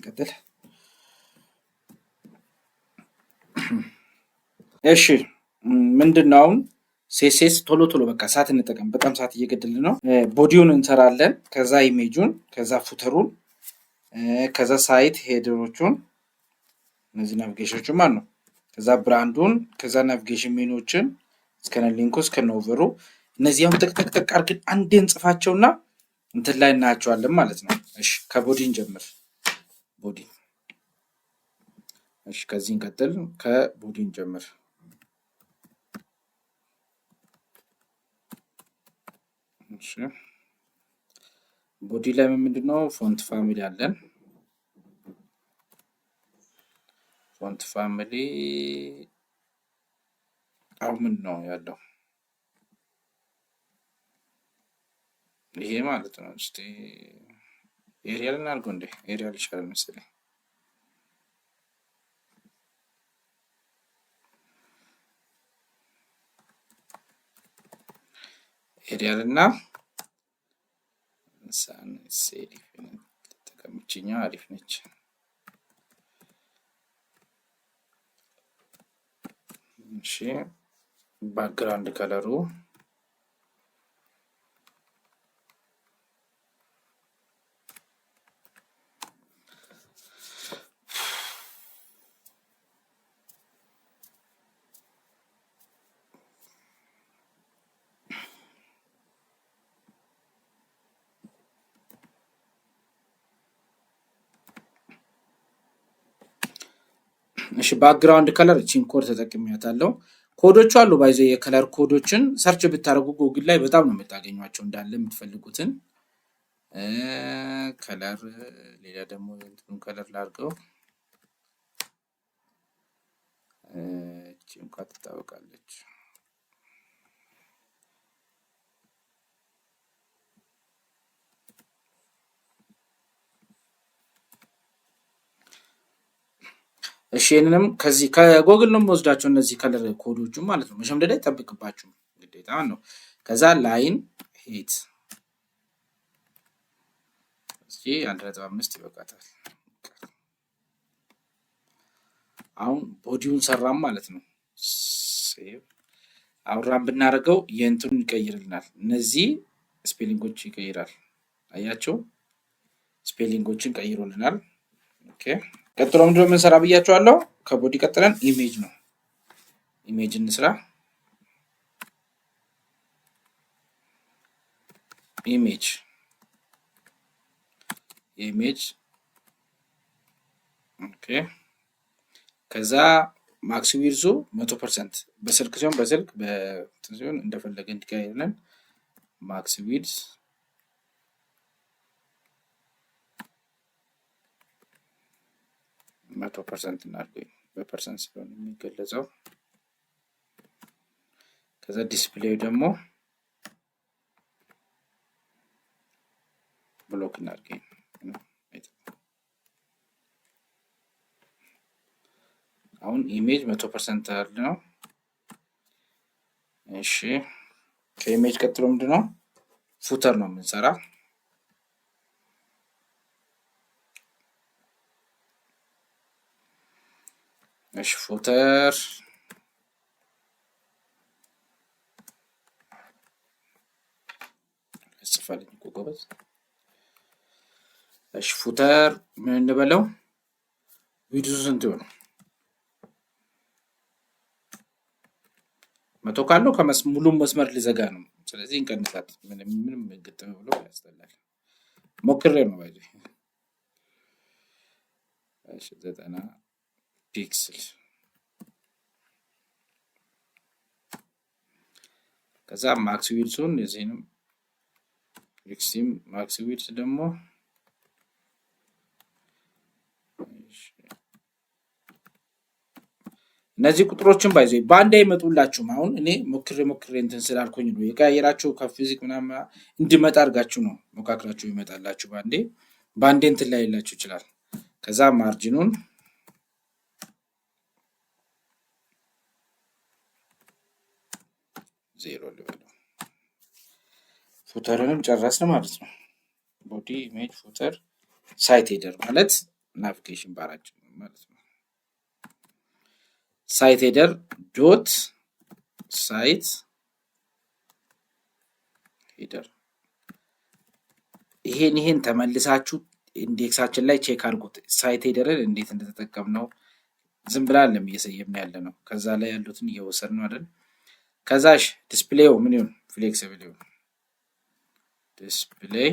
ቀጥል። እሺ ምንድነው አሁን ሴሴስ ቶሎ በቃ ሰዓት እንጠቀም። በጣም ሰዓት እየገደልን ነው። ቦዲውን እንሰራለን፣ ከዛ ኢሜጁን፣ ከዛ ፉተሩን፣ ከዛ ሳይት ሄደሮቹን፣ እነዚህ ናቪጌሽኖችን ማለት ነው። ከዛ ብራንዱን፣ ከዛ ናቪጌሽን ሜኖችን እስከነ ሊንኩ እስከነ ኦቨሩ፣ እነዚህ አሁን ጠቅጠቅ አድርገን አንዴ እንጽፋቸውና እንትን ላይ እናያቸዋለን ማለት ነው። እሺ ከቦዲ እንጀምር። ቦዲ እሺ፣ ከዚህ እንቀጥል። ከቦዲ እንጀምር። እሺ ቦዲ ላይ ምንድነው ፎንት ፋሚሊ አለን። ፎንት ፋሚሊ አሁን ምን ነው ያለው? ይሄ ማለት ነው። እስቲ ኤሪያል እናድርገው እንዴ? ኤሪያል ይሻላል መሰለኝ። ኤሪያል እና ሳንስ ሴሪፍ ተቀምጭኛ አሪፍ ነች። እሺ ባክግራውንድ ከለሩ እሺ ባክግራውንድ ከለር እቺን ኮድ ተጠቅሜያታለሁ። ኮዶቹ አሉ ባይዘ የከለር ኮዶችን ሰርች ብታረጉ ጉግል ላይ በጣም ነው የምታገኟቸው እንዳለ የምትፈልጉትን ከለር። ሌላ ደግሞ እንትኑን ከለር ላድርገው። እቺ እንኳን ትታወቃለች። እሺ ይሄንንም ከዚህ ከጎግል ነው የምወስዳቸው እነዚህ ከለር ኮዶቹ ማለት ነው። መሸምደድ አይጠብቅባችሁም ግዴታ ነው። ከዛ ላይን ሄት እስኪ 1.5 ይበቃታል። አሁን ቦዲውን ሰራም ማለት ነው። ሴቭ አውራን ብናደርገው የእንትኑን ይቀይርልናል። እነዚህ ስፔሊንጎች ይቀይራል። አያቸው ስፔሊንጎችን ቀይሮልናል። ኦኬ ቀጥሎ ምንድነው የምንሰራ ብያቸዋለሁ። ከቦዲ ቀጥለን ኢሜጅ ነው። ኢሜጅ እንስራ። ኢሜጅ ኦኬ። ከዛ ማክስ ዊድዙ 100% በስልክ ሲሆን በስልክ በትንሲዮን እንደፈለገ እንዲቀያየርልን ማክስ ዊድዝ 100% እናድርገው። በፐርሰንት ስለሆነ የሚገለጸው። ከዛ ዲስፕሌይ ደግሞ ብሎክ እናድርገው። አሁን ኢሜጅ 100% አለ ነው። እሺ ከኢሜጅ ቀጥሎ ምንድነው ፉተር ነው የምንሰራ። እሺ ፉተር ጽፋለኝ እኮ ጎበዝ። እሺ ፉተር ምን እንበለው? ዊድዙ ስንት ይሆን? 100 ካለው ሙሉ መስመር ሊዘጋ ነው። ስለዚህ እንቀንሳት። ምንም ግጥም ብሎ ያስጠላል። ሞክሬ ነው ባይዘ። እሺ 90 ፒክስል ከዛ ማክስ ዊድዙን የዚህንም ኤክስትሪም ማክስ ዊድዝ ደግሞ እነዚህ ቁጥሮችን ባይዘ ባንዴ አይመጡላችሁም። አሁን እኔ ሞክሬ እንትን ስላልኩኝ ነው የቀያየራችሁ ከፊዚክ ምናምን እንዲመጣ አድርጋችሁ ነው ሞካክራችሁ ይመጣላችሁ። ባንዴ እንትን ላይ ያላችሁ ይችላል። ከዛ ማርጂኑን 0 ልበለው። ፉተርንም ጨረስን ማለት ነው። ቦዲ ኢሜጅ ፉተር ሳይት ሄደር ማለት ናቪጌሽን ባራችን ማለት ነው። ሳይት ሄደር ዶት ሳይት ሄደር ይሄን ተመልሳችሁ ኢንዴክሳችን ላይ ቼክ አድርጉት። ሳይት ሄደርን እንዴት እንደተጠቀምነው ዝም ብላለም እየሰየምን ያለ ነው። ከዛ ላይ ያሉትን እየወሰድን አይደል? ከዛሽ ዲስፕሌው ምን ይሁን? ፍሌክሲብል ይሁን። ዲስፕሌይ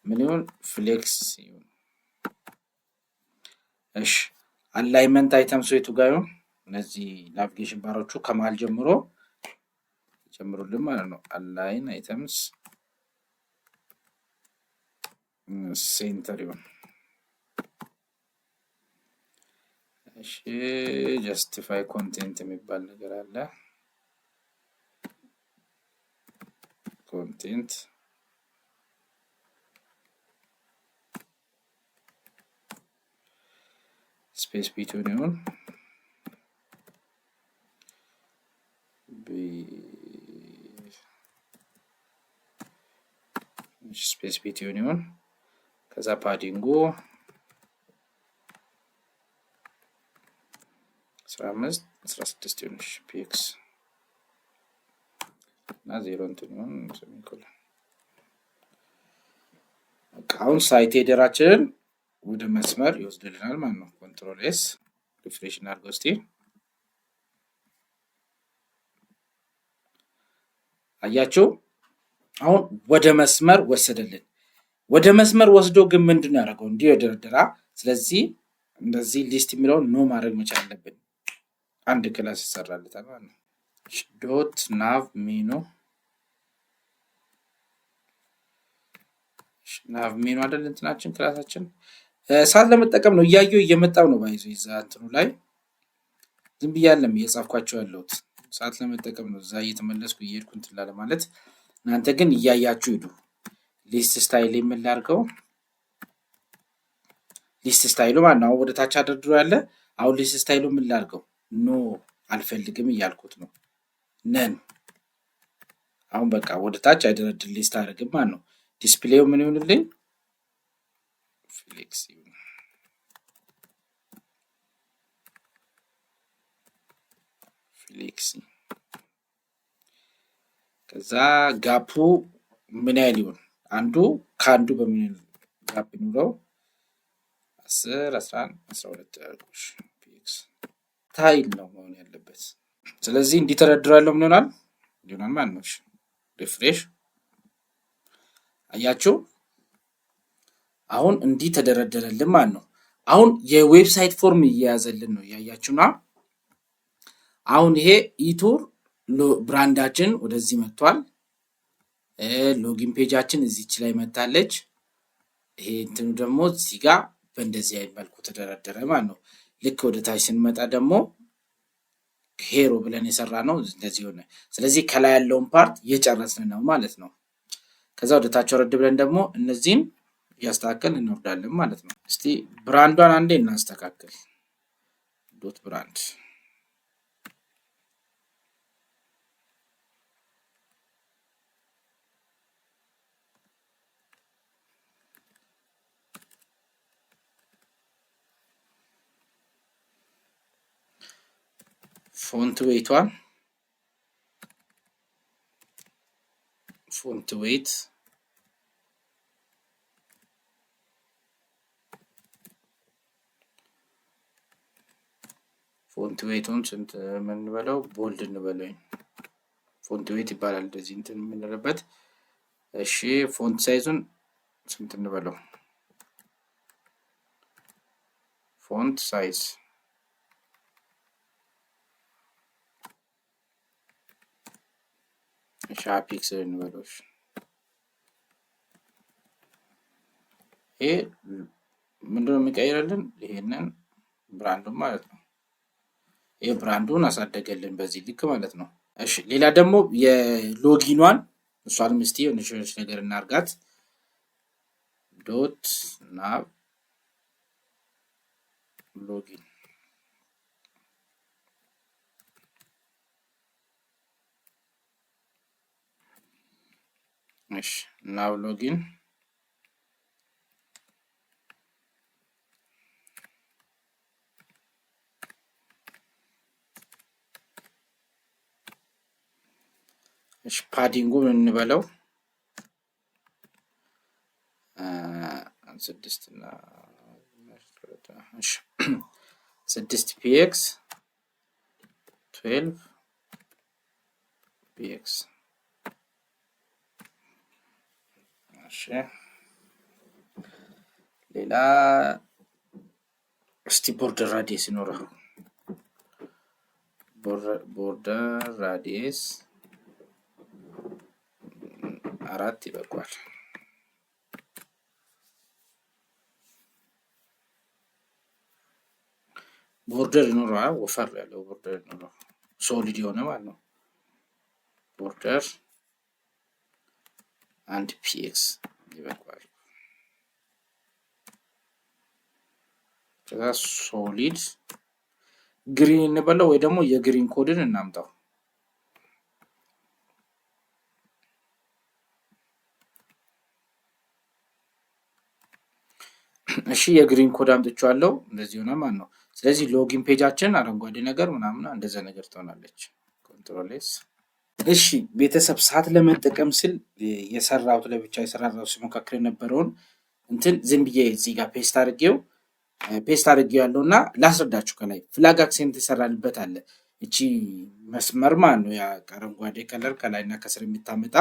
ምን ይሁን? ፍሌክስ ይሁን። እሺ አላይመንት አይተምስ የቱ ጋር ይሁን? እነዚህ ናቪጌሽን ባሮቹ ከመሃል ጀምሩልን ማለት ነው። አላይን አይተምስ ሴንተር ይሁን። እሺ ጀስቲፋይ ኮንቴንት የሚባል ነገር አለ። ኮንቴንት ስፔስ ቢትዊን ይሁን ስፔስ ቢትዊን ይሁን። ከዛ ፓዲንጉ 15 16 ይሁን። ፒክስ እና 0 እንትን ይሁን ሰሚኮለን። አሁን ሳይት ሄደራችንን ወደ መስመር ይወስድልናል ማለት ነው። ኮንትሮል ኤስ ሪፍሬሽ እናድርገው እስቲ። አያችሁ አሁን ወደ መስመር ወሰደልን። ወደ መስመር ወስዶ ግን ምንድነው ያደረገው? እንዲህ ደረደራ። ስለዚህ እንደዚህ ሊስት የሚለውን ኖ ማድረግ መቻል አለብን። አንድ ክላስ ይሰራልታል ማለት ነው። ዶት ናቭ ሜኑ አይደል እንትናችን ክላሳችን ሳት ለመጠቀም ነው። እያየው እየመጣው ነው ባይዞ ይዛ እንትኑ ላይ ዝም ብያለም እየጻፍኳቸው ያለሁት ሳት ለመጠቀም ነው። እዛ እየተመለስኩ እየሄድኩ እንትን ላለ ማለት እናንተ ግን እያያችሁ ሂዱ። ሊስት ስታይል የምላርገው ሊስት ስታይሉ ማለት ነው። ወደ ታች አድርድሮ ያለ አሁን ሊስት ስታይሉ ምን ላርገው? ኖ አልፈልግም እያልኩት ነው። ነን አሁን በቃ ወደ ታች አይደረድር ሊስት አድርግም ማለት ነው። ዲስፕሌው ምን ይሁንልኝ? ፍሌክስ ይሁን። ፍሌክስ ከዛ ጋፑ ምን ያህል ይሁን? አንዱ ከአንዱ በምን ጋፕ ይኑረው? 10 11 12 ያርጉሽ። ፒክስ ታይል ነው መሆን ያለበት። ስለዚህ እንዲተረድራለሁ ምን ይሆናል ማለት ነው። ሪፍሬሽ አያችሁ አሁን እንዲህ ተደረደረልን ማለት ነው። አሁን የዌብሳይት ፎርም እየያዘልን ነው ያያችሁና አሁን ይሄ ኢቱር ብራንዳችን ወደዚህ መጥቷል። ሎጊን ፔጃችን እዚች ላይ መታለች። ይሄ እንትኑ ደግሞ እዚህ ጋር በእንደዚህ አይነት መልኩ ተደረደረ ማለት ነው። ልክ ወደ ታች ስንመጣ ደግሞ ሄሮ ብለን የሰራ ነው እንደዚህ ሆነ። ስለዚህ ከላይ ያለውን ፓርት እየጨረስን ነው ማለት ነው። ከዛ ወደ ታች ወረድ ብለን ደግሞ እነዚህን እያስተካከልን እንወርዳለን ማለት ነው። እስቲ ብራንዷን አንዴ እናስተካክል። ዶት ብራንድ ፎንት ዌይቷን ፎንት ዌይት ፎንት ዌይቱን ስንት ምን እንበለው? ቦልድ እንበለው። ፎንት ዌይት ይባላል እንደዚህ እንትን የምንልበት። እሺ ፎንት ሳይዙን ስንት እንበለው? ፎንት ሳይዝ ፒክስል እንበለው። ይሄ ምንድነው የሚቀይርልን? ይሄንን ብራንዱን ማለት ነው። ይሄ ብራንዱን አሳደገልን በዚህ ልክ ማለት ነው። እሺ ሌላ ደግሞ የሎጊኗን እሷንም እስቲ የሆነች ነገር እናርጋት። ዶት ናብ ሎጊን እሺ ናብ ሎጊን እሺ ፓዲንጉን እንበለው 6 እና 6 ፒኤክስ 12 ፒኤክስ። እሺ ሌላ እስቲ ቦርደር ራዲየስ ይኖረው። ቦርደር ራዲየስ 4 ይበቃዋል። ቦርደር ይኖረዋል፣ ወፈር ያለው ቦርደር ይኖረው፣ ሶሊድ የሆነ ማለት ነው። ቦርደር 1 ፒኤክስ ይበቃዋል። ከዛ ሶሊድ ግሪን እንበለው ወይ ደግሞ የግሪን ኮድን እናምጣው። እሺ የግሪን ኮድ አምጥቻለሁ እንደዚህ ሆነ ማለት ነው። ስለዚህ ሎጊን ፔጃችን አረንጓዴ ነገር ምናምን እንደዛ ነገር ትሆናለች። ኮንትሮል ኤስ። እሺ ቤተሰብ ሰዓት ለመጠቀም ስል የሰራሁት ለብቻ የሰራሁት ሲሞካከር የነበረውን እንትን ዝም ብዬ እዚህ ጋር ፔስት አድርጌው ያለውና ላስረዳችሁ። ከላይ ፍላግ አክሴንት ይሰራልበት አለ። እቺ መስመር ማለት ነው ያ አረንጓዴ ከለር ከላይና ከስር የሚታመጣ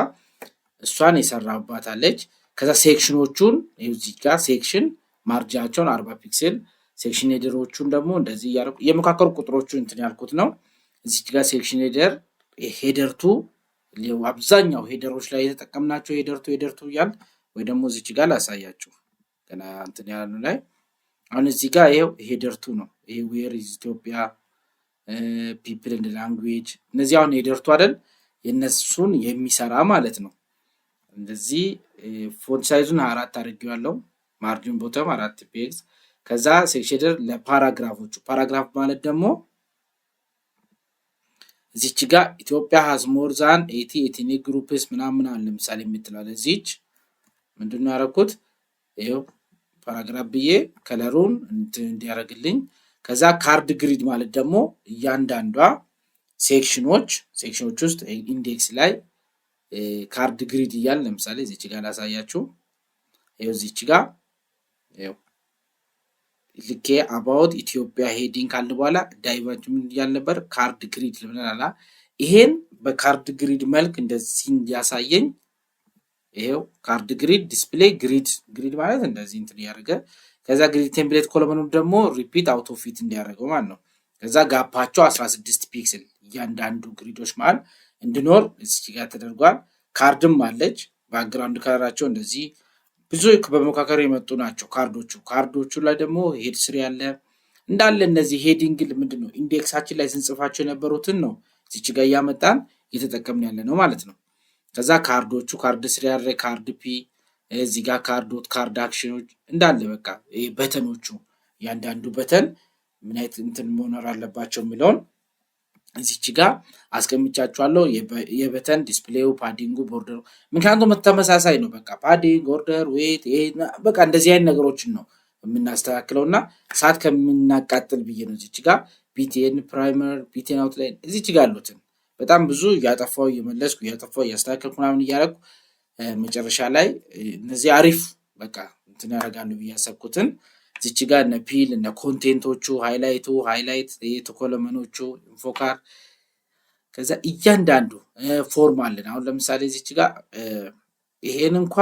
እሷን የሰራሁባት አለች። ከዛ ሴክሽኖቹን እዚህ ጋር ሴክሽን ማርጃቸውን 40 ፒክሴል ሴክሽን ሄደሮቹን ደግሞ እንደዚህ ያደርጉ የመካከሩ ቁጥሮቹን እንትን ያልኩት ነው። እዚህ ጋር ሴክሽን ሄደርቱ አብዛኛው ሄደሮች ላይ የተጠቀምናቸው ሄደርቱ እያል ወይ ደግሞ እዚህ ጋር ላሳያችሁ ገና እንትን ያሉ ላይ አሁን እዚህ ጋር ይሄው ሄደርቱ ነው። ይሄ ዌር ኢዝ ኢትዮጵያ ፒፕል ኤንድ ላንጉዌጅ እነዚህ አሁን ሄደርቱ አይደል የነሱን የሚሰራ ማለት ነው። እንደዚህ ፎንት ሳይዙን 4 አድርጌዋለሁ። ማርጂን ቦተም 4 ፒክስ። ከዛ ሴክሽን ሄደር ለፓራግራፎቹ ፓራግራፍ ማለት ደግሞ እዚች ጋር ኢትዮጵያ ሃዝ ሞር ዛን 80 ኤትኒክ ግሩፕስ ምናምን አለ ለምሳሌ የምትላለ እዚች ምንድነው ያደረኩት? ይሄው ፓራግራፍ ብዬ ከለሩን እንዲያደርግልኝ። ከዛ ካርድ ግሪድ ማለት ደግሞ እያንዳንዷ ሴክሽኖች ውስጥ ኢንዴክስ ላይ ካርድ ግሪድ እያል ለምሳሌ እዚች ጋር ላሳያችሁ። ይሄው እዚች ጋር ይሄው ልኬ አባውት ኢትዮጵያ ሄዲንግ ካለ በኋላ ዳይቨርጅ ምን ያል ነበር? ካርድ ግሪድ ልብናላ። ይሄን በካርድ ግሪድ መልክ እንደዚህ እንዲያሳየኝ ይሄው ካርድ ግሪድ ዲስፕሌይ ግሪድ ማለት እንደዚህ እንትን ያደርገ። ከዛ ግሪድ ቴምፕሌት ኮለመኑ ደግሞ ሪፒት አውቶ ፊት እንዲያደርገው ማለት ነው። ከዛ ጋፓቸው 16 ፒክስል እያንዳንዱ ግሪዶች ማለት እንድኖር እዚህ ጋር ተደርጓል። ካርድም አለች ባክግራውንድ ከለራቸው እንደዚህ ብዙ በመካከር የመጡ ናቸው ካርዶቹ ላይ ደግሞ ሄድ ስሪ ያለ እንዳለ እነዚህ ሄዲንግ ምንድነው ኢንዴክሳችን ላይ ስንጽፋቸው የነበሩትን ነው እዚህ ጋር ያመጣን እየተጠቀምን ያለ ነው ማለት ነው። ከዛ ካርዶቹ ካርድ ስሪ ያለ ካርድ ፒ እዚህ ጋር ካርድ አክሽኖች እንዳለ በቃ በተኖቹ ያንዳንዱ በተን ምን አይነት እንትን መኖር አለባቸው የሚለውን እዚች ጋር አስቀምጫቸዋለሁ። የበተን ዲስፕሌው ፓዲንጉ ቦርደሩ ምክንያቱም ተመሳሳይ ነው። በቃ ፓዲንግ ኦርደር ዌት በቃ እንደዚህ አይነት ነገሮችን ነው የምናስተካክለውና ሰዓት ከምናቃጥል ብዬ ነው እዚች ጋር ቢቲኤን ፕራይመር ቢቲኤን አውትላይን እዚች ጋር አሉትን በጣም ብዙ እያጠፋው እየመለስኩ እያጠፋው እያስተካከልኩ ምናምን እያደረኩ መጨረሻ ላይ እነዚህ አሪፍ በቃ እንትን ያደርጋሉ ብዬ ያሰብኩትን እዚች ጋር እነ ፒል እነ ኮንቴንቶቹ ሃይላይት የተኮለመኖቹ ኢንፎካር ከዛ እያንዳንዱ ፎርም አለን። አሁን ለምሳሌ እዚች ጋር ይሄን እንኳ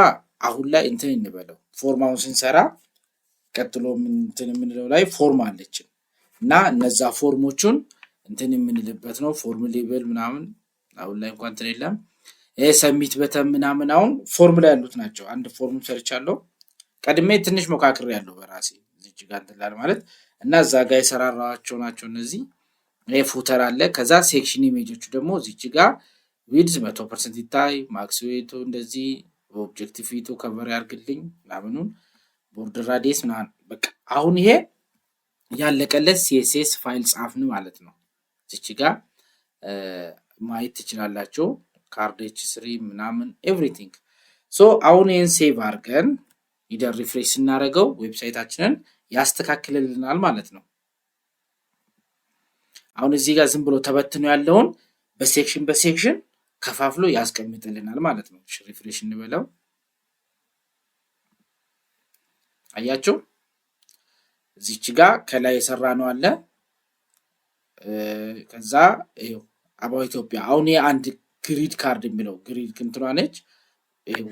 አሁን ላይ እንትን እንበለው ፎርማውን ስንሰራ ቀጥሎ እንትን የምንለው ላይ ፎርም አለችን እና እነዛ ፎርሞቹን እንትን የምንልበት ነው። ፎርም ሌብል ምናምን አሁን ላይ እንኳን እንትን የለም። ሰሚት በተን ምናምን አሁን ፎርም ላይ ያሉት ናቸው። አንድ ፎርም ሰርቻለሁ ቀድሜ ትንሽ ሞካክሬያለሁ በራሴ እዚች ጋር እንትን ላለ ማለት እና እዛ ጋር የሰራራኋቸው ናቸው እነዚህ። ፉተር አለ። ከዛ ሴክሽን ኢሜጆቹ ደግሞ እዚች ጋር ዊድዝ 100% ይታይ፣ ማክስ ዌቱ እንደዚህ፣ ኦብጀክቲቭ ፊቱ ከቨር ያርግልኝ ምናምኑን፣ ቦርደር ራዲየስ ምናምን በቃ አሁን ይሄ ያለቀለት ሲኤስኤስ ፋይል ጻፍን ማለት ነው። እዚች ጋር ማየት ትችላላችሁ። ካርድ ኤች3 ምናምን ኤቭሪቲንግ። ሶ አሁን ይሄን ሴቭ አድርገን ኢደር ሪፍሬሽ ስናደርገው ዌብሳይታችንን ያስተካክልልናል ማለት ነው። አሁን እዚህ ጋር ዝም ብሎ ተበትኖ ያለውን በሴክሽን ከፋፍሎ ያስቀምጥልናል ማለት ነው። ሪፍሬሽ እንበለው። አያችሁ እዚች ጋር ከላይ የሰራ ነው አለ። ከዛ አባው ኢትዮጵያ አሁን አንድ ግሪድ ካርድ የሚለው ግሪድ እንትኗ ነች።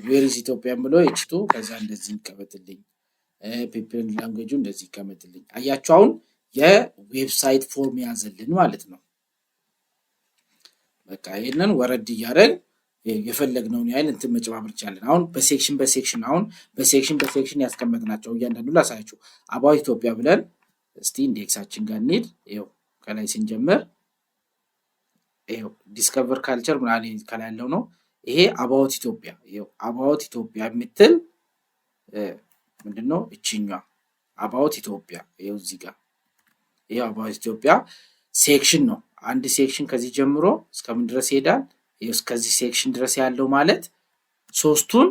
ዌሪስ ኢትዮጵያ ብሎ ኤች2 ከዛ እንደዚህ ይቀመጥልኝ፣ ፒፕል ላንጉዌጁ እንደዚህ ይቀመጥልኝ። አያችሁ አሁን የዌብሳይት ፎርም ያዘልን ማለት ነው። በቃ ይሄንን ወረድ እያደረግን የፈለግነውን ያህል እንትን መጨማመር ይቻላል። አሁን በሴክሽን ያስቀመጥናቸው እያንዳንዱ ላሳያችሁ። አባው ኢትዮጵያ ብለን እስቲ ኢንዴክሳችን ጋር እንሂድ። ይኸው ከላይ ስንጀምር ይኸው ዲስከቨር ካልቸር ምናምን ከላይ ያለው ነው። ይሄ አባውት ኢትዮጵያ ይኸው አባውት ኢትዮጵያ የምትል ምንድነው እቺኛዋ አባውት ኢትዮጵያ ይኸው እዚህ ጋር ይኸው አባውት ኢትዮጵያ ሴክሽን ነው። አንድ ሴክሽን ከዚህ ጀምሮ እስከምን ድረስ ይሄዳል? ይኸው እስከዚህ ሴክሽን ድረስ ያለው ማለት ሶስቱን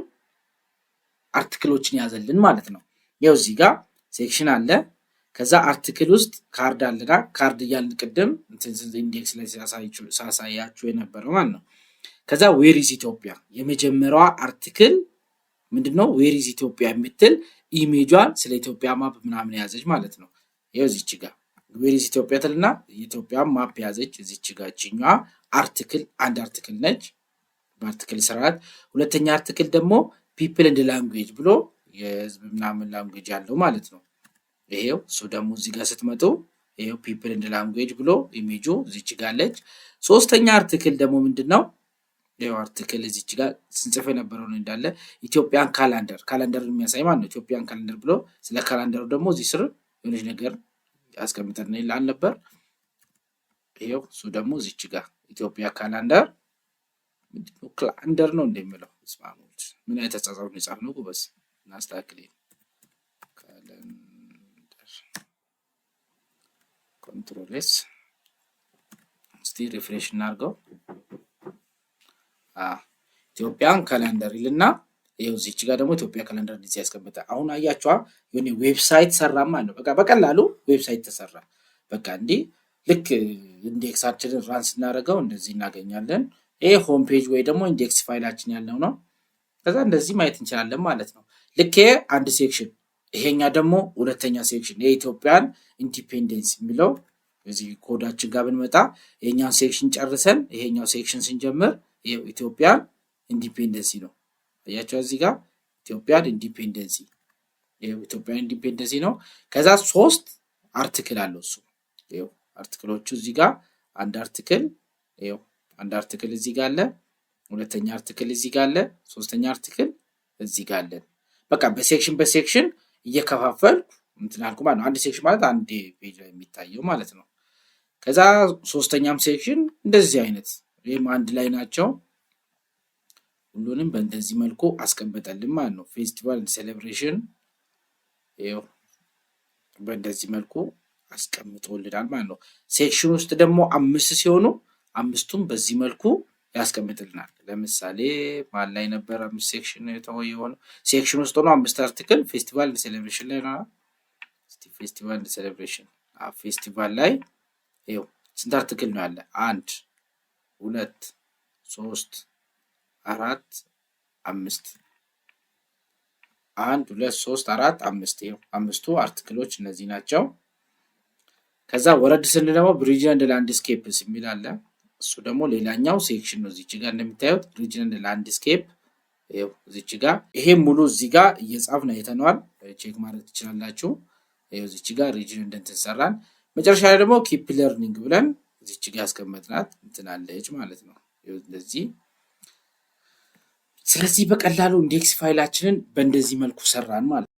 አርቲክሎችን ያዘልን ማለት ነው። ይኸው እዚህ ጋር ሴክሽን አለ። ከዛ አርቲክል ውስጥ ካርድ አለና ካርድ እያልን ቅድም ኢንዴክስ ላይ ሳሳያችሁ የነበረው ማለት ነው። ከዛ ዌሪዝ ኢትዮጵያ የመጀመሪያዋ አርቲክል ምንድነው? ዌሪዝ ኢትዮጵያ የምትል ኢሜጇን ስለ ኢትዮጵያ ማፕ ምናምን ያዘች ማለት ነው። ይኸው እዚች ጋር ዌሪዝ ኢትዮጵያ ትልና የኢትዮጵያ ማፕ ያዘች። እዚች ጋር እቺኛዋ አርቲክል አንድ አርቲክል ነች በአርቲክል ስርዓት። ሁለተኛ አርቲክል ደግሞ ፒፕል ኤንድ ላንጉዌጅ ብሎ የህዝብ ምናምን ላንጉዌጅ ያለው ማለት ነው። ይሄው እሱ ደግሞ እዚህ ጋር ስትመጡ ይሄው ፒፕል ኤንድ ላንጉዌጅ ብሎ ኢሜጁ እዚች ጋር አለች። ሶስተኛ አርቲክል ደግሞ ምንድነው? ይሄው አርቲክል እዚች ጋር ስንጽፍ የነበረው ነው እንዳለ ኢትዮጵያን ካላንደር የሚያሳይ ማለት ነው። ኢትዮጵያን ካላንደር ብሎ ስለ ካላንደሩ ደግሞ እዚህ ስር የሆነች ነገር ያስቀምጠን ይላል ነበር። ይሄው እሱ ደግሞ እዚች ጋር ኢትዮጵያ ካላንደር ምንድነው? ካላንደር ነው እንደሚለው ስማሙት ምን አይነት ተጻጻፍ ነው የጻፍነው? ጎበስ እናስተካክል። ካላንደር ኮንትሮል ኤስ እስቲ ሪፍሬሽ እናድርገው። ኢትዮጵያን ካላንደር ይልና ይሄው እዚች ጋር ደግሞ ኢትዮጵያ ካላንደር እንደዚህ ያስቀምጣ። አሁን አያችኋ የሆነ ዌብሳይት ሰራ ማለት ነው። በቃ በቀላሉ ዌብሳይት ተሰራ። በቃ እንዲህ ልክ ኢንዴክሳችንን ራን ስናደርገው እንደዚህ እናገኛለን። ይሄ ሆም ፔጅ ወይ ደግሞ ኢንዴክስ ፋይላችን ያለው ነው። ከዛ እንደዚህ ማየት እንችላለን ማለት ነው። ልክ አንድ ሴክሽን፣ ይሄኛ ደግሞ ሁለተኛ ሴክሽን የኢትዮጵያን ኢንዲፔንደንስ የሚለው እዚህ ኮዳችን ጋር ብንመጣ ይሄኛውን ሴክሽን ጨርሰን ይሄኛው ሴክሽን ስንጀምር ይሄው ኢትዮጵያን ኢንዲፔንደንሲ ነው። አያችሁ እዚህ ጋር ኢትዮጵያን ኢንዲፔንደንሲ ይሄው ኢትዮጵያን ኢንዲፔንደንሲ ነው። ከዛ 3 አርቲክል አለው እሱ ይሄው አርቲክሎቹ እዚህ ጋር አንድ አርቲክል ይሄው አንድ አርቲክል እዚህ ጋር አለ፣ ሁለተኛ አርቲክል እዚህ ጋር አለ፣ ሶስተኛ አርቲክል እዚህ ጋር አለ። በቃ በሴክሽን እየከፋፈልኩ እንትን አልኩ ማለት ነው። አንድ ሴክሽን ማለት አንድ ፔጅ ላይ የሚታየው ማለት ነው። ከዛ ሶስተኛም ሴክሽን እንደዚህ አይነት ይሄም አንድ ላይ ናቸው። ሁሉንም በእንደዚህ መልኩ አስቀምጠልን ማለት ነው። ፌስቲቫል ሴሌብሬሽን ይሄው በእንደዚህ መልኩ አስቀምጦልናል ማለት ነው። ሴክሽን ውስጥ ደግሞ 5 ሲሆኑ አምስቱም በዚህ መልኩ ያስቀምጥልናል። ለምሳሌ ማን ላይ ነበር 5 ሴክሽን የሆነው? ሴክሽን ውስጥ ሆኖ 5 አርቲክል ፌስቲቫል ሴሌብሬሽን ላይ ነው። እስቲ ፌስቲቫል ሴሌብሬሽን ፌስቲቫል ላይ ይሄው ስንት አርቲክል ነው ያለ? 1 2 3 4 5 1 2 3 4 5 ይኸው 5ቱ አርቲክሎች እነዚህ ናቸው። ከዛ ወረድ ስንል ደግሞ ሪጅን ኤንድ ላንድስኬፕስ የሚል አለ። እሱ ደግሞ ሌላኛው ሴክሽን ነው። እዚች ጋር እንደምታዩት ሪጅን ኤንድ ላንድስኬፕ ይኸው እዚች ጋር ይሄም ሙሉ እዚህ ጋር እየጻፍን አይተነዋል። ቼክ ማድረግ ትችላላችሁ። ይኸው እዚች ጋር ሪጅን እንትን ሰራን። መጨረሻ ላይ ደግሞ ኪፕ ለርኒንግ ብለን እዚች ጋር ያስቀመጥናት እንትን አለች ማለት ነው። ይኸው እንደዚህ። ስለዚህ በቀላሉ ኢንዴክስ ፋይላችንን በእንደዚህ መልኩ ሰራን ማለት ነው።